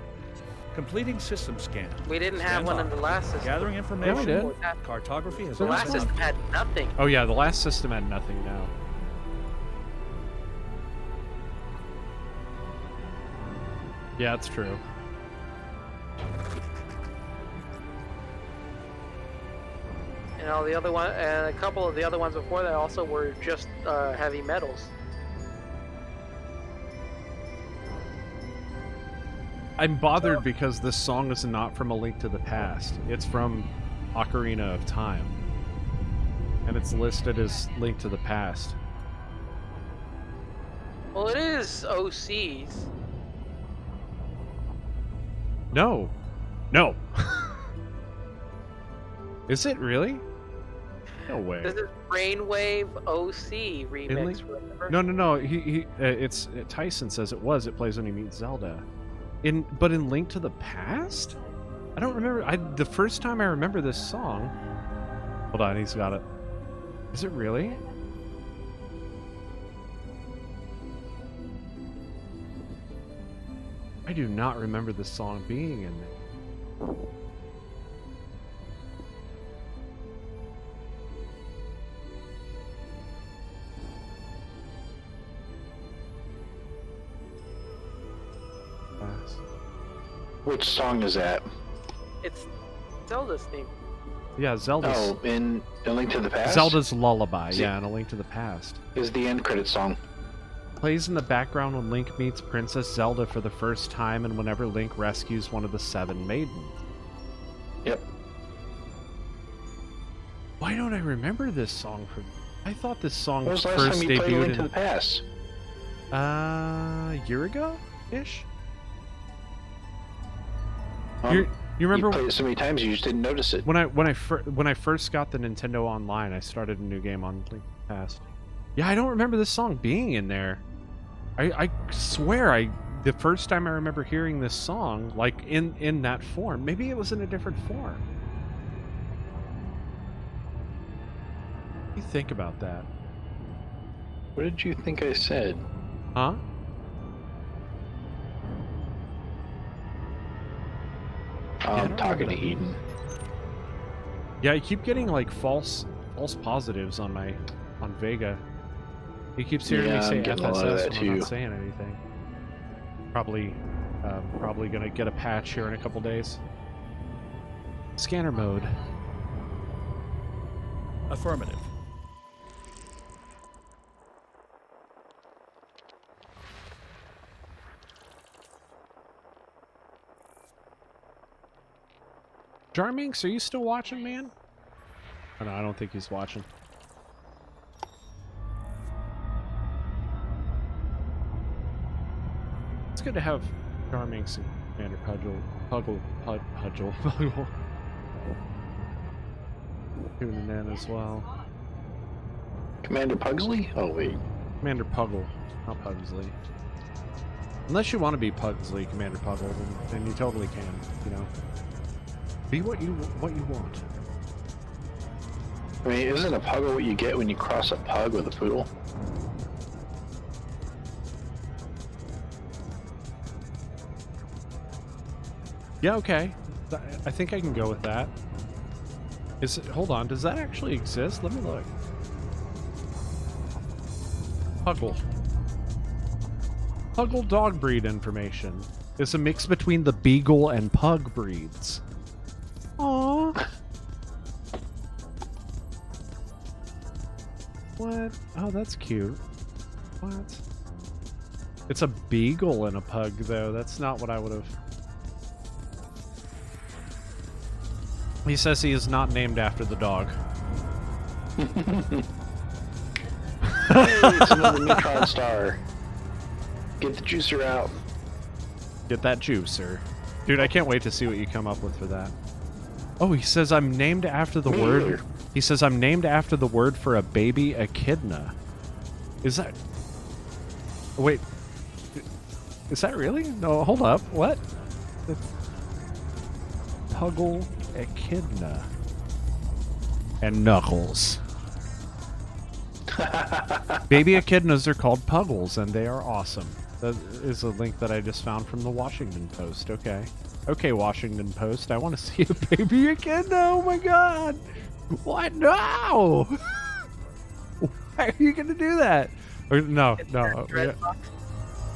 Completing system scan. We didn't have Stand one by. in the last system. Gathering information. Yeah, we did. Cartography has The been last system had nothing. Oh yeah, the last system had nothing now. Yeah, it's true. And all the other one, and a couple of the other ones before that also were just heavy metals. I'm bothered because this song is not from A Link to the Past. It's from Ocarina of Time. And it's listed as Link to the Past. Well, it is OC's. No. No. Is it really? No way. This is Brainwave OC remix. No. It's Tyson says it was. It plays when he meets Zelda. But in Link to the Past? I don't remember. The first time I remember this song. Hold on, he's got it. Is it really? I do not remember this song being in there. Which song is that? It's Zelda's theme. Yeah, Zelda's. Oh, in A Link to the Past? Zelda's Lullaby, See- yeah, and A Link to the Past. Is the end credit song. Plays in the background when Link meets Princess Zelda for the first time and whenever Link rescues one of the 7 maidens. Yep. Why don't I remember this song from... I thought this song When was the last first time you played A Link debuted to the Past? a year ago-ish? You You remember played it so many times you just didn't notice it. when I first got the Nintendo Online, I started a new game on Link to the Past. Yeah, I don't remember this song being in there. I swear the first time I remember hearing this song, like in that form, maybe it was in a different form. What do you think about that? What did you think I said? Huh? I'm talking to Eden. Yeah, I keep getting like false positives on Vega. He keeps hearing me say I'm getting a lot of FSS that when I'm too. not saying anything. Probably gonna get a patch here in a couple days. Scanner mode. Affirmative. Jarminx, are you still watching, man? Oh, no, I don't think he's watching. It's good to have Jarminx and Commander Pudgel tuning in as well. Commander Pugsley? Oh, wait. Commander Puggle, not Pugsley. Unless you want to be Pugsley, Commander Puggle, then you totally can, you know. Be what you want. I mean, isn't a puggle what you get when you cross a pug with a poodle? Yeah, okay. I think I can go with that. Hold on, does that actually exist? Let me look. Puggle. Puggle dog breed information. It's a mix between the Beagle and Pug breeds. Aww. What? Oh, that's cute. What? It's a Beagle and a Pug, though. That's not what I would have... He says he is not named after the dog. Hey, it's another neutron star. Get the juicer out. Get that juicer. Dude, I can't wait to see what you come up with for that. Oh, he says I'm named after the Me word... either. He says I'm named after the word for a baby echidna. Is that... Wait. Is that really? No, hold up. What? Puggle echidna. And Knuckles. Baby echidnas are called puggles, and they are awesome. That is a link that I just found from the Washington Post. Okay. Okay, Washington Post. I want to see a baby echidna. Oh my god. What? No! Why are you going to do that? Or, no.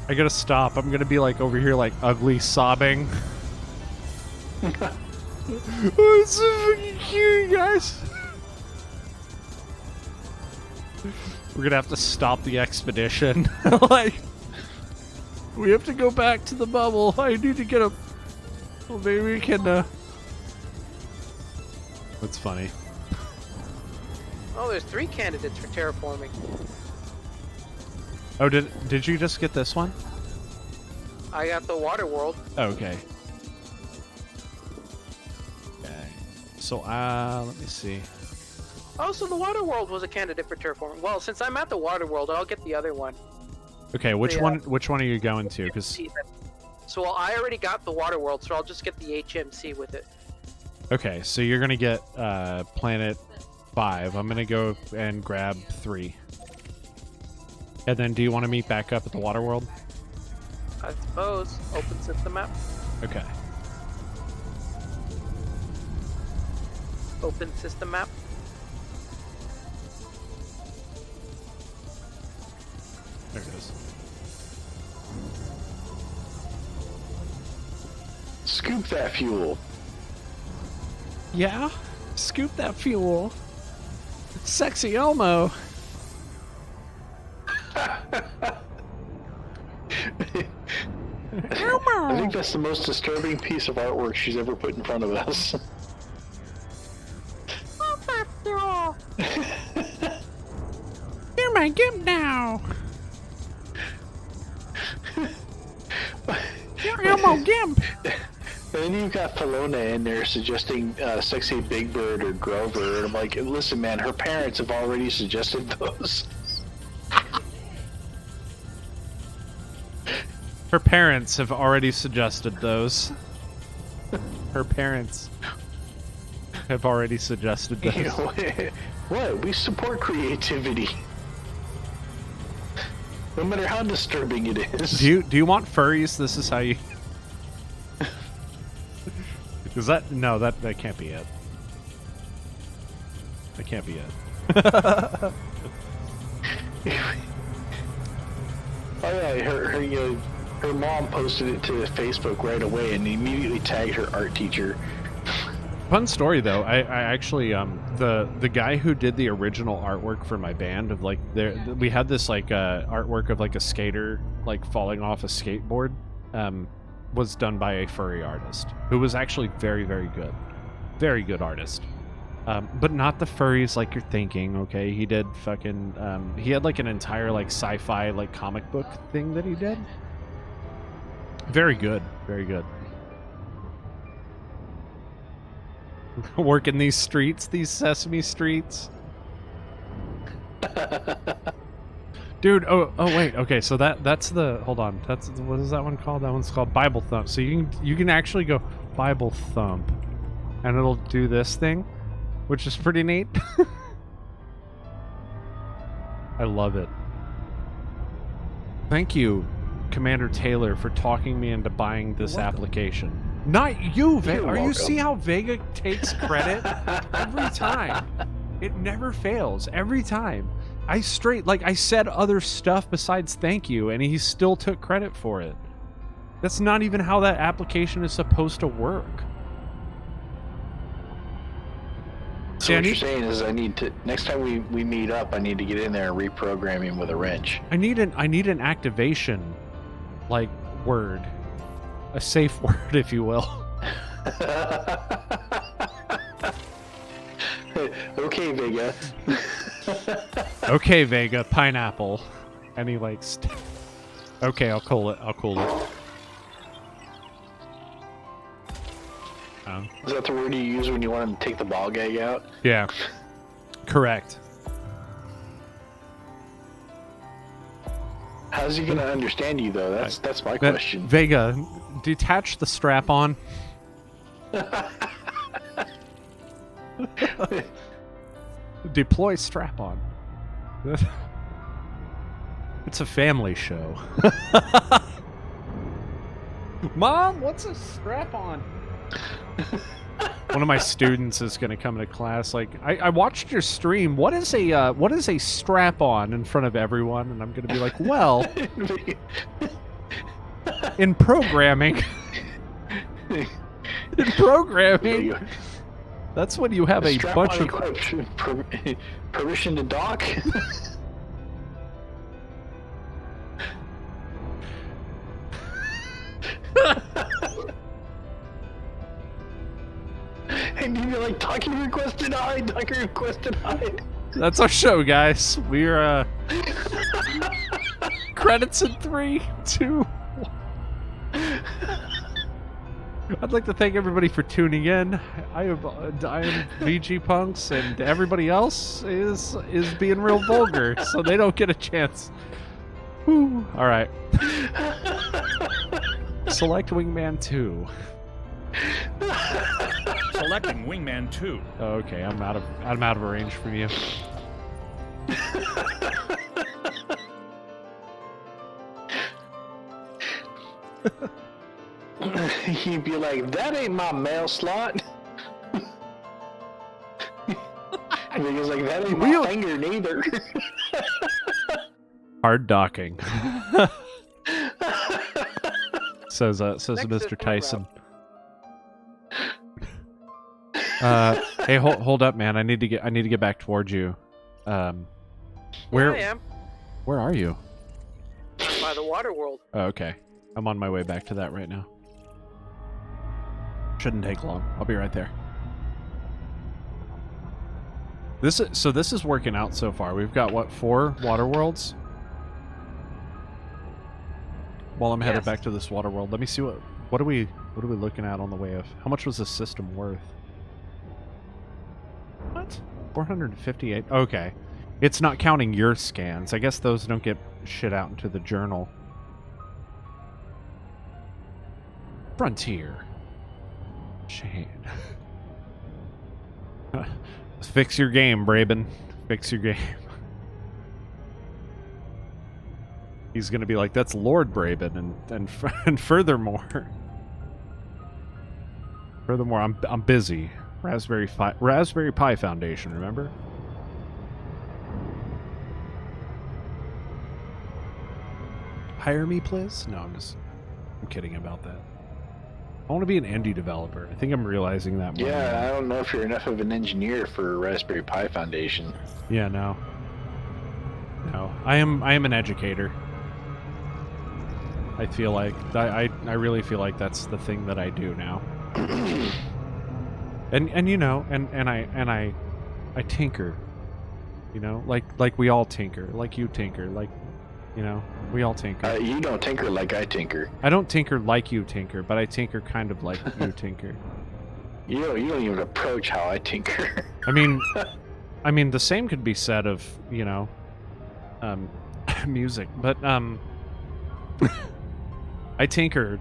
I gotta stop. I'm gonna be like over here like ugly sobbing. Oh, it's so fucking cute, guys. We're gonna have to stop the expedition. Like, we have to go back to the bubble. I need to get a... Well, maybe we can, That's funny. Oh, there's 3 candidates for terraforming. Oh, did you just get this one? I got the water world. Oh, okay. Okay. So, let me see. Oh, so the water world was a candidate for terraforming. Well, since I'm at the water world, I'll get the other one. Okay, which one are you going to? Because So I already got the water world, so I'll just get the HMC with it. okay, so you're gonna get planet 5. I'm gonna go and grab 3. And then, do you want to meet back up at the water world? I suppose. Open system map. Okay. Open system map. There it is. scoop that fuel. Yeah? Scoop that fuel. Sexy Elmo. I think that's the most disturbing piece of artwork she's ever put in front of us. You're my gimp now. You're Elmo Gimp. And then you've got Felona in there suggesting Sexy Big Bird or Grover, and I'm like, listen, man, her parents have already suggested those. Her parents have already suggested those. Her parents have already suggested those. You know, what? We support creativity. No matter how disturbing it is. Do you want furries? This is how you... Is that... No, that can't be it. That can't be it. Oh yeah, her mom posted it to Facebook right away and immediately tagged her art teacher. Fun story though. I actually the guy who did the original artwork for my band of like we had this like artwork of like a skater like falling off a skateboard was done by a furry artist who was actually very very good artist. But not the furries like you're thinking. Okay, he did fucking he had like an entire like sci-fi like comic book thing that he did. Very good. Working these streets, these Sesame streets. Dude, oh wait, okay, so that's the, hold on, that's, what is that one called? That one's called Bible Thump. So you can actually go Bible Thump and it'll do this thing, which is pretty neat. I love it. Thank you, Commander Taylor, for talking me into buying this application. Not you, Vega. Are you see how Vega takes credit every time? It never fails. Every time. I said other stuff besides thank you, and he still took credit for it. That's not even how that application is supposed to work. So what you're saying is I need to, next time we meet up, I need to get in there and reprogram him with a wrench. I need an activation, like, word. A safe word, if you will. Okay, Vega. Okay, Vega, pineapple. And he likes... Okay, I'll cool it. Is that the word you use when you want him to take the ball gag out? Yeah. Correct. How's he gonna understand you, though? That's my question. Vega, detach the strap on. Deploy strap on. It's a family show. Mom, what's a strap on? One of my students is going to come into class like, I watched your stream. What is a strap on in front of everyone? And I'm going to be like, well, in programming, that's when you have a bunch of permission to dock. And you'd be like, docking request denied, docking request denied. That's our show, guys. We're credits in 3, 2, 1. I'd like to thank everybody for tuning in. I am VG Punks, and everybody else is being real vulgar, so they don't get a chance. Whew. All right. Select Wingman 2. Selecting Wingman 2. Okay, I'm out of range from you. He'd be like, that ain't my mail slot. And he goes like, that ain't my finger neither. Hard docking. says Mr. Tyson. Hey, hold up, man. I need to get back towards you. Where I am Where are you? by the water world. Oh, okay. I'm on my way back to that right now. Shouldn't take long. I'll be right there. This is working out so far. We've got what, 4 water worlds? While I'm headed back to this water world, let me see what are we looking at on the way of. How much was this system worth? What? 458. Okay. It's not counting your scans. I guess those don't get shit out into the journal. Frontier. Shane. Fix your game, Braben. Fix your game. He's gonna be like, that's Lord Braben, and furthermore, I'm busy. Raspberry Pi Foundation, remember? Hire me, please? No, I'm kidding about that. I want to be an indie developer. I think I'm realizing that more. Yeah, I don't know if you're enough of an engineer for Raspberry Pi Foundation. Yeah, no. No, I am an educator. I feel like I really feel like that's the thing that I do now. and you know, and I tinker. You know, like we all tinker, like you tinker, like, you know, we all tinker. You don't tinker like I tinker. I don't tinker like you tinker, but I tinker kind of like you tinker. You don't even approach how I tinker. I mean, the same could be said of, you know, music, but I tinker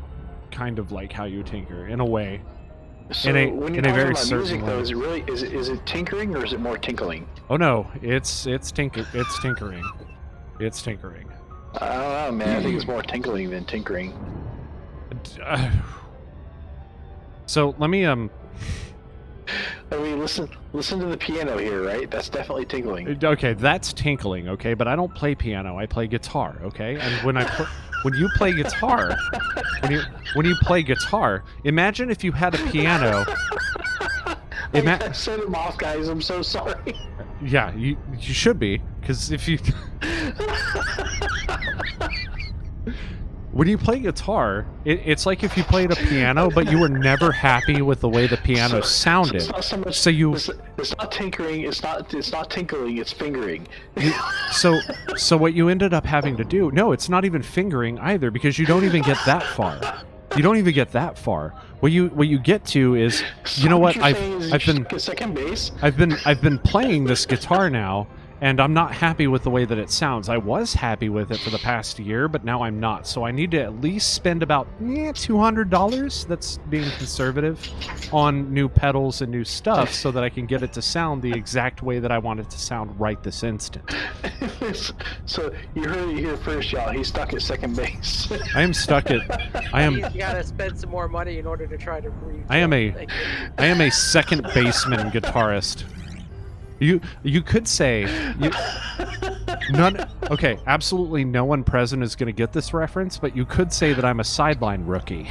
kind of like how you tinker in a way. So when you're talking about music, though, is it really is it tinkering or is it more tinkling? Oh no, it's tinkering. It's tinkering. I don't know, man. I think it's more tinkling than tinkering. So let me I mean, listen to the piano here, right? That's definitely tinkling. Okay, that's tinkling. Okay, but I don't play piano. I play guitar. Okay, and when you play guitar, when you play guitar, imagine if you had a piano. I set him off, guys. I'm so sorry. Yeah, you should be, because if you when you play guitar, it's like if you played a piano, but you were never happy with the way the piano sounded. It's not so much, it's not tinkering. It's not tinkling. It's fingering. So what you ended up having to do? No, it's not even fingering either, because you don't even get that far. You don't even get that far. What you get to is, you know what? I've been second base. I've been playing this guitar now, and I'm not happy with the way that it sounds. I was happy with it for the past year, but now I'm not. So I need to at least spend about $200, that's being conservative, on new pedals and new stuff so that I can get it to sound the exact way that I want it to sound right this instant. So you heard it here first, y'all. He's stuck at second base. I am stuck at... You gotta spend some more money in order to try to reach. I am a second baseman guitarist. You could say okay, absolutely no one present is going to get this reference, but you could say that I'm a sideline rookie.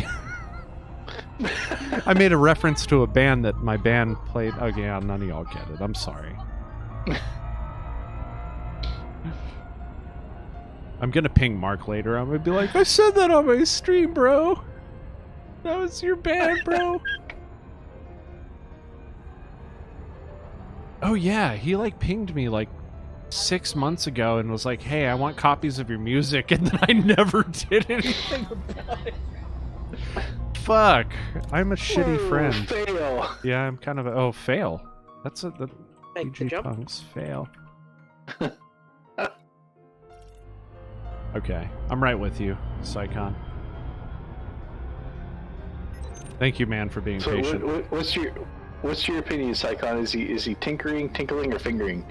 I made a reference to a band that my band played. Oh yeah, none of y'all get it. I'm sorry. I'm gonna ping Mark later. I'm gonna be like, I said that on my stream, bro. That was your band, bro. Oh yeah, he like pinged me like 6 months ago and was like, hey, I want copies of your music, and then I never did anything about it. Fuck, I'm a shitty friend. Fail. Yeah, I'm kind of a fail. That's the PG Punks fail. Okay, I'm right with you, Psycon. Thank you, man, for being patient. What's your opinion, Psycon? Is he tinkering, tinkling, or fingering?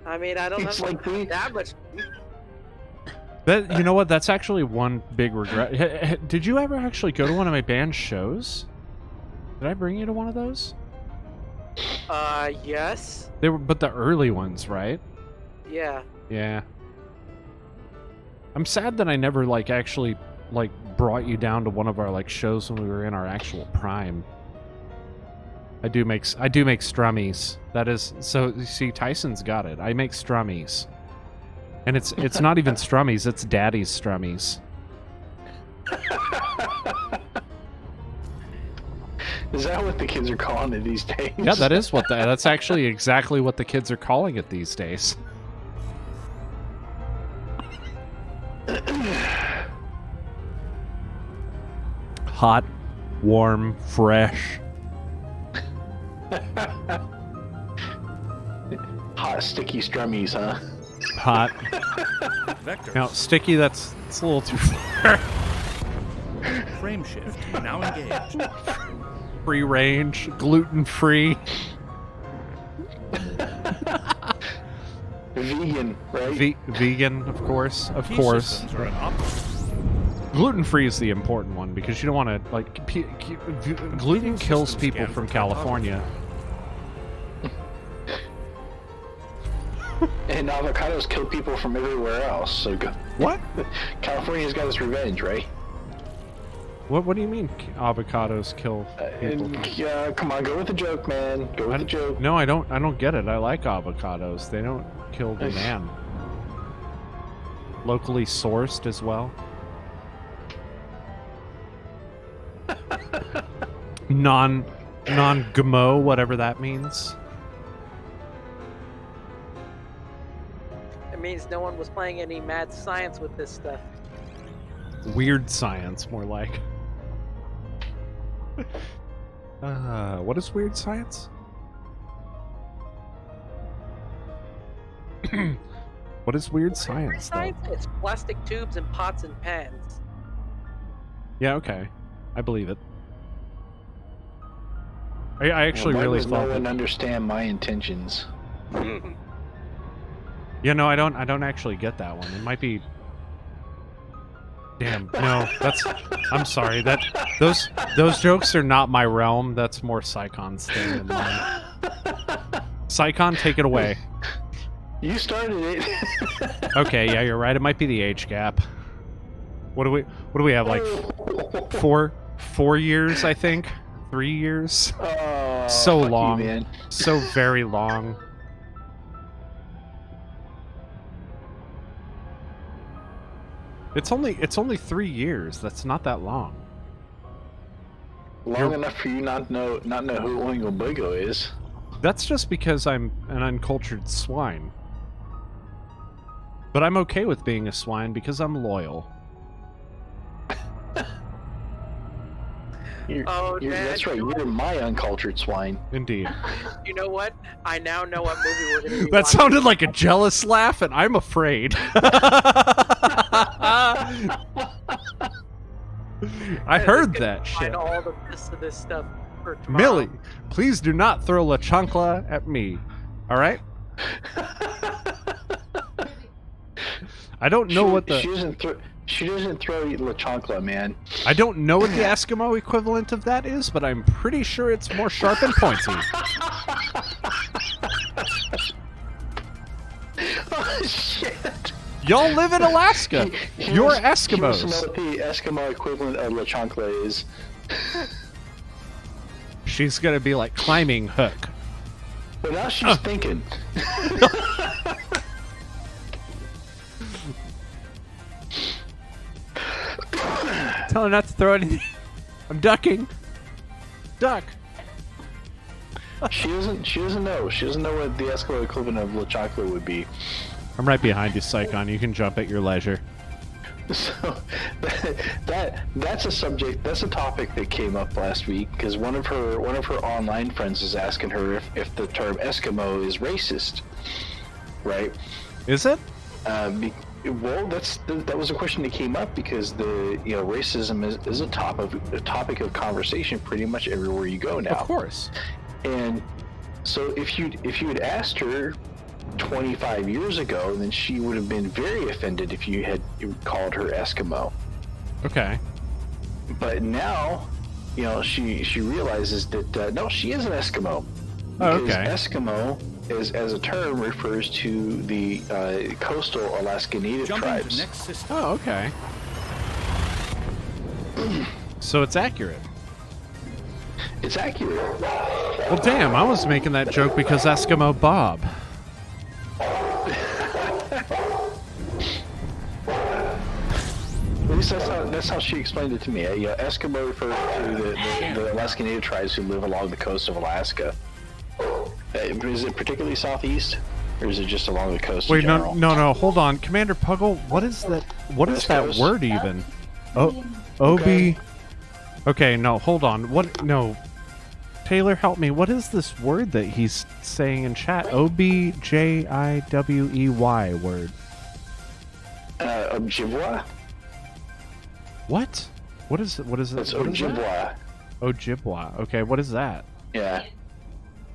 I mean, I don't know that much. That, you know what? That's actually one big regret. Did you ever actually go to one of my band's shows? Did I bring you to one of those? Yes. They were, but the early ones, right? Yeah. Yeah. I'm sad that I never actually brought you down to one of our like shows when we were in our actual prime. I do make strummies. That is so. You see, Tyson's got it. I make strummies, and it's not even strummies. It's Daddy's strummies. Is that what the kids are calling it these days? Yeah, that is what that's actually exactly what the kids are calling it these days. Hot, warm, fresh. Hot, sticky strummies, huh? Hot. Vectors. Now, sticky, it's a little too far. Frame shift now engaged. Free range, gluten-free. Vegan, right? Vegan, of course. Of Key course. systems are an option. Gluten-free is the important one because you don't want to, like, gluten kills systems people scan from for California. And avocados kill people from everywhere else. So go. What? California's got its revenge, right? What do you mean avocados kill people? Yeah, come on, go with the joke, man. Go with the joke. No, I don't get it. I like avocados. They don't kill the man. Locally sourced as well. Non-GMO, whatever that means. It means no one was playing any mad science with this stuff. Weird science, more like. What is weird science? What is weird science, though? Science? It's plastic tubes and pots and pans. Yeah, okay. I believe it. I actually Why really does thought no one that... understand my intentions? Yeah, no, I don't actually get that one. It might be... Damn, no, that's... I'm sorry, those jokes are not my realm. That's more Psychon's thing than mine. Psychon, take it away. You started it. Okay, yeah, you're right. It might be the age gap. What do we have, like, four years, I think? 3 years? So fuck long. you, man. So very long. It's only 3 years. That's not that long. Long enough for you not know who Oingo Boingo is. That's just because I'm an uncultured swine. But I'm okay with being a swine because I'm loyal. That's right. You're my uncultured swine. Indeed. You know what? I now know what movie we're going to be That watching. sounded like a jealous laugh, and I'm afraid. I heard that shit. Find all the rest of this stuff for tomorrow. Millie, please do not throw La Chancla at me. All right? I don't know what the... She doesn't throw La Chancla, man. I don't know what the Eskimo equivalent of that is, but I'm pretty sure it's more sharp and pointy. Oh, shit. Y'all live in Alaska. You're Eskimos. He wants to know what the Eskimo equivalent of La Chancla is. She's gonna be like climbing hook. But now she's thinking. Tell her not to throw anything. I'm ducking. Duck. She doesn't know. She doesn't know what the Eskimo equivalent of La Chancla would be. I'm right behind you, Psychon. You can jump at your leisure. So that's a subject. That's a topic that came up last week because one of her online friends is asking her if the term Eskimo is racist, right? Is it? Well, that was a question that came up because racism is a topic of conversation pretty much everywhere you go now. Of course. And so if you had asked her 25 years ago, then she would have been very offended if you had called her Eskimo. Okay. But now, she realizes that no, she is an Eskimo. Oh, Because okay. Eskimo as a term refers to the coastal Alaska Native Jumping to the tribes. next system. Oh, okay. So it's accurate. It's accurate. Well, damn, I was making that joke because Eskimo Bob. At least that's how she explained it to me. Yeah, Eskimo refers to the Alaskan Native tribes who live along the coast of Alaska. Is it particularly southeast, or is it just along the coast? Wait, in general? no, hold on, Commander Puggle. What is that? What is West that Coast. word even? Oh, OB. Okay, no, hold on. What? No, Taylor, help me. What is this word that he's saying in chat? OBJIWEY word. Ojibwa? What? What is it? It's What is Ojibwa. that? Ojibwa. Okay, what is that? Yeah.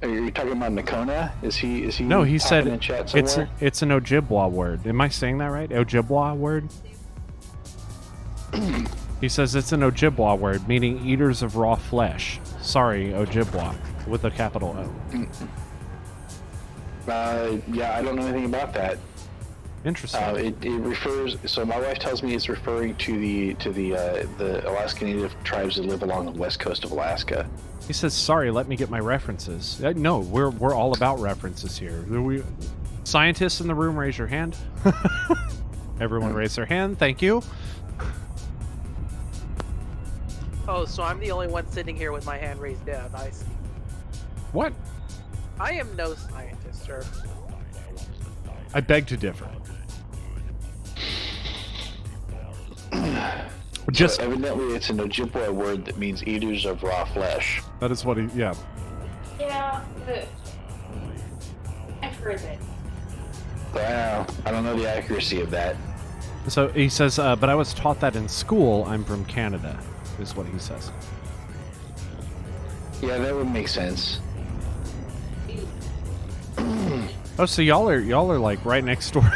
Are you talking about Nakona? Is he? No, he talking said in chat it's somewhere? it's an Ojibwa word. Am I saying that right? Ojibwa word? He says it's an Ojibwa word, meaning eaters of raw flesh. Sorry, Ojibwa, with a capital O. Yeah, I don't know anything about that. Interesting. It refers. So my wife tells me it's referring to the Alaskan Native tribes that live along the west coast of Alaska. He says, "Sorry, let me get my references." No, we're all about references here. Scientists in the room, raise your hand. Everyone, raise their hand. Thank you. Oh, so I'm the only one sitting here with my hand raised down. I see. What? I am no scientist, sir. I beg to differ. Just So evidently, it's an Ojibwa word that means eaters of raw flesh. that is what he. Yeah. Yeah, but I've heard it. Wow, I don't know the accuracy of that. So he says, but I was taught that in school. I'm from Canada, is what he says. Yeah, that would make sense. Oh, so y'all are like right next door.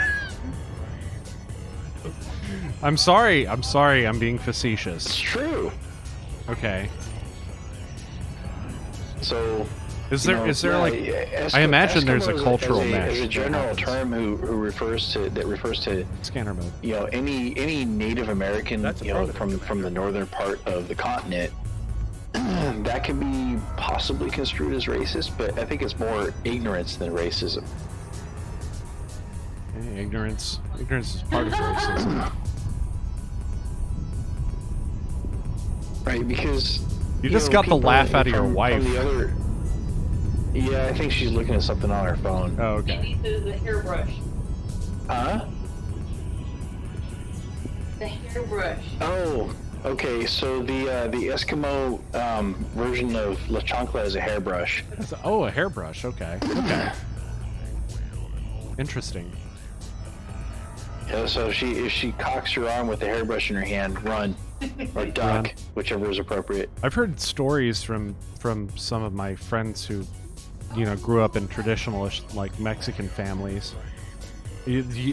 I'm sorry, I'm being facetious. It's true. Okay. So Is there like Eskimo, I imagine there's a Eskimo cultural as mesh as a that general happens. term who refers to scanner mode? any Native American That's a from the northern part of the continent, that can be possibly construed as racist, but I think it's more ignorance than racism. Ignorance is part of racism. Right, because You just got the people laugh out of your from wife. the other, yeah, I think she's looking at something on her phone. Oh, okay. Maybe the hairbrush. Huh? The hairbrush. Oh, okay. So the Eskimo version of La Chancla is a hairbrush. Oh, a hairbrush. Okay. Okay. Interesting. Yeah, so if she cocks her arm with a hairbrush in her hand, run or duck, Run. whichever is appropriate. I've heard stories from some of my friends who, grew up in traditionalist like Mexican families.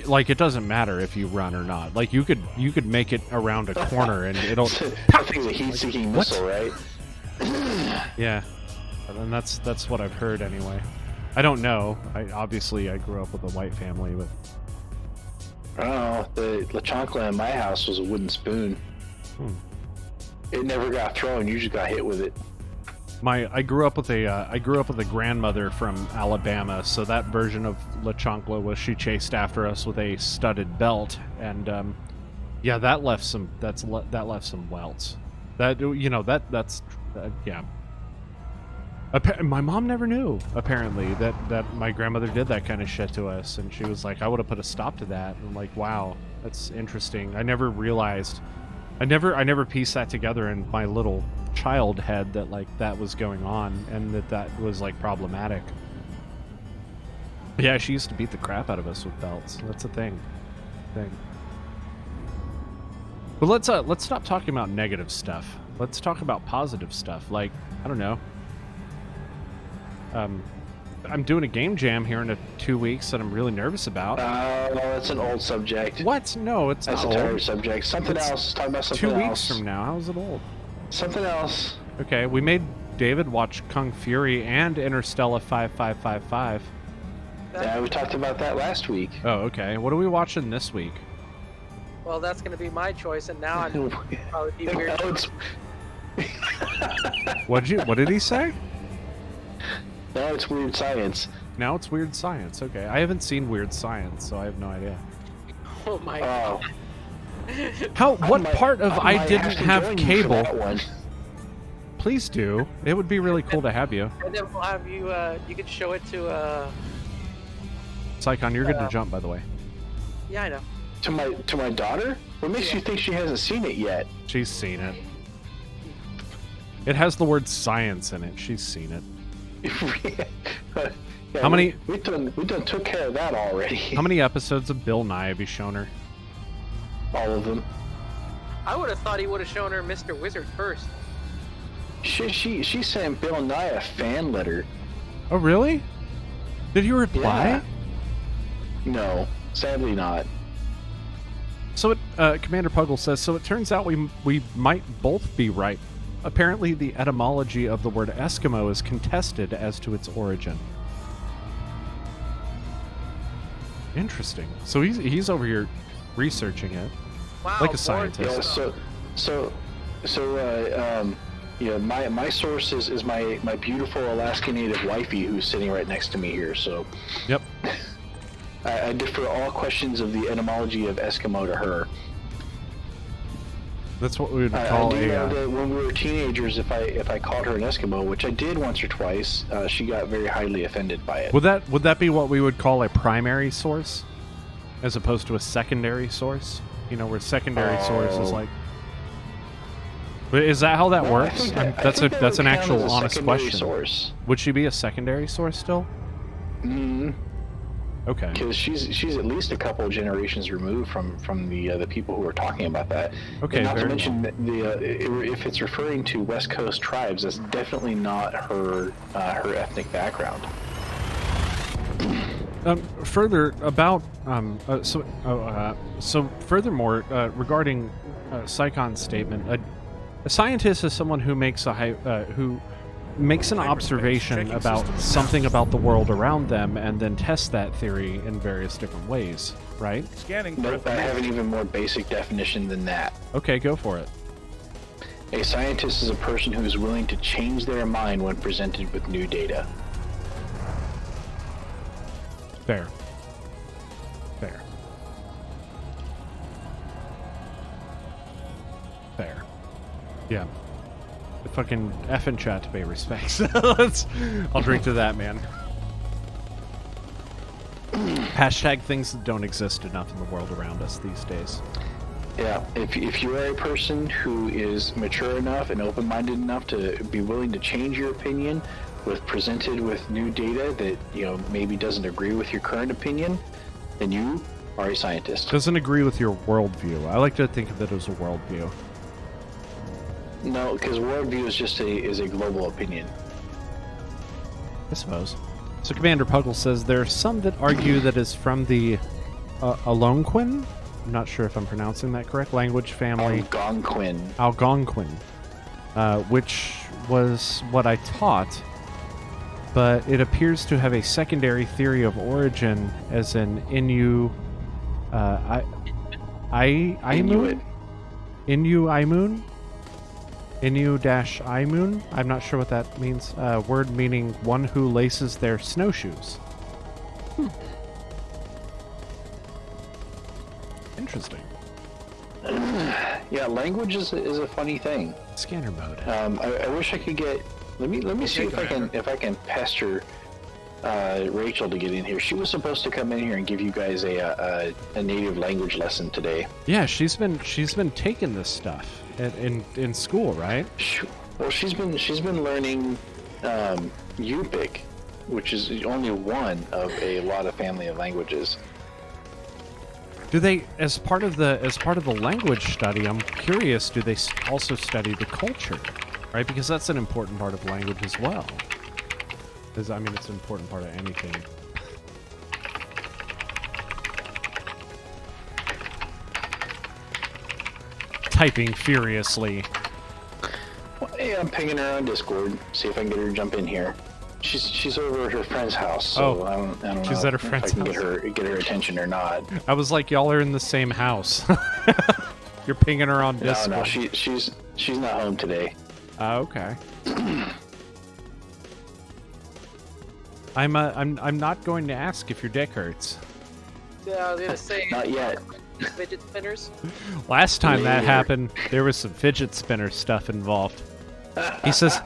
Like it doesn't matter if you run or not. Like you could make it around a corner and it'll. That thing's a heat-seeking missile, right? Yeah, and that's what I've heard anyway. I don't know. I grew up with a white family, but I don't know. The La Chancla in my house was a wooden spoon. It never got thrown. You just got hit with it. I grew up with a grandmother from Alabama, so that version of La Chancla was she chased after us with a studded belt, and yeah, that left some welts. Yeah. My mom never knew, apparently, that my grandmother did that kind of shit to us, and she was like, I would have put a stop to that. And I'm like, wow, that's interesting. I never realized, I never pieced that together in my little child head that like that was going on and that was like problematic. Yeah, she used to beat the crap out of us with belts. That's a thing. But let's stop talking about negative stuff. Let's talk about positive stuff. Like, I don't know. I'm doing a game jam here in 2 weeks that I'm really nervous about. No, that's an old subject. What? No, it's That's not a old. tired subject. Something It's else. Talk about something 2 else. weeks from now. How is it old? Something else. Okay, we made David watch Kung Fury and Interstellar 5555. Yeah, we talked about that last week. Oh, okay. What are we watching this week? Well, that's going to be my choice, and now I'm probably be weird. What did he say? Now it's weird science. Now it's Weird Science. Okay, I haven't seen Weird Science, so I have no idea. Oh my god. What part of I might didn't to have join you for cable? that one. Please do. It would be really cool to have you. And then we'll have you, you can show it to, Psychon, you're good to jump, by the way. yeah, I know. To my daughter? What makes you think she hasn't seen it yet? She's seen it. It has the word science in it. She's seen it. Yeah, How many- We done took care of that already. How many episodes of Bill Nye have you shown her? All of them. I would have thought he would have shown her Mr. Wizard first. She sent Bill Nye a fan letter. Oh, really? Did you reply? Yeah. No, sadly not. So Commander Puggle says, so it turns out we might both be right. Apparently the etymology of the word Eskimo is contested as to its origin. Interesting. So he's over here researching it. Wow. Like a bored. scientist. Yeah, my source is my beautiful Alaska Native wifey who's sitting right next to me here. So, Yep. I defer all questions of the etymology of Eskimo to her. That's what we would I call do know a. that when we were teenagers, if I called her an Eskimo, which I did once or twice, she got very highly offended by it. Would that be what we would call a primary source, as opposed to a secondary source? You know, where secondary source is like. But is that how that No, works? I think That's that an would count actual as a honest secondary question. Source. Would she be a secondary source still? Mm-hmm. Okay. Because she's at least a couple of generations removed from the people who are talking about that. Okay. And not to very mention that if it's referring to West Coast tribes, that's definitely not her ethnic background. Further about so furthermore regarding Psychon's statement, a scientist is someone who makes an observation about something about the world around them and then tests that theory in various different ways, right? Scanning. Nope, I have an even more basic definition than that. Okay, go for it. A scientist is a person who is willing to change their mind when presented with new data. Fair. Yeah. The fucking F in chat to pay respects. I'll drink to that, man. Hashtag things that don't exist enough in the world around us these days. Yeah, if you are a person who is mature enough and open-minded enough to be willing to change your opinion with presented with new data that, you know, maybe doesn't agree with your current opinion, then you are a scientist. Doesn't agree with your worldview. I like to think of it as a worldview. No, because worldview is just a global opinion. I suppose. So Commander Puggle says there are some that argue that is from the Algonquin. I'm not sure if I'm pronouncing that correct. Language family. Algonquin. Which was what I taught, but it appears to have a secondary theory of origin, as in Inuit. Inu-Imun? I'm not sure what that means. Word meaning one who laces their snowshoes. Interesting. Yeah, language is a funny thing. Scanner mode. I wish I could get. Let me see if I can pester Rachel to get in here. She was supposed to come in here and give you guys a native language lesson today. Yeah, she's been taking this stuff in school, right? Well, she's been learning Yupik, which is only one of a lot of family of languages. Do they, as part of the language study? I'm curious. Do they also study the culture, right? Because that's an important part of language as well. It's an important part of anything. Typing furiously. Well, hey, I'm pinging her on Discord. See if I can get her to jump in here. She's over at her friend's house, so I don't she's know at her if friend's I can house. get her attention or not. I was like, y'all are in the same house. You're pinging her on Discord. No, she's not home today. Okay. I'm not going to ask if your dick hurts. Yeah, I was gonna say. Not yet. Fidget spinners. Last time that Later. happened, there was some fidget spinner stuff involved. He says,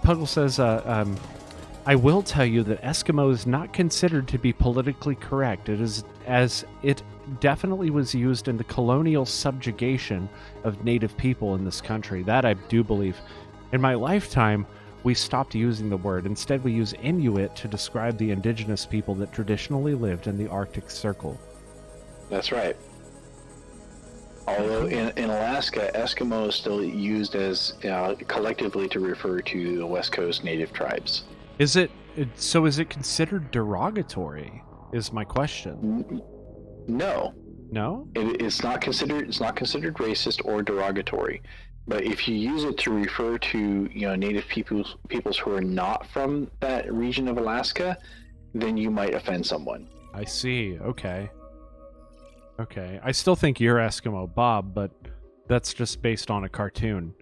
Puggle says, I will tell you that Eskimo is not considered to be politically correct. It is, as it definitely was used in the colonial subjugation of native people in this country. That I do believe. In my lifetime, we stopped using the word. Instead, we use Inuit to describe the indigenous people that traditionally lived in the Arctic Circle. That's right. Although in Alaska, Eskimo is still used as collectively to refer to the West Coast native tribes. Is it considered derogatory? Is my question. No, No? it's not considered racist or derogatory. But if you use it to refer to native peoples who are not from that region of Alaska, then you might offend someone. I see. Okay. Okay. I still think you're Eskimo Bob, but that's just based on a cartoon.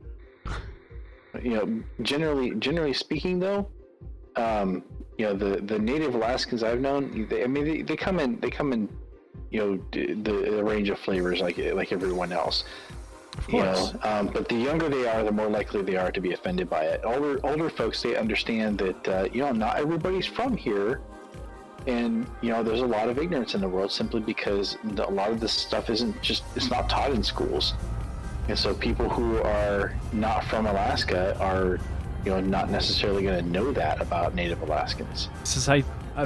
Generally speaking, though, the native Alaskans I've known, they come in the range of flavors like everyone else. Of course. But the younger they are, the more likely they are to be offended by it. Older folks, they understand that not everybody's from here, and there's a lot of ignorance in the world simply because a lot of this stuff it's not taught in schools, and so people who are not from Alaska are not necessarily going to know that about Native Alaskans. Says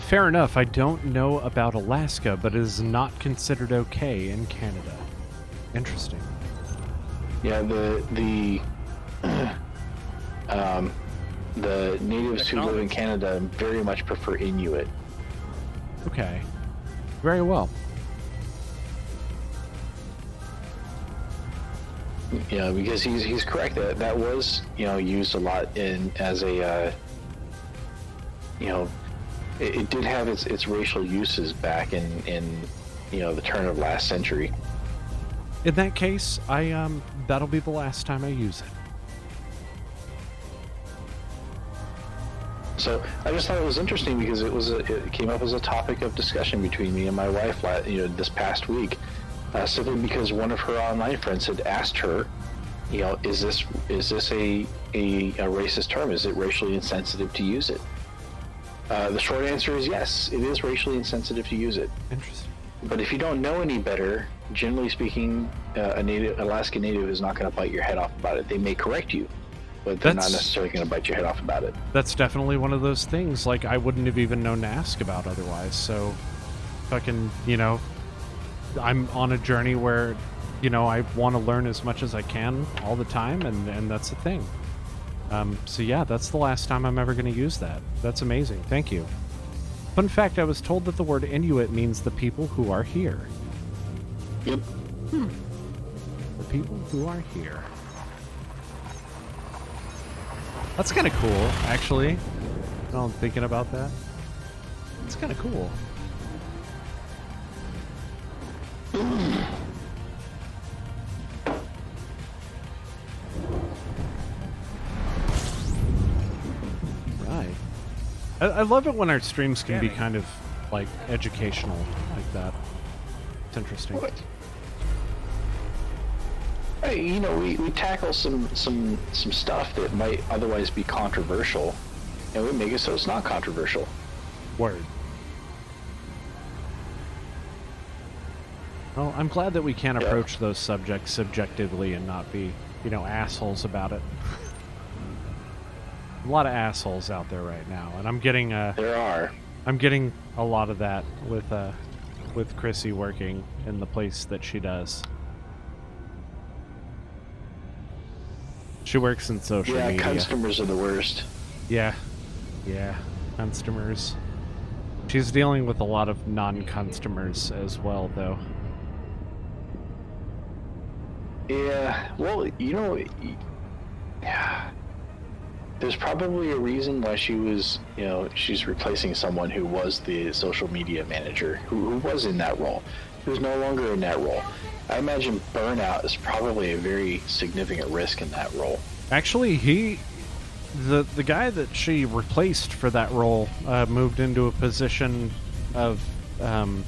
fair enough. I don't know about Alaska, but it is not considered okay in Canada. Interesting. Yeah, the natives who live in Canada very much prefer Inuit. Okay. Very well. Yeah, because he's correct that was used a lot as a it did have its racial uses back in the turn of last century. In that case, that'll be the last time I use it. So I just thought it was interesting because it came up as a topic of discussion between me and my wife, this past week, simply because one of her online friends had asked her, is this a racist term? Is it racially insensitive to use it? The short answer is yes. It is racially insensitive to use it. Interesting. But if you don't know any better, generally speaking, Alaska Native is not going to bite your head off about it. They may correct you, but they're not necessarily going to bite your head off about it. That's definitely one of those things, like, I wouldn't have even known to ask about otherwise, so fucking, I'm on a journey where, I want to learn as much as I can all the time, and that's the thing. So yeah, that's the last time I'm ever going to use that. That's amazing. Thank you. Fun fact, I was told that the word Inuit means the people who are here. Yep. The people who are here. That's kind of cool, actually. Now I'm thinking about that. It's kind of cool. Right. I love it when our streams can be kind of, like, educational like that. It's interesting. What? Hey, we tackle some stuff that might otherwise be controversial, and we make it so it's not controversial. Word. Well, I'm glad that we can approach those subjects subjectively and not be, assholes about it. A lot of assholes out there right now, and I'm getting There are. I'm getting a lot of that with Chrissy working in the place that she does. She works in social media. Customers are the worst. Yeah, customers. She's dealing with a lot of non-customers as well, though. Yeah, well, there's probably a reason why she was, she's replacing someone who was the social media manager, who was in that role, who's no longer in that role. I imagine burnout is probably a very significant risk in that role. Actually, the guy that she replaced for that role moved into a position of I'm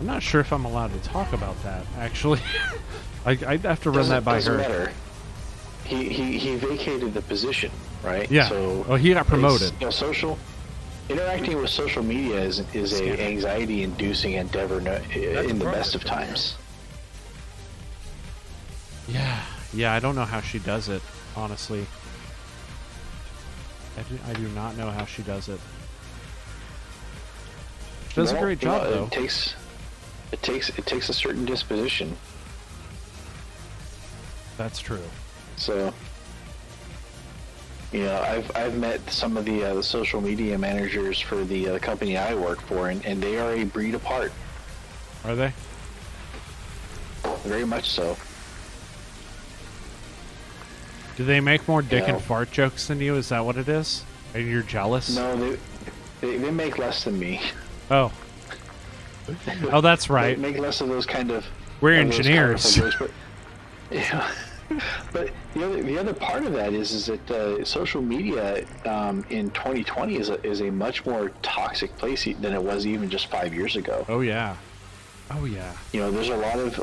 not sure if I'm allowed to talk about that, actually. I'd have to run that by her. Matter. He vacated the position, right? Yeah. So he got promoted. Interacting with social media is a anxiety-inducing endeavor in the best of times. Yeah, I don't know how she does it, honestly. I do not know how she does it. She does a great job, though. It takes a certain disposition. That's true. So, I've met some of the social media managers for the company I work for, and they are a breed apart. Are they? Very much so. Do they make more dick and fart jokes than you? Is that what it is? And you're jealous? No, they make less than me. Oh. Oh, that's right. They make less of those kind of... We're engineers. Jokes, but, yeah. But the other part of that is that social media in 2020 is a much more toxic place than it was even just 5 years ago. Oh yeah. There's a lot of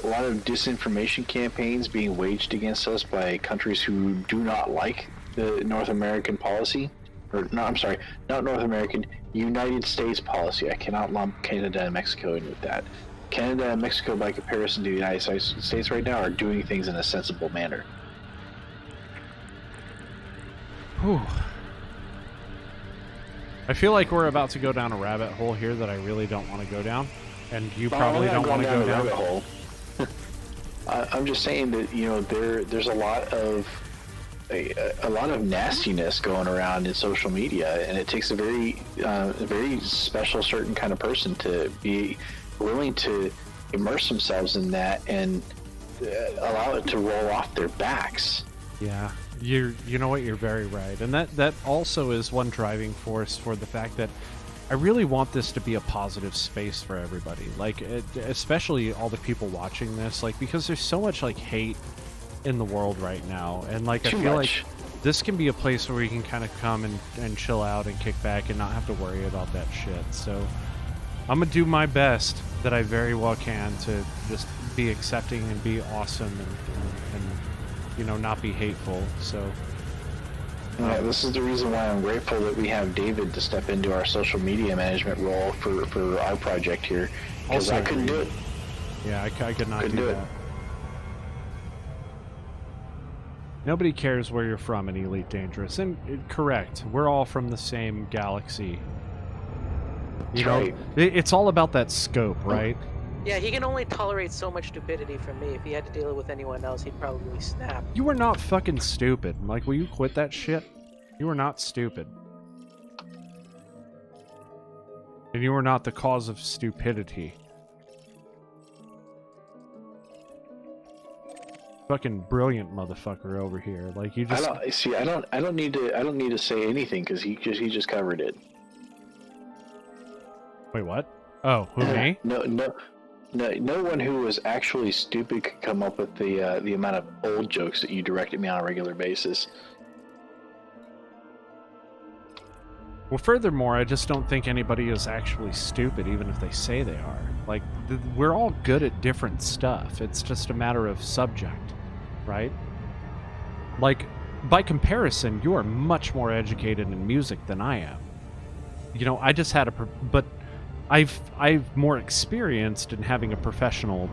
disinformation campaigns being waged against us by countries who do not like the North American policy, or no, I'm sorry, not North American, United States policy. I cannot lump Canada and Mexico in with that. Canada and Mexico, by comparison to the United States right now, are doing things in a sensible manner. Whew. I feel like we're about to go down a rabbit hole here that I really don't want to go down, and you probably don't want to go down. Rabbit hole. I'm just saying that there's a lot of nastiness going around in social media, and it takes a very special, certain kind of person to be willing to immerse themselves in that and allow it to roll off their backs. Yeah, you know what, you're very right, and that also is one driving force for the fact that I really want this to be a positive space for everybody, like especially all the people watching this, like, because there's so much like hate in the world right now, and like I feel like this can be a place where we can kind of come and chill out and kick back and not have to worry about that shit. So I'm gonna do my best that I very well can to just be accepting and be awesome and not be hateful. So this is the reason why I'm grateful that we have David to step into our social media management role for our project here, because I couldn't do it. Yeah, I could not do that. Nobody cares where you're from in Elite Dangerous, and correct, we're all from the same galaxy. Right. It's all about that scope, right? Yeah, he can only tolerate so much stupidity from me. If he had to deal with anyone else, he'd probably snap. You are not fucking stupid. Like, will you quit that shit? You are not stupid. And you are not the cause of stupidity. Fucking brilliant motherfucker over here. Like, you just... I don't need to say anything, because he just covered it. Wait, what? Oh, who, me? No one who was actually stupid could come up with the amount of old jokes that you direct at me on a regular basis. Well, furthermore, I just don't think anybody is actually stupid, even if they say they are. Like, we're all good at different stuff. It's just a matter of subject, right? Like, by comparison, you are much more educated in music than I am. I just had but I've more experienced in having a professional,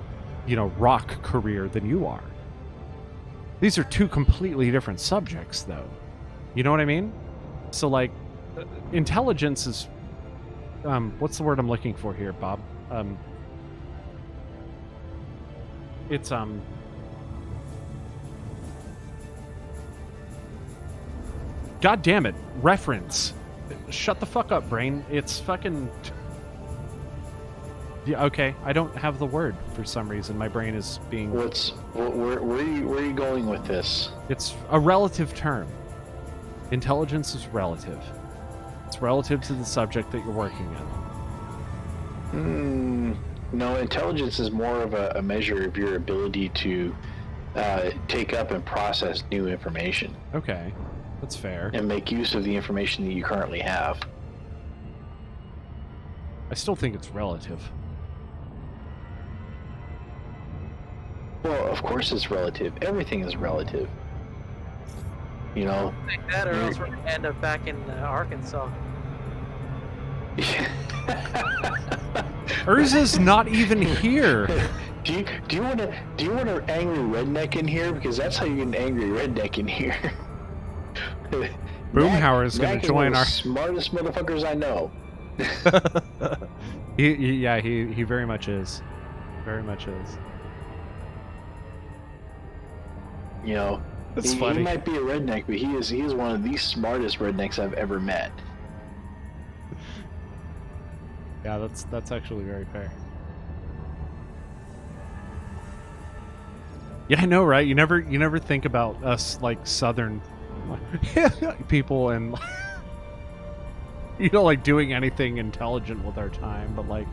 rock career than you are. These are two completely different subjects, though. You know what I mean? So, like, intelligence is, what's the word I'm looking for here, Bob? It's, God damn it, reference. Shut the fuck up, brain. It's fucking... Yeah, okay. I don't have the word for some reason. My brain is being... Where are you going with this? It's a relative term. Intelligence is relative. It's relative to the subject that you're working in. No, intelligence is more of a measure of your ability to take up and process new information. Okay, that's fair. And make use of the information that you currently have. I still think it's relative. Well, of course it's relative. Everything is relative. You know? Like that, or else we're going to end up back in Arkansas. Urza's not even here. Do you want an angry redneck in here? Because that's how you get an angry redneck in here. Boomhauer is going to join our smartest motherfuckers I know. he very much is. Very much is. You know, That's funny. He might be a redneck, but he is one of the smartest rednecks I've ever met. Yeah, that's actually very fair. Yeah, I know, right? You never think about us like Southern people and like doing anything intelligent with our time, but like,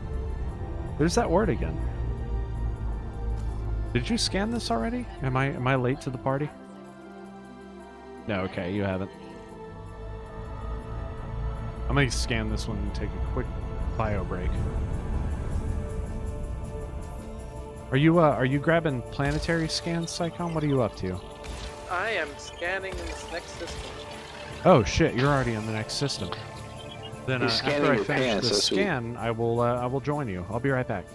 there's that word again. Did you scan this already? Am I late to the party? No, okay, you haven't. I'm gonna scan this one and take a quick bio break. Are you grabbing planetary scans, Psychon? What are you up to? I am scanning this next system. Oh shit, you're already in the next system. Then He's scanning after I your finish pants, the that's sweet. scan, I will join you. I'll be right back.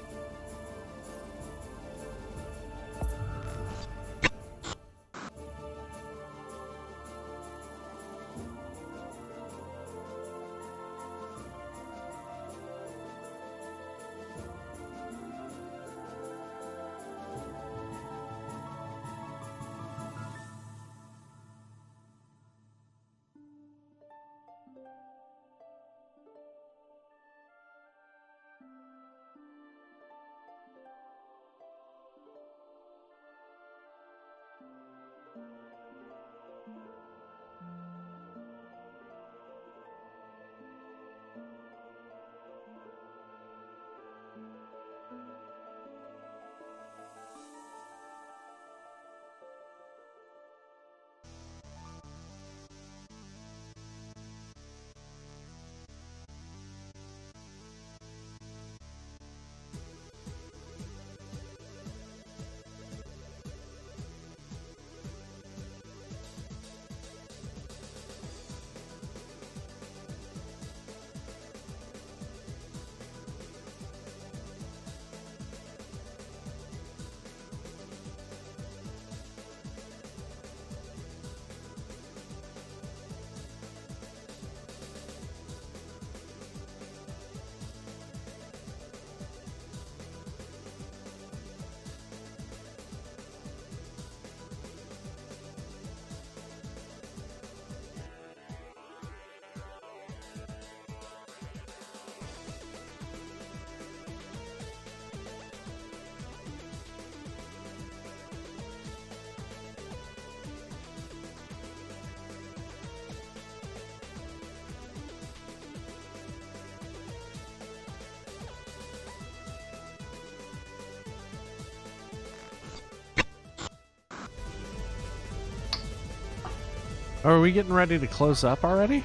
Oh, are we getting ready to close up already?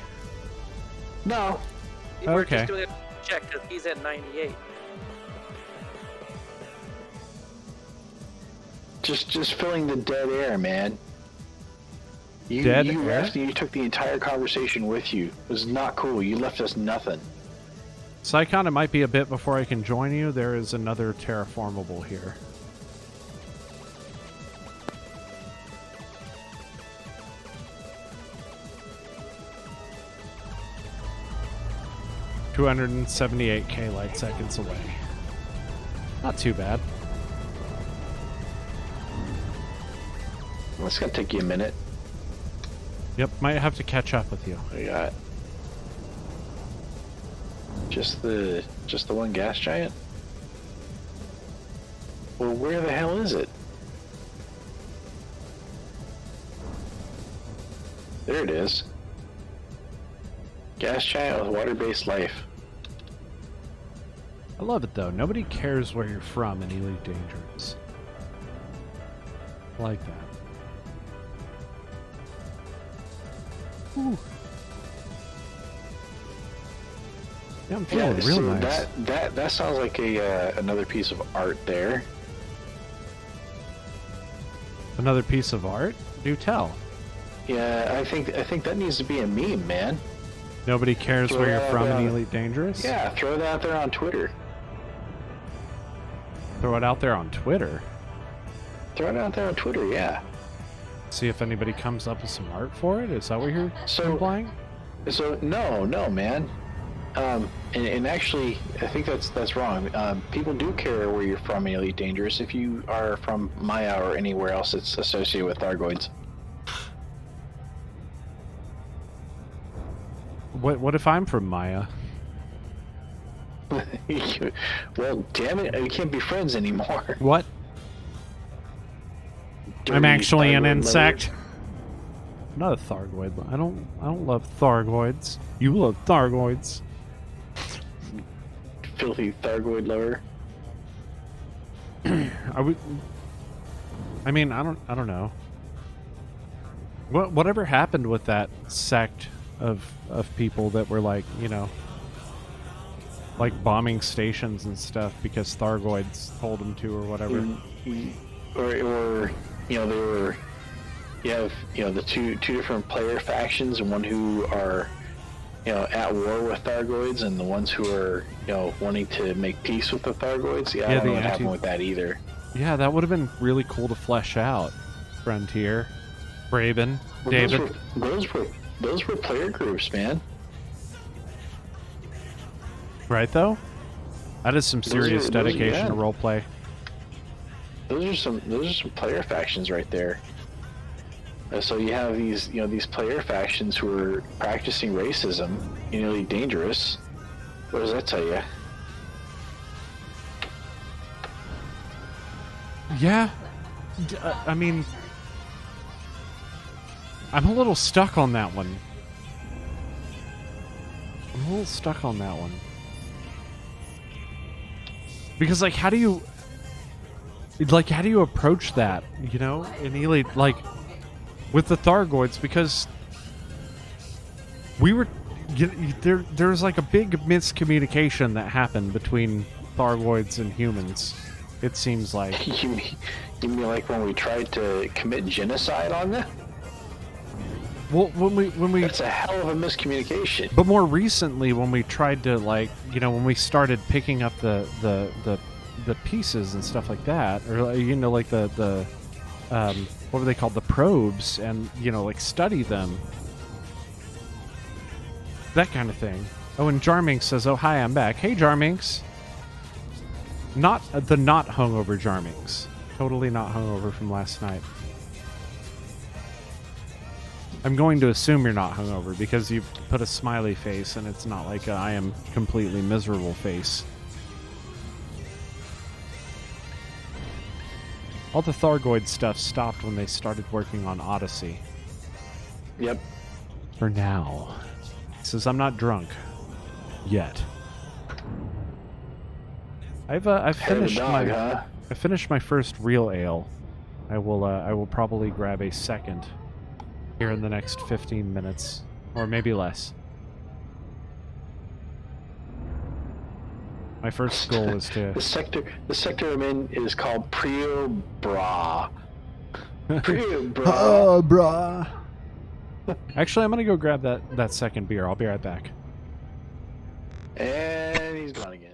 No. We're Okay. just doing a check because he's at 98. Just filling the dead air, man. You Dead you air? left and you took the entire conversation with you. It was not cool. You left us nothing. Psychon, it might be a bit before I can join you. There is another terraformable here. $278K light seconds away. Not too bad. Well, it's gonna take you a minute. Yep, might have to catch up with you. We got just the one gas giant. Well, where the hell is it? There it is. Gas giant with water-based life. I love it though. Nobody cares where you're from in Elite Dangerous. I like that. Ooh. Yeah, I'm feeling real so nice. that sounds like a another piece of art there. Another piece of art? Do tell. Yeah, I think that needs to be a meme, man. Nobody cares Throw where you're that from out. in Elite Dangerous? Yeah, throw that out there on Twitter. Throw it out there on Twitter. Throw it out there on Twitter, yeah. See if anybody comes up with some art for it? Is that what you're So- implying? So no, man. And actually, I think that's wrong. People do care where you're from in Elite Dangerous if you are from Maya or anywhere else that's associated with Thargoids. What if I'm from Maya? Well, damn it, we can't be friends anymore. What? I'm Dirty actually an Thargoid insect. I'm not a Thargoid. I don't love Thargoids. You love Thargoids. lover. Filthy Thargoid lover. I mean, I don't know. Whatever happened with that sect of people that were like, you know, like bombing stations and stuff because Thargoids told them to or whatever. Or you know, they were. You have, you know, the two different player factions, and one who are, you know, at war with Thargoids, and the ones who are, you know, wanting to make peace with the Thargoids. Yeah, I don't know what happened with that either. Yeah, that would have been really cool to flesh out. Frontier, Braben, Well, David. those were player groups, man. Right though? That is some serious dedication to roleplay. Those are some player factions right there. So you have these, you know, these player factions who are practicing racism in Elite Dangerous. What does that tell you? Yeah. I mean, I'm a little stuck on that one. Because, like, how do you approach that, you know, in Elite, like, with the Thargoids? Because we were, there's like a big miscommunication that happened between Thargoids and humans. It seems like. You mean like when we tried to commit genocide on them? Well, when we That's a hell of a miscommunication. But more recently, when we tried to, like, you know, when we started picking up the pieces and stuff like that, or, you know, like the what were they called, the probes, and, you know, like, study them, that kind of thing. Oh, and Jarminx says, "Oh, hi, I'm back." Hey, Jarminx. Not the not hungover Jarminx. Totally not hungover from last night. I'm going to assume you're not hungover because you put a smiley face, and it's not like a I am completely miserable face. All the Thargoid stuff stopped when they started working on Odyssey. Yep. For now. He says, I'm not drunk. Yet. I've finished I finished my first real ale. I will probably grab a second here in the next 15 minutes, or maybe less. My first goal is to... The sector I'm in is called Prio Bra. Prio Bra. Oh, brah. Actually, I'm gonna go grab that second beer. I'll be right back. And he's gone again.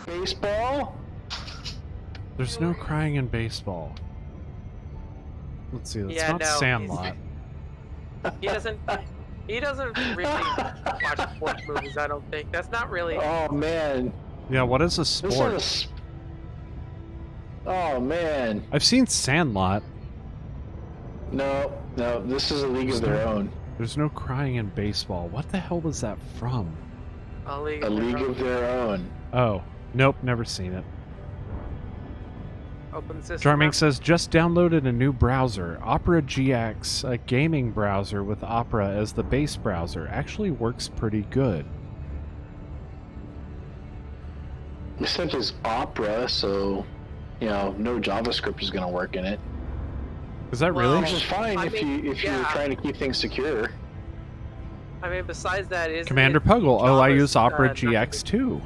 Baseball? There's no crying in baseball. Let's see. That's Yeah, not no, Sandlot. He doesn't really watch sports movies. I don't think that's not really. Oh man. Yeah, what is a This sport? is. Oh man. I've seen Sandlot. No, this is a league of their own. There's no crying in baseball. What the hell was that from? A league, A league of their own. Oh, nope, never seen it. Open system. Charming says, just downloaded a new browser, Opera GX, a gaming browser with Opera as the base browser. Actually works pretty good. Except it's Opera, so no JavaScript is going to work in it. Is that Well, really? Which is fine if you're trying to keep things secure. I mean, besides that, isn't Commander it Puggle. Oh, I Java's, use Opera not GX too.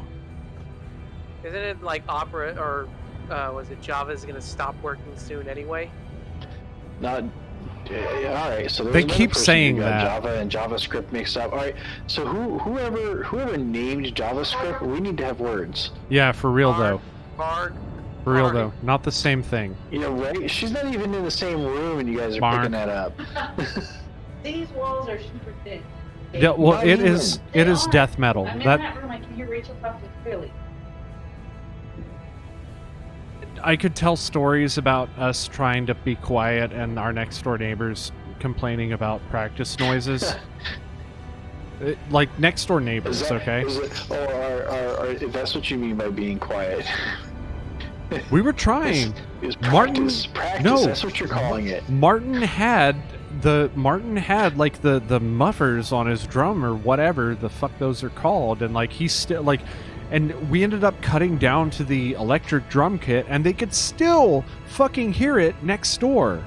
Isn't it like Opera or was it Java's going to stop working soon anyway? Not. All right, so there's They another keep person saying who got that. Java and JavaScript mixed up. All right, so whoever named JavaScript, we need to have words. Yeah, for real though. Barg. For real Barg. though. Not the same thing. Right? She's not even in the same room, and you guys are Mark. picking that up. These walls are super thin. Yeah, well, Not it even. is death metal. I'm in That that room. I can hear Rachel talking clearly. I could tell stories about us trying to be quiet and our next door neighbors complaining about practice noises. Like next door neighbors, okay? If that's what you mean by being quiet. We were trying. Is Martin- practice. no. That's what you're calling it. Martin had like the muffers on his drum or whatever the fuck those are called, and like he's still like, and we ended up cutting down to the electric drum kit, and they could still fucking hear it next door.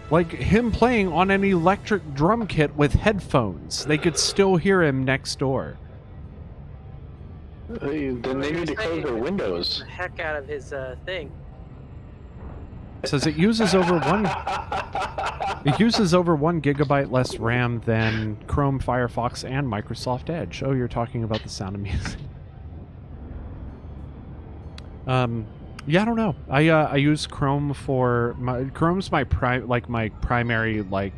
Like him playing on an electric drum kit with headphones, they could still hear him next door. Then they need to close their windows. The heck out of his thing. It says it uses over 1 gigabyte less RAM than Chrome, Firefox, and Microsoft Edge. Oh, you're talking about the Sound of Music. Yeah, I don't know. I use Chrome for Chrome's my primary, like,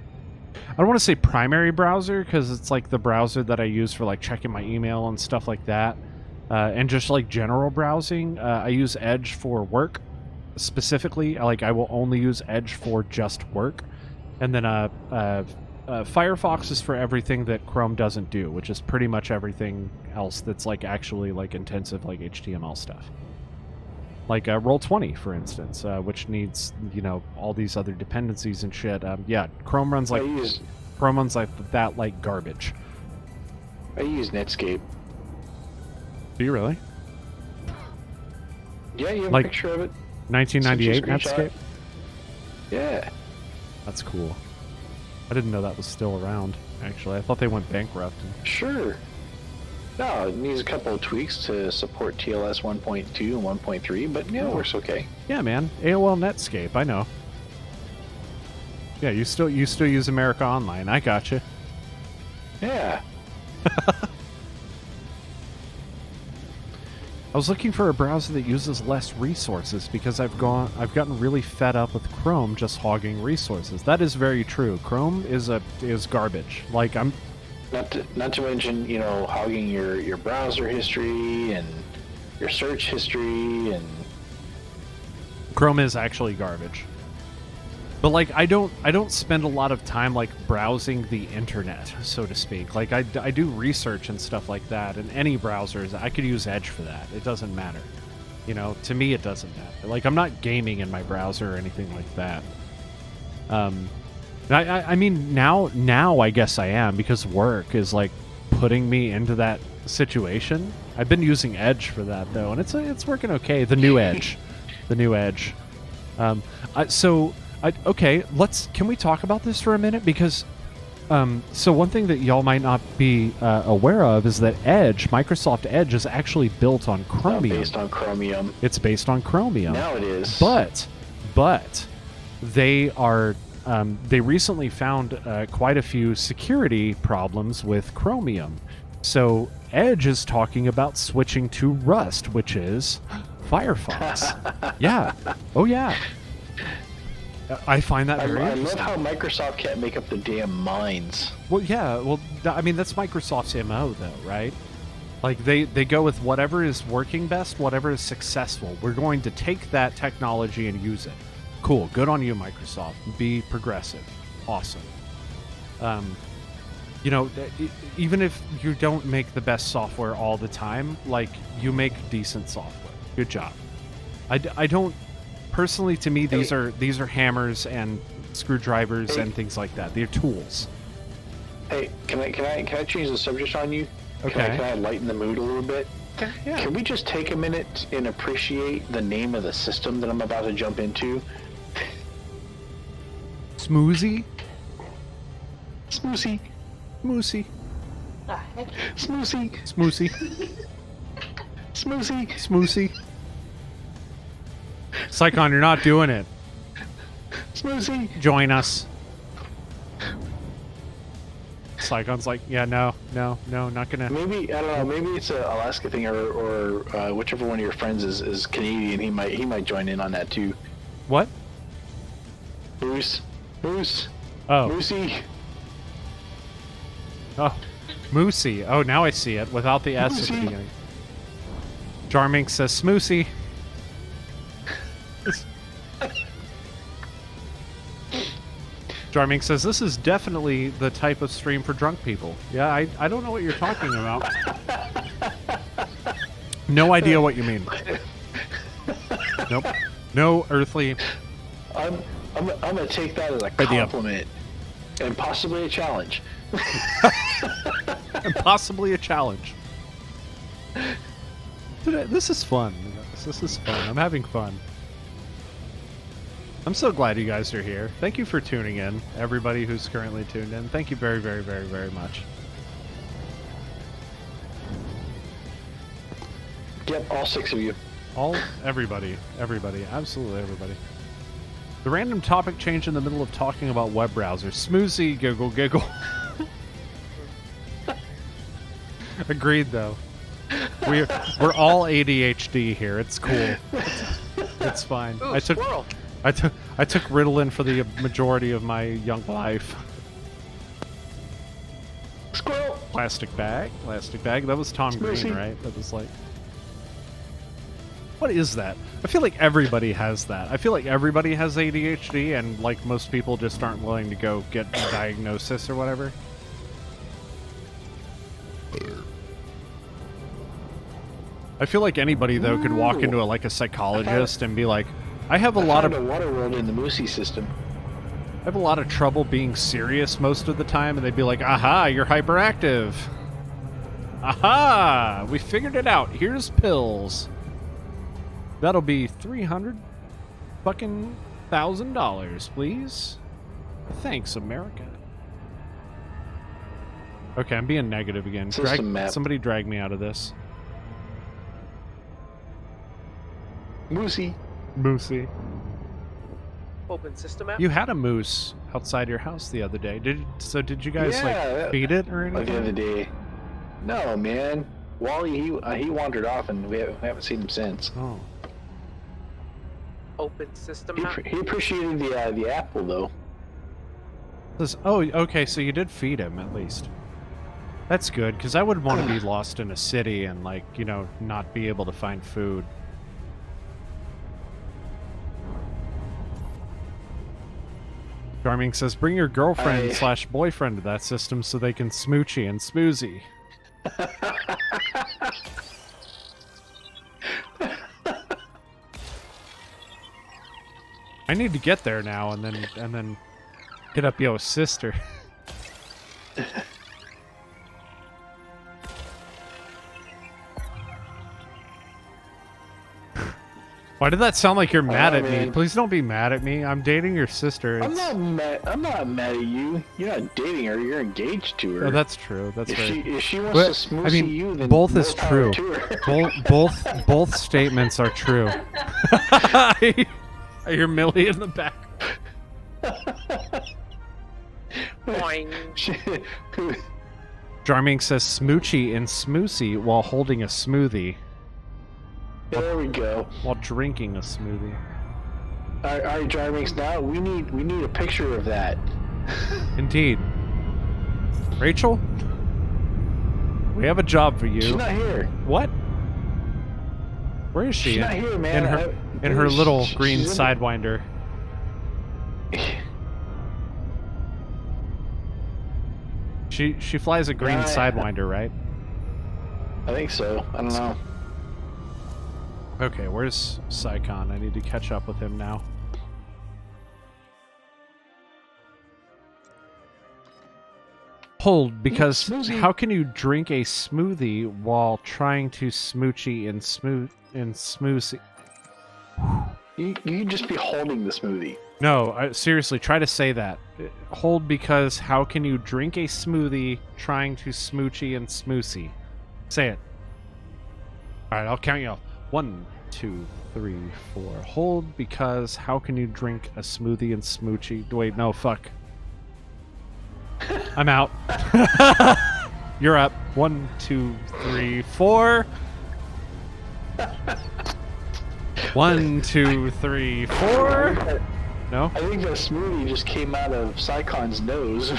I don't want to say primary browser because it's like the browser that I use for like checking my email and stuff like that, and just like general browsing. I use Edge for work specifically. Like I will only use Edge for just work, and then Firefox is for everything that Chrome doesn't do, which is pretty much everything else that's like actually like intensive like HTML stuff. Like Roll20, for instance, which needs, all these other dependencies and shit. Yeah, Chrome runs like that like garbage. I use Netscape. Do you really? Yeah, you have Like a picture of it. 1998 Sent you a screenshot. Netscape? Yeah. That's cool. I didn't know that was still around, actually. I thought they went bankrupt. Sure. No, it needs a couple of tweaks to support TLS 1.2 and 1.3, but yeah, it works okay. Yeah, man. AOL Netscape, I know. Yeah, you still use America Online. I gotcha. Yeah. I was looking for a browser that uses less resources because I've gotten really fed up with Chrome just hogging resources. That is very true. Chrome is garbage. Like I'm Not to mention, hogging your browser history and your search history, and Chrome is actually garbage. But like I don't spend a lot of time like browsing the internet, so to speak. Like I do research and stuff like that, and any browsers I could use Edge for that. It doesn't matter. To me it doesn't matter. Like I'm not gaming in my browser or anything like that. I mean now I guess I am, because work is like putting me into that situation. I've been using Edge for that though, and it's working okay. The new Edge. Okay, can we talk about this for a minute? Because so one thing that y'all might not be aware of is that Edge, Microsoft Edge, is actually built on Chromium. based on Chromium. It's based on Chromium. Now it is. But they are they recently found quite a few security problems with Chromium. So Edge is talking about switching to Rust, which is Firefox. Yeah. Oh, yeah. I find that very I love interesting. how Microsoft can't make up the damn minds. Well, yeah. Well, I mean, that's Microsoft's MO, though, right? Like, they go with whatever is working best, whatever is successful. We're going to take that technology and use it. Cool. Good on you, Microsoft. Be progressive. Awesome. You know, even if you don't make the best software all the time, like, you make decent software. Good job. I don't... Personally, to me, these are hammers and screwdrivers and things like that. They're tools. Hey, can I change the subject on you? Okay. Can I lighten the mood a little bit? Okay, yeah. Can we just take a minute and appreciate the name of the system that I'm about to jump into? Smoozy? Smoosey. Smoosy. The heck? Smoosey. Smoosy. Smoosey. Smoosy. Psychon, you're not doing it. Smoosey. Join us. Psychon's like, yeah, no, not gonna. Maybe, I don't know, maybe it's a Alaska thing or whichever one of your friends is Canadian, he might join in on that too. What? Moose. Oh. Moosey. Oh. Moosey. Oh, now I see it without the S at the Moosey. beginning. Jarmink says Smoosey. Jarmink says, this is definitely the type of stream for drunk people. Yeah, I don't know what you're talking about. No idea what you mean. Nope. No earthly... I'm gonna take that as a Idea. compliment and possibly a challenge. and possibly a challenge. This is fun. This is fun. I'm having fun. I'm so glad you guys are here. Thank you for tuning in, everybody who's currently tuned in. Thank you very, very, very, very much. Yep, all 6 of you. Everybody, absolutely everybody. The random topic change in the middle of talking about web browsers. Smoozy, giggle, giggle. Agreed, though. We're all ADHD here. It's cool. It's fine. Ooh, squirrel. I took Ritalin for the majority of my young life. Squirrel. Plastic bag. That was Tom Smoosey. Green, right? That was like... What is that? I feel like everybody has that. I feel like everybody has ADHD, and like most people just aren't willing to go get a diagnosis or whatever. I feel like anybody though could walk into a psychologist and be like, I have a lot of water world in the Moosey system. I have a lot of trouble being serious most of the time, and they'd be like, aha, you're hyperactive. Aha, we figured it out. Here's pills. That'll be $300,000, please. Thanks, America. Okay, I'm being negative again. System map. Somebody drag me out of this. Moosey. Moosey. Open system app. You had a moose outside your house the other day. Did you guys feed it or anything? Like the other day. No, man. Wally, he wandered off, and we haven't seen him since. Oh. Open system app. He appreciated the apple though. Oh, okay, so you did feed him at least. That's good, because I would want to be lost in a city and not be able to find food. Charming says, bring your girlfriend/boyfriend to that system so they can smoochy and smoozy. I need to get there now and then hit up Yo's sister. Why did that sound like you're mad at me? Please don't be mad at me. I'm dating your sister. I'm not mad at you. You're not dating her. You're engaged to her. Oh, that's true. That's right. If she wants to smoothie you, then both is true. Both statements are true. I hear Millie in the back. Boing. Jarming says smoochy and smoosy while holding a smoothie. There we go. While drinking a smoothie. All right, Jarmix. Now we need a picture of that. Indeed. Rachel? We have a job for you. She's not here. What? Where is she? She's not here, man. In her little She's green in- Sidewinder. She flies a green Right. Sidewinder, right? I think so. I don't know. Okay, where's Psycon? I need to catch up with him now. Hold, because Smoothie. how can you drink a smoothie while trying to smoochy and smoothie? You can just be holding the smoothie. No, seriously, try to say that. Hold, because how can you drink a smoothie trying to smoochy and smoosey? Say it. Alright, I'll count you off. 1, 2, 3, 4. Hold, because how can you drink a smoothie and smoochy? Wait, no, fuck. I'm out. You're up. 1, 2, 3, 4. 1, 2, 3, 4. No? I think that smoothie just came out of Psycon's nose.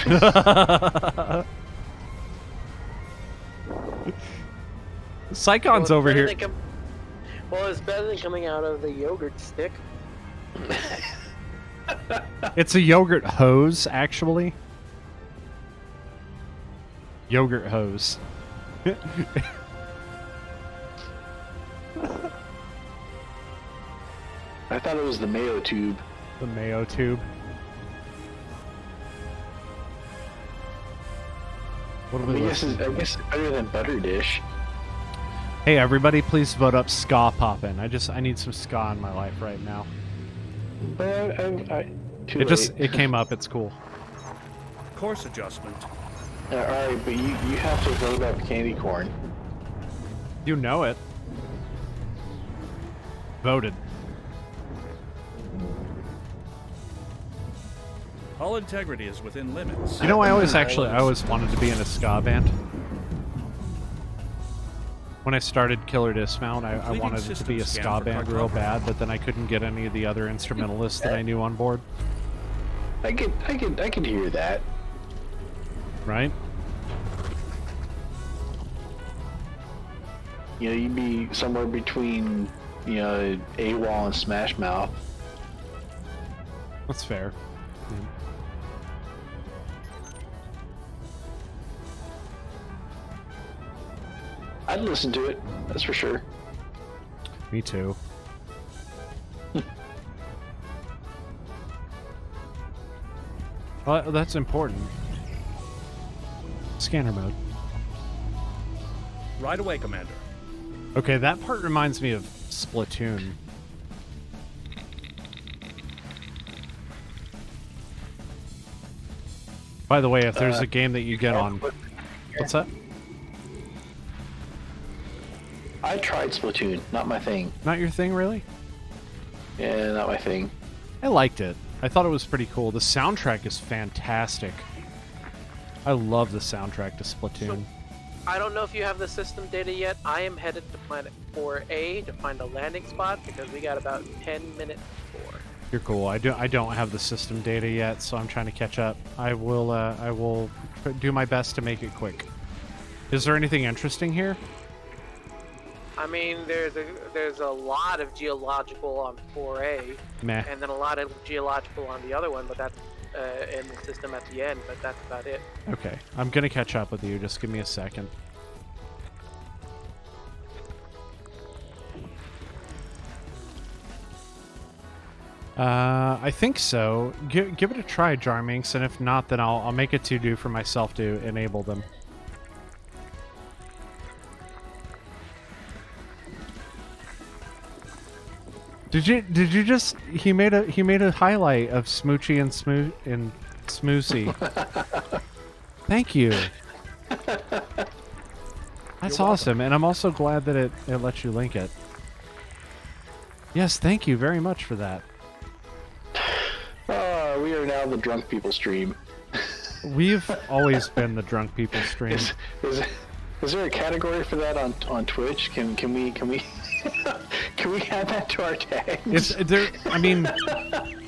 Psycon's over here. Well, it's better than coming out of the yogurt stick. It's a yogurt hose, actually. Yogurt hose. I thought it was the mayo tube. The mayo tube. What do we I guess listen? it's better than butter dish. Hey everybody, please vote up ska poppin'. I need some ska in my life right now. But It came up, it's cool. Course adjustment. Alright, but you have to vote up candy corn. You know it. Voted. All integrity is within limits. You know, I always wanted to be in a ska band. When I started Killer Dismount, I wanted it to be a ska band real bad, but then I couldn't get any of the other instrumentalists that I knew on board. I could hear that. Right? You know, you'd be somewhere between, you know, AWOL and Smash Mouth. That's fair. Yeah. I'd listen to it, that's for sure. Me too. Well, that's important. Scanner mode. Right away, Commander. Okay, that part reminds me of Splatoon. By the way, if there's a game that you get on... What's that? I tried Splatoon, not my thing. Not your thing, really? Yeah, not my thing. I liked it. I thought it was pretty cool. The soundtrack is fantastic. I love the soundtrack to Splatoon. I don't know if you have the system data yet. I am headed to Planet 4A to find a landing spot because we got about 10 minutes before. You're cool. I don't have the system data yet, so I'm trying to catch up. I will do my best to make it quick. Is there anything interesting here? I mean, there's a lot of geological on 4A, Meh. and then a lot of geological on the other one, but that's in the system at the end. But that's about it. Okay, I'm gonna catch up with you. Just give me a second. I think so. Give it a try, Jarminx, and if not, then I'll make a to-do for myself to enable them. Did you just he made a highlight of Smoochy and Smoosey. Thank you. That's awesome, and I'm also glad that it lets you link it. Yes, thank you very much for that. We are now the drunk people stream. We've always been the drunk people stream. Is there a category for that on Twitch? Can we can we add that to our tags? I mean,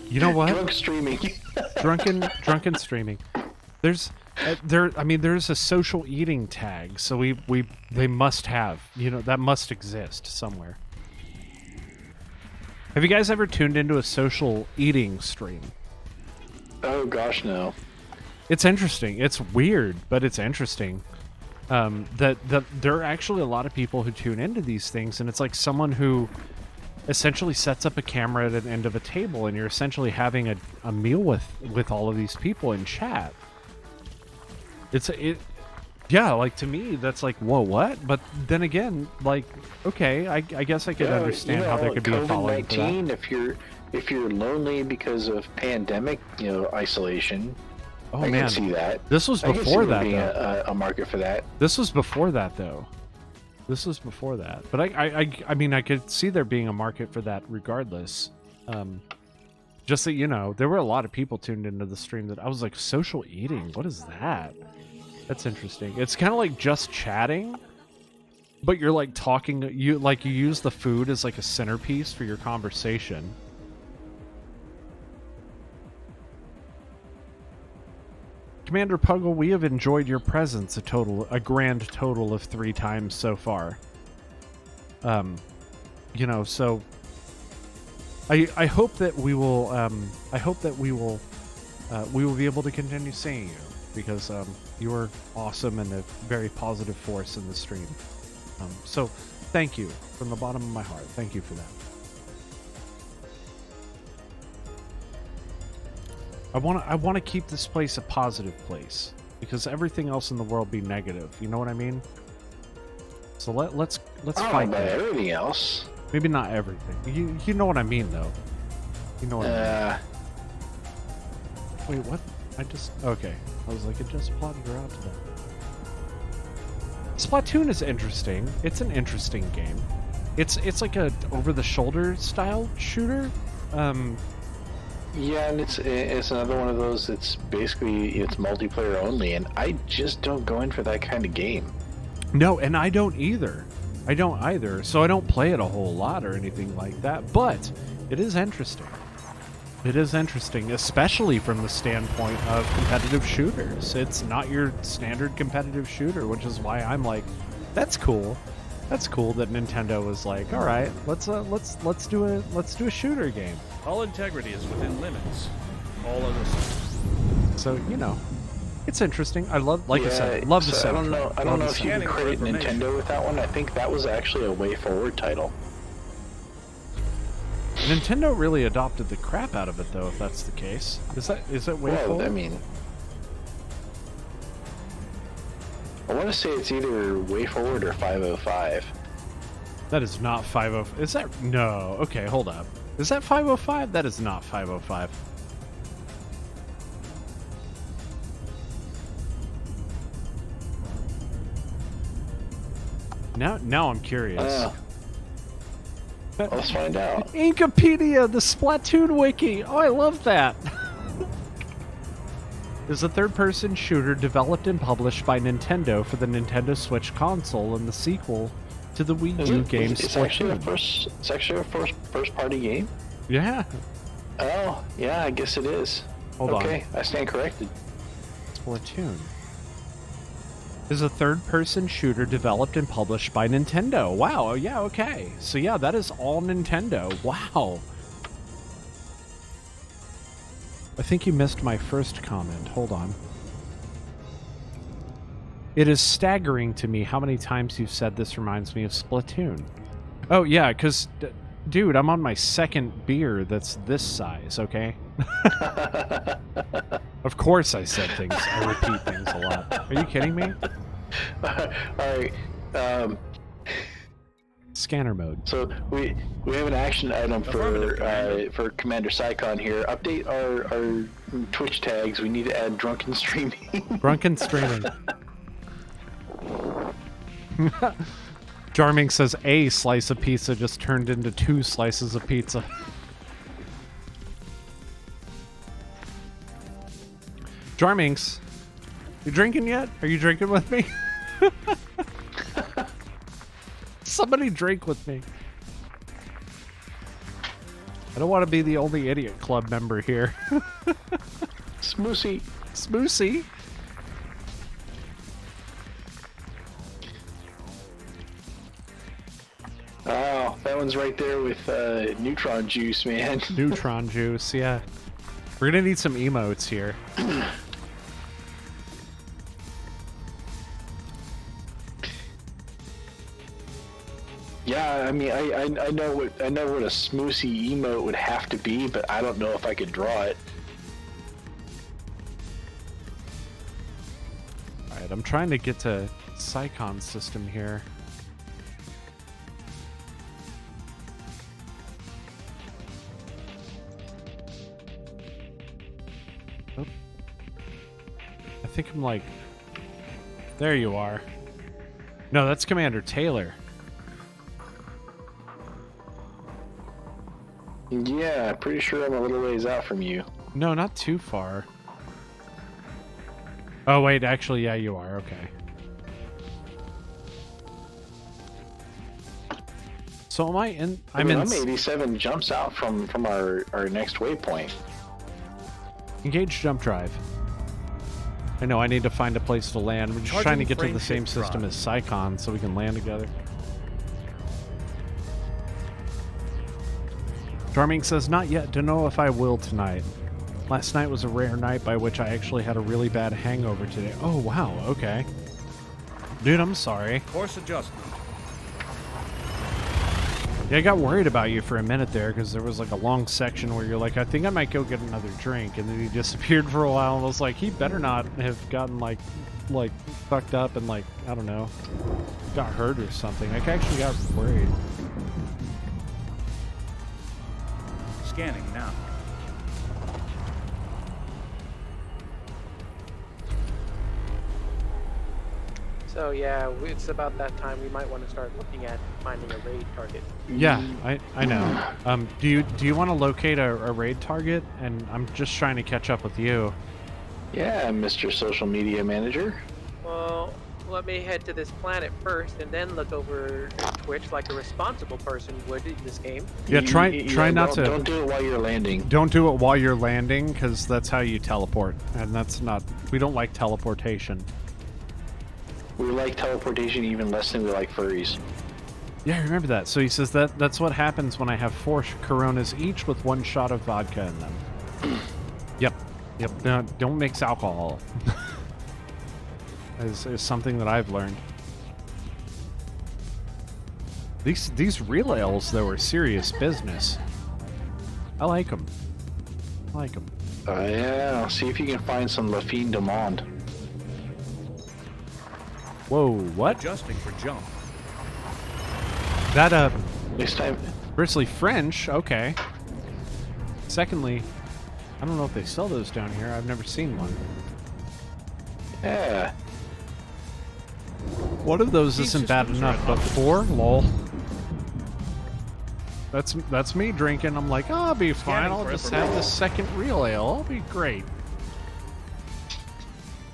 you know what? Drunk streaming. drunken streaming. There's there's a social eating tag, so they must have, that must exist somewhere. Have you guys ever tuned into a social eating stream? Oh gosh, no. It's interesting. It's weird, but it's interesting. That there are actually a lot of people who tune into these things, and it's like someone who essentially sets up a camera at an end of a table, and you're essentially having a meal with all of these people in chat. Yeah, like, to me, that's like, whoa, what? But then again, like, okay, I guess I could understand how there could be a following for that. If you're lonely because of pandemic, isolation. Oh, I man. can see that. This was before that, being though. a market for that. This was before that, though. This was before that. But I mean, I could see there being a market for that regardless. Just that, there were a lot of people tuned into the stream that I was like, social eating? What is that? That's interesting. It's kind of like just chatting, but you're like talking. You use the food as like a centerpiece for your conversation. Commander Puggle, we have enjoyed your presence a grand total of 3 times so far. So I hope that we will we will be able to continue seeing you, because you are awesome and a very positive force in the stream. So thank you from the bottom of my heart. Thank you for that. I want to keep this place a positive place, because everything else in the world be negative. You know what I mean? So let's fight that. Everything else. Maybe not everything. You know what I mean, though. You know what I mean. Wait, what? Okay. I was like, it just plotted her out to that. Splatoon is interesting. It's an interesting game. It's like a over-the-shoulder style shooter. Yeah, and it's another one of those. It's multiplayer only, and I just don't go in for that kind of game. No, and I don't either. So I don't play it a whole lot or anything like that. But it is interesting. It is interesting, especially from the standpoint of competitive shooters. It's not your standard competitive shooter, which is why I'm like, that's cool. That's cool that Nintendo was like, all right, let's do a shooter game. All integrity is within limits. All others. So it's interesting. I love, I said, love the soundtrack. I don't know if you can credit Nintendo with that one. I think that was actually a Way Forward title. Nintendo really adopted the crap out of it, though. If that's the case, is that Way Forward? I mean, I want to say it's either Way Forward or 505. That is not 505. Is that no? Okay, hold up. Is that 505? That is not 505. Now I'm curious. Let's find out. Inkopedia, the Splatoon wiki. Oh, I love that. Is a third-person shooter developed and published by Nintendo for the Nintendo Switch console and the sequel to the Wii U game Splatoon. It's actually a first-party game? Yeah. Oh, yeah, I guess it is. Hold on. Okay, I stand corrected. Splatoon is a third-person shooter developed and published by Nintendo. Wow, yeah, okay. So yeah, that is all Nintendo. Wow. I think you missed my first comment. Hold on. It is staggering to me how many times you've said this reminds me of Splatoon. Oh, yeah, because, dude, I'm on my second beer that's this size, okay? Of course I said things. I repeat things a lot. Are you kidding me? Alright, Scanner mode. So we have an action item for Commander Psycon here. Update our Twitch tags. We need to add drunken streaming. Drunken streaming. Jarming says a slice of pizza just turned into 2 slices of pizza. Jarmings, You drinking yet? Are you drinking with me? Somebody drink with me. I don't want to be the only idiot club member here. Smoosey. Smoosey. Oh, that one's right there with neutron juice, man. Neutron juice, yeah. We're gonna need some emotes here. Yeah, I mean, I know what a smoosey emote would have to be, but I don't know if I could draw it. All right, I'm trying to get to Psycon system here. Oh. I think I'm like, there you are. No, that's Commander Taylor. Yeah, pretty sure I'm a little ways out from you. No, not too far. Oh, wait, actually, yeah, you are. Okay. So am I in... I'm 87 jumps out from our next waypoint. Engage jump drive. I know, I need to find a place to land. We're just trying to get to the same system as Psycon so we can land together. Charming says, not yet. Don't know if I will tonight. Last night was a rare night by which I actually had a really bad hangover today. Oh, wow. Okay. Dude, I'm sorry. Course adjustment. Yeah, I got worried about you for a minute there because there was like a long section where you're like, I think I might go get another drink. And then he disappeared for a while and I was like, he better not have gotten like fucked up and like, I don't know, got hurt or something. I actually got worried. Scanning now. So yeah, it's about that time. We might want to start looking at finding a raid target. Yeah, I know. Do you want to locate a raid target? And I'm just trying to catch up with you. Yeah, Mr. Social Media Manager. Well, let me head to this planet first, and then look over Twitch like a responsible person would in this game. Yeah, try not to. Don't do it while you're landing. Don't do it while you're landing, because that's how you teleport, and that's not. We don't like teleportation. We like teleportation even less than we like furries. Yeah, I remember that. So he says that's what happens when I have 4 Coronas each with 1 shot of vodka in them. Yep. No, don't mix alcohol. is something that I've learned. These relays though are serious business. I like them. Yeah, see if you can find some La Fine de Monde. Whoa, what? Adjusting for jump. That Next time. Firstly, French, okay. Secondly, I don't know if they sell those down here. I've never seen one. Yeah. One of those isn't bad enough, but 4? Lol. That's me drinking. I'm like, oh, I'll be fine. I'll just have this second real ale. I'll be great.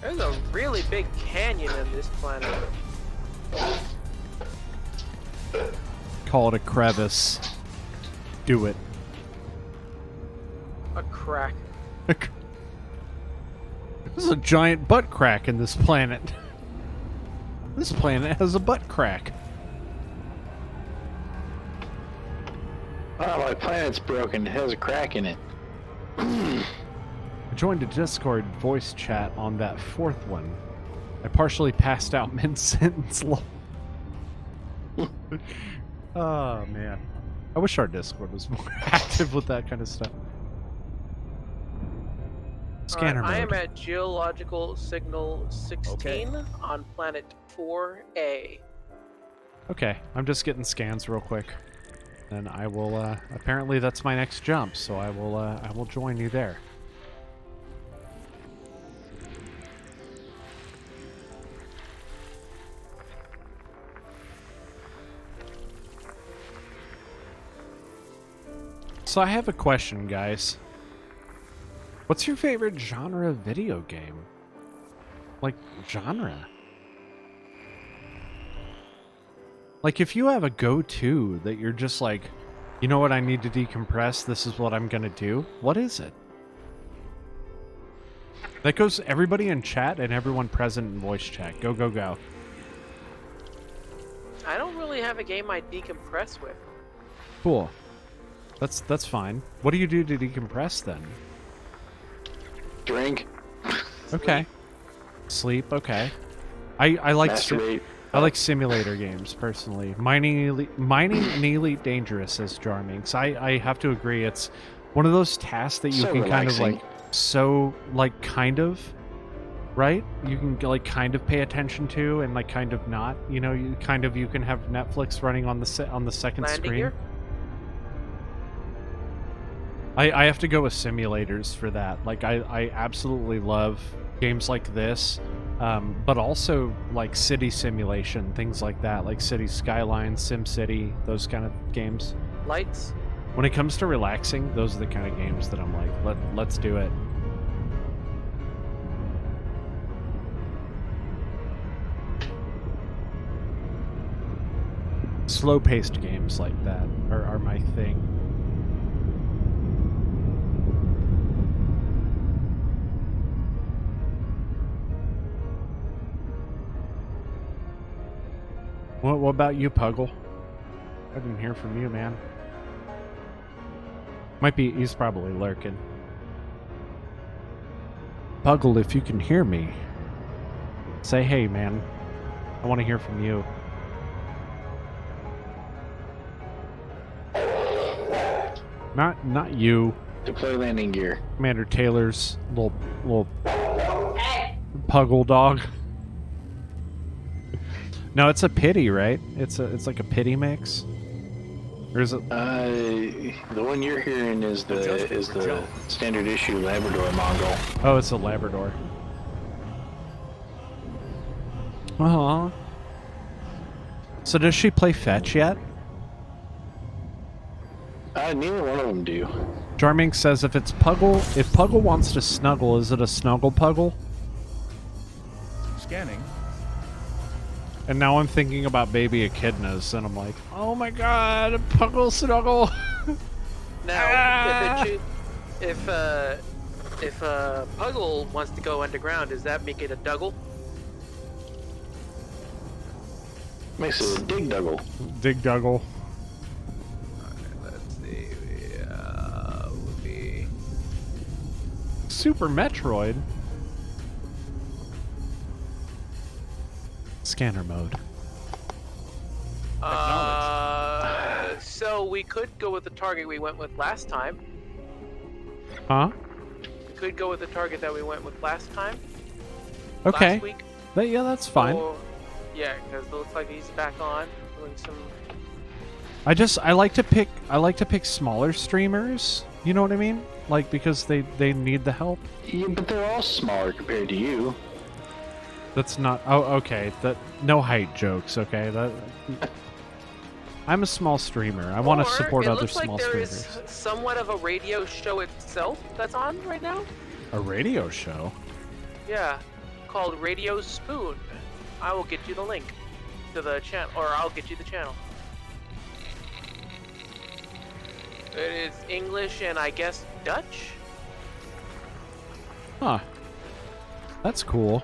There's a really big canyon in this planet. Call it a crevice. Do it. A crack. There's a giant butt crack in this planet. This planet has a butt crack. Oh, my planet's broken. It has a crack in it. I joined a Discord voice chat on that 4th one. I partially passed out mid-sentence. Oh, man. I wish our Discord was more active with that kind of stuff. Scanner I mode. am at geological signal 16 on planet 4A. Okay, I'm just getting scans real quick. And I will, apparently that's my next jump, so I will join you there. So I have a question, guys. What's your favorite genre of video game? like, genre. Like, if you have a go-to that you're just like, you know what, I need to decompress, this is what I'm gonna do, what is it? That goes everybody in chat and everyone present in voice chat. Go, go, go. I don't really have a game I decompress with. Cool. That's fine. What do you do to decompress then? Drink. Okay. Sleep, okay. I like Masturbate. I like simulator games personally. Mining and Elite Dangerous is charming. So I have to agree, it's one of those tasks that you So can kind of relaxing. like kind of, right? You can like kind of pay attention to and like kind of not. You know, you can have Netflix running on the second Landing screen. gear? I have to go with simulators for that. Like I absolutely love games like this, but also like city simulation, things like that, like City Skylines, SimCity, those kind of games. Lights? When it comes to relaxing, those are the kind of games that I'm like, let's do it. Slow-paced games like that are my thing. What about you, Puggle? I didn't hear from you, man. He's probably lurking. Puggle, if you can hear me, say hey, man. I want to hear from you. Not you. Deploy landing gear. Commander Taylor's little Puggle dog. No, it's a pity, right? It's like a pity mix. Or is it? The one you're hearing is the standard issue Labrador Mongol. Oh, it's a Labrador. Oh. So does she play fetch yet? Neither one of them do. Jarming says if Puggle wants to snuggle, is it a snuggle Puggle? Scanning. And now I'm thinking about baby echidnas, and I'm like, oh my god, Puggle snuggle. Now, if Puggle wants to go underground, does that make it a Duggle? Makes it a dig duggle. Dig Duggle. Let's see. Would be Super Metroid. Scanner mode. So we could go with the target we went with last time. Huh? We could go with the target that we went with last time. Okay. Last week. Yeah, that's fine. Yeah, because it looks like he's back on doing some. I like to pick smaller streamers. You know what I mean? Like, because they need the help. Yeah, but they're all smaller compared to you. That's not. Oh, okay. That no height jokes. Okay. That. I'm a small streamer. I want to support other small streamers. It looks like there is somewhat of a radio show itself that's on right now. A radio show. Yeah, called Radio Spoon. I will get you the link to the channel, or I'll get you the channel. It is English and I guess Dutch. Huh. That's cool.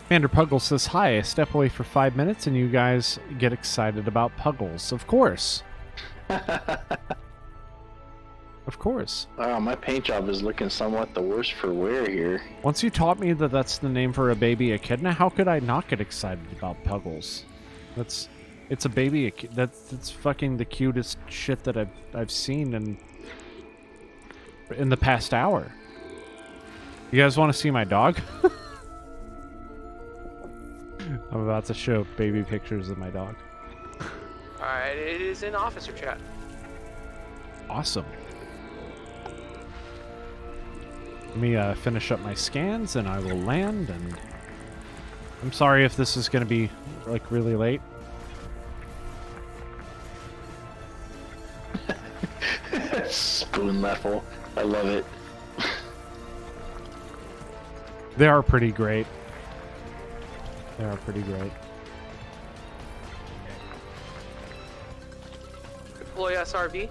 Commander Puggle says, hi, I step away for 5 minutes and you guys get excited about Puggles. Of course. Of course. Wow, my paint job is looking somewhat the worse for wear here. Once you taught me that that's the name for a baby echidna, how could I not get excited about Puggles? It's a baby that's fucking the cutest shit that I've seen in the past hour. You guys want to see my dog? I'm about to show baby pictures of my dog. Alright, it is in officer chat. Awesome. Let me finish up my scans and I will land, and I'm sorry if this is going to be like really late. spoon level. I love it. They are pretty great. They are pretty great. Deploy SRV.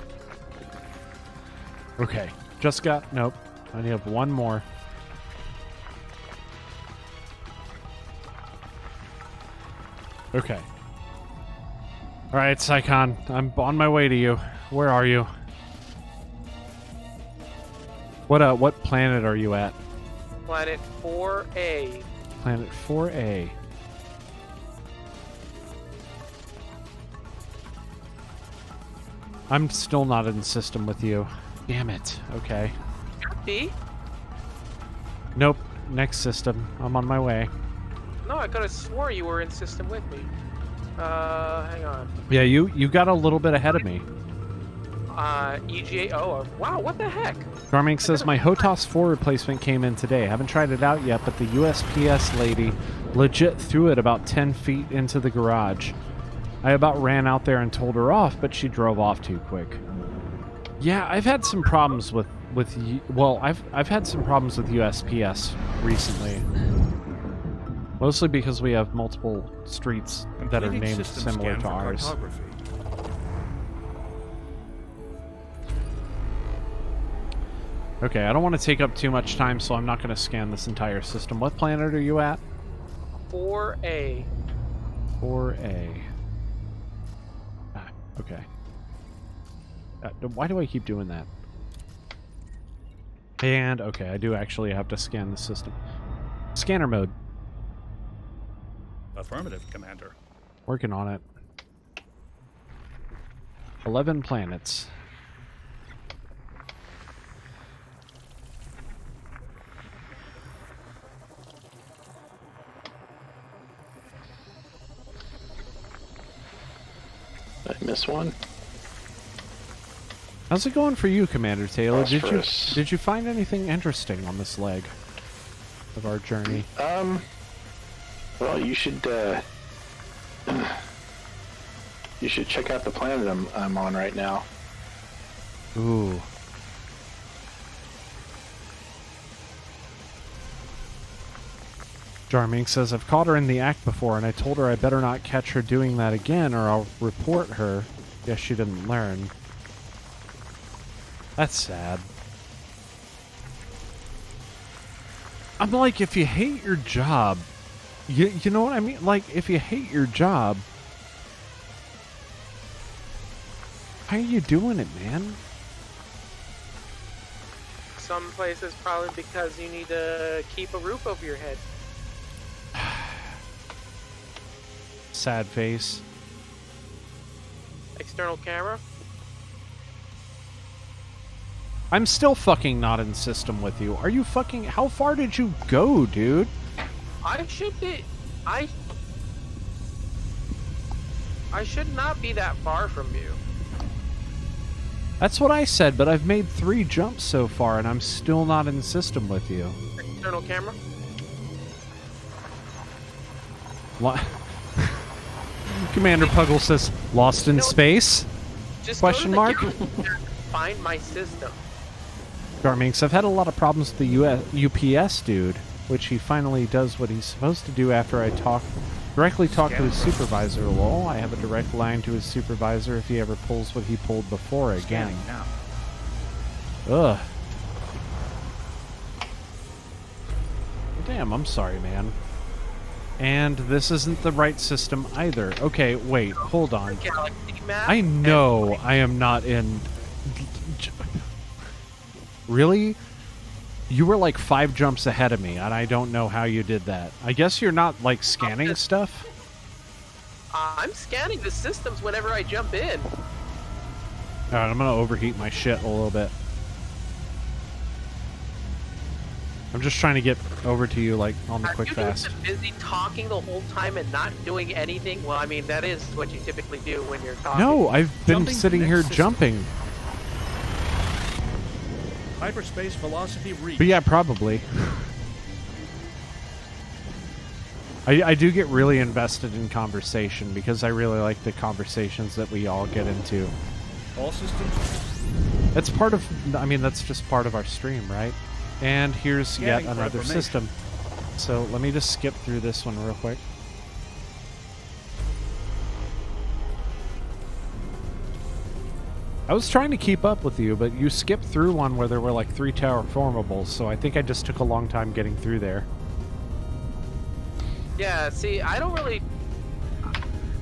Okay. Just got... Nope. I need one more. Okay. Alright, Psychon. I'm on my way to you. Where are you? What planet are you at? Planet 4A. Planet 4A. I'm still not in system with you. Damn it. Okay. B? Nope. Next system. I'm on my way. No, I could have swore you were in system with me. Hang on. Yeah, you got a little bit ahead of me. EGA. Oh, wow, what the heck? Garming says, my HOTAS 4 replacement came in today. I haven't tried it out yet, but the USPS lady legit threw it about 10 feet into the garage. I about ran out there and told her off, but she drove off too quick. Yeah, I've had some problems with I've had some problems with USPS recently. Mostly because we have multiple streets that are Completing named system similar scan to for ours. cartography. Okay, I don't want to take up too much time, so I'm not going to scan this entire system. What planet are you at? 4A. 4A. Ah, okay. Why do I keep doing that? And, okay, I do actually have to scan the system. Scanner mode. Affirmative, Commander. Working on it. 11 planets. Did I miss one? How's it going for you, Commander Taylor? Phosphorus. Did you find anything interesting on this leg of our journey? Well, you should check out the planet I'm on right now. Ooh. Jarming says, I've caught her in the act before, and I told her I better not catch her doing that again, or I'll report her. Guess she didn't learn. That's sad. I'm like, if you hate your job, you know what I mean? Like, if you hate your job, how are you doing it, man? Some places probably because you need to keep a roof over your head. Sad face. External camera. I'm still fucking not in system with you. Are you fucking... How far did you go, dude? I should not be that far from you. That's what I said, but I've made 3 jumps so far, and I'm still not in system with you. External camera. Commander Puggle says, lost in space? Just Question go mark? to the find my system. Garminx, I've had a lot of problems with the UPS dude, which he finally does what he's supposed to do after I directly talk to his supervisor. Lol, I have a direct line to his supervisor if he ever pulls what he pulled before again. Scanning now. Ugh. Damn, I'm sorry, man. And this isn't the right system either. Okay, wait, hold on. Galaxy map. I know I am not in... Really? You were like 5 jumps ahead of me, and I don't know how you did that. I guess you're not, like, scanning stuff? I'm scanning the systems whenever I jump in. Alright, I'm gonna overheat my shit a little bit. I'm just trying to get over to you, like, on the quick fast. Have you been busy talking the whole time and not doing anything? Well, I mean, that is what you typically do when you're talking. No, I've been Jumping sitting to here next system. jumping. Hyperspace velocity reached. But yeah, probably. I do get really invested in conversation because I really like the conversations that we all get into. All systems. That's part of, I mean, that's just part of our stream, right? And here's yet Scanning for another information. system. So let me just skip through this one real quick. I was trying to keep up with you, but you skipped through one where there were like 3 tower formables, so I think I just took a long time getting through there. Yeah, see, I don't really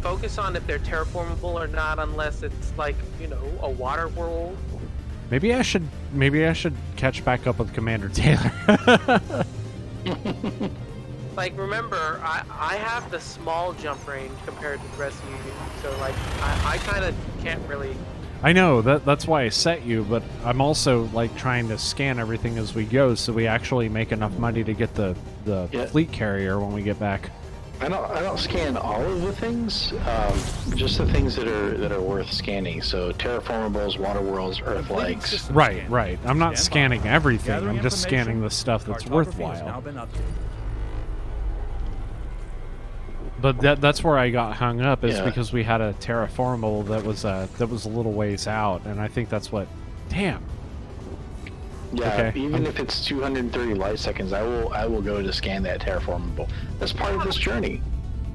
focus on if they're terraformable or not unless it's like, you know, a water world. Maybe I should catch back up with Commander Taylor. Like, remember, I have the small jump range compared to the rest of you, so like I kind of can't really. I know that's why I set you, but I'm also like trying to scan everything as we go, so we actually make enough money to get the fleet carrier when we get back. I don't scan all of the things, just the things that are worth scanning. So terraformables, water worlds, earth likes. Right. I'm not Stand by. scanning everything. Gathering I'm just information. scanning the stuff that's Cartography has now worthwhile. been updated. But that's where I got hung up, is Yeah. because we had a terraformable that was a little ways out, and I think that's what. Damn. Yeah, Okay. even if it's 230 light seconds, I will go to scan that terraformable. That's part of this journey.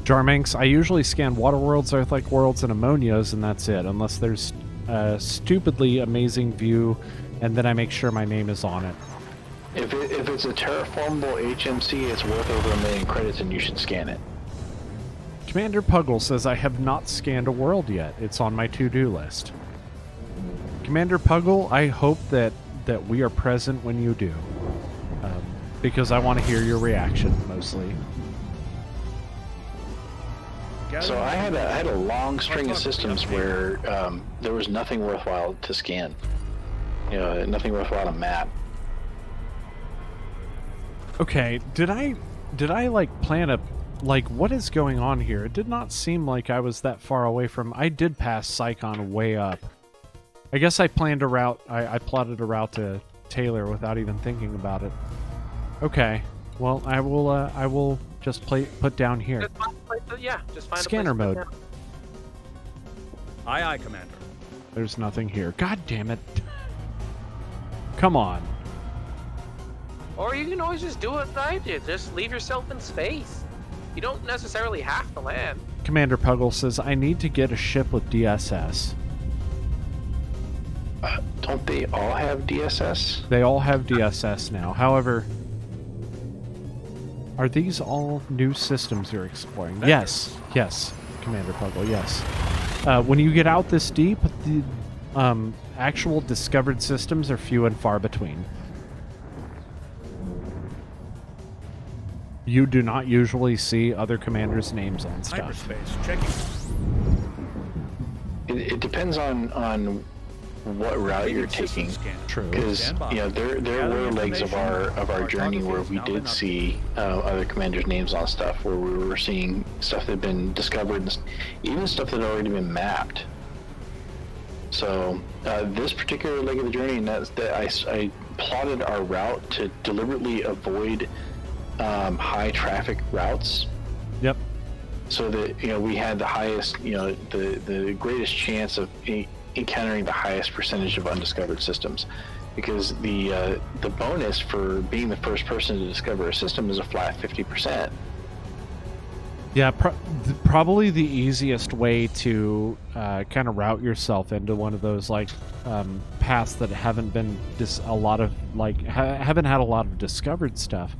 Jarmanx, I usually scan water worlds, earth-like worlds, and ammonias, and that's it, unless there's a stupidly amazing view, and then I make sure my name is on it. If it's a terraformable HMC, it's worth over 1 million credits, and you should scan it. Commander Puggle says, I have not scanned a world yet. It's on my to-do list. Commander Puggle, I hope that we are present when you do. Because I want to hear your reaction, mostly. So I had a long string of systems where there was nothing worthwhile to scan. You know, nothing worthwhile to map. Okay, did I like plan a... Like, what is going on here? It did not seem like I was that far away from... I did pass Psychon way up. I guess I planned a route... I plotted a route to Taylor without even thinking about it. Okay. Well, I will just put down here. Just find a place just find Scanner a place to mode. put down. Aye, Commander. There's nothing here. God damn it. Come on. Or you can always just do what I did. Just leave yourself in space. You don't necessarily have to land. Commander Puggle says, I need to get a ship with DSS. Don't they all have DSS? They all have DSS now. However, are these all new systems you're exploring? Yes, Commander Puggle, yes. When you get out this deep, the actual discovered systems are few and far between. You do not usually see other commanders' names on stuff. Hyperspace checking. It depends on what route you're taking. True. Because Stand by. you know there were legs of our journey where we did see other commanders' names on stuff, where we were seeing stuff that had been discovered, and even stuff that had already been mapped. So this particular leg of the journey, and that's that I plotted our route to deliberately avoid high traffic routes. Yep. So that we had the highest, the greatest chance of encountering the highest percentage of undiscovered systems, because the bonus for being the first person to discover a system is a flat 50%. Yeah, probably the easiest way to kind of route yourself into one of those paths that haven't been haven't had a lot of discovered stuff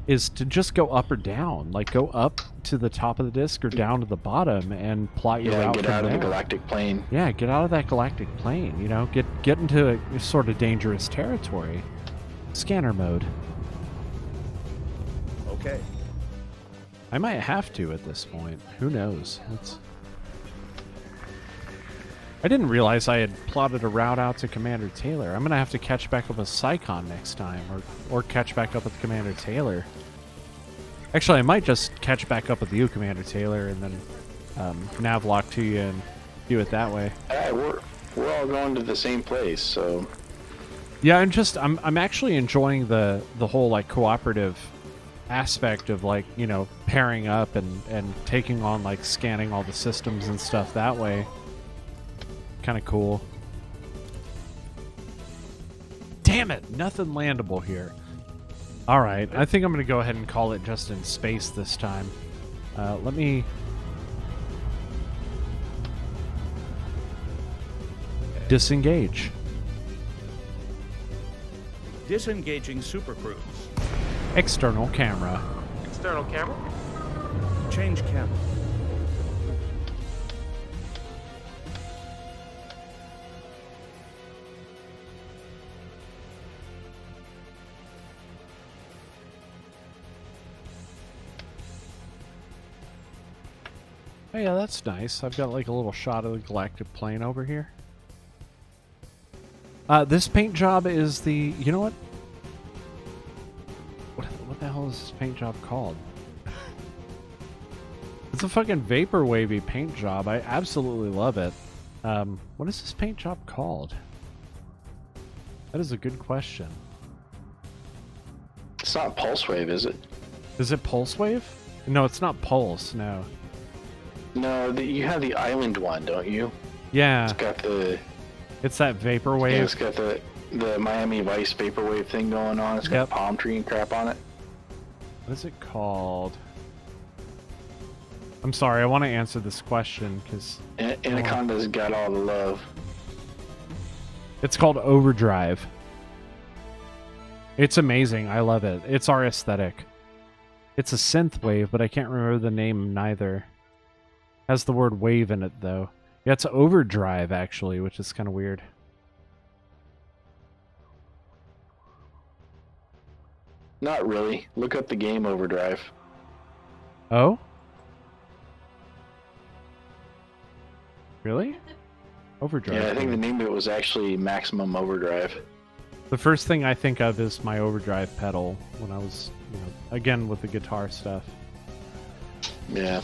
is to just go up or down. Like, go up to the top of the disk or down to the bottom and plot your route Get from out of there. the galactic plane. Yeah, get out of that galactic plane. Get into a sort of dangerous territory. Scanner mode. Okay. I might have to at this point. Who knows? I didn't realize I had plotted a route out to Commander Taylor. I'm going to have to catch back up with Psychon next time, or catch back up with Commander Taylor. Actually, I might just catch back up with you, Commander Taylor, and then navlock to you and do it that way. Yeah, we're all going to the same place, so Yeah, I'm actually enjoying the whole cooperative aspect of pairing up and taking on scanning all the systems and stuff that way. Kind of cool. Damn it, nothing landable here. All right, I think I'm going to go ahead and call it just in space this time. Let me... disengage. Disengaging supercruise. External camera. External camera. Change camera. Oh yeah, that's nice. I've got like a little shot of the galactic plane over here. This paint job is the... You know what? What the hell is this paint job called? It's a fucking vapor wavy paint job. I absolutely love it. What is this paint job called? That is a good question. It's not Pulse Wave, is it? Is it Pulse Wave? No, it's not Pulse, no. No, you have the island one, don't you? Yeah. It's got the... It's that vapor wave. Yeah, it's got the Miami Vice vaporwave thing going on. It's got a palm tree and crap on it. What is it called? I'm sorry, I want to answer this question because... Anaconda's got all the love. It's called Overdrive. It's amazing. I love it. It's our aesthetic. It's a synth wave, but I can't remember the name neither. Has the word wave in it, though. Yeah, it's Overdrive, actually, which is kind of weird. Not really. Look up the game Overdrive. Oh? Really? Overdrive. Yeah, I think the name of it was actually Maximum Overdrive. The first thing I think of is my overdrive pedal when I was, you know, again with the guitar stuff. Yeah.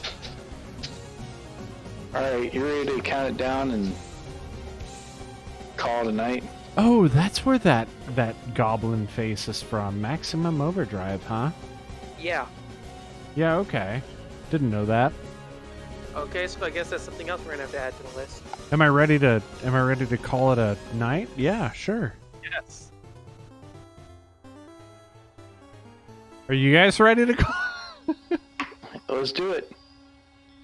Alright, you ready to count it down and call it a night? Oh, that's where that goblin face is from. Maximum Overdrive, huh? Yeah. Yeah, okay. Didn't know that. Okay, so I guess that's something else we're gonna have to add to the list. Am I ready to call it a night? Yeah, sure. Yes. Are you guys ready to call? Let's do it.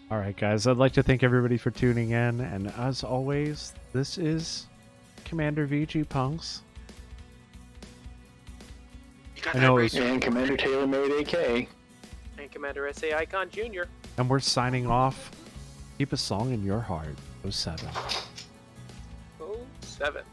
All right, guys. I'd like to thank everybody for tuning in, and as always, this is Commander VG Punks. I know it was, And Commander Taylor-MadeAK. And Commander SA Icon Jr. and we're signing off. Keep a song in your heart. 07. 07.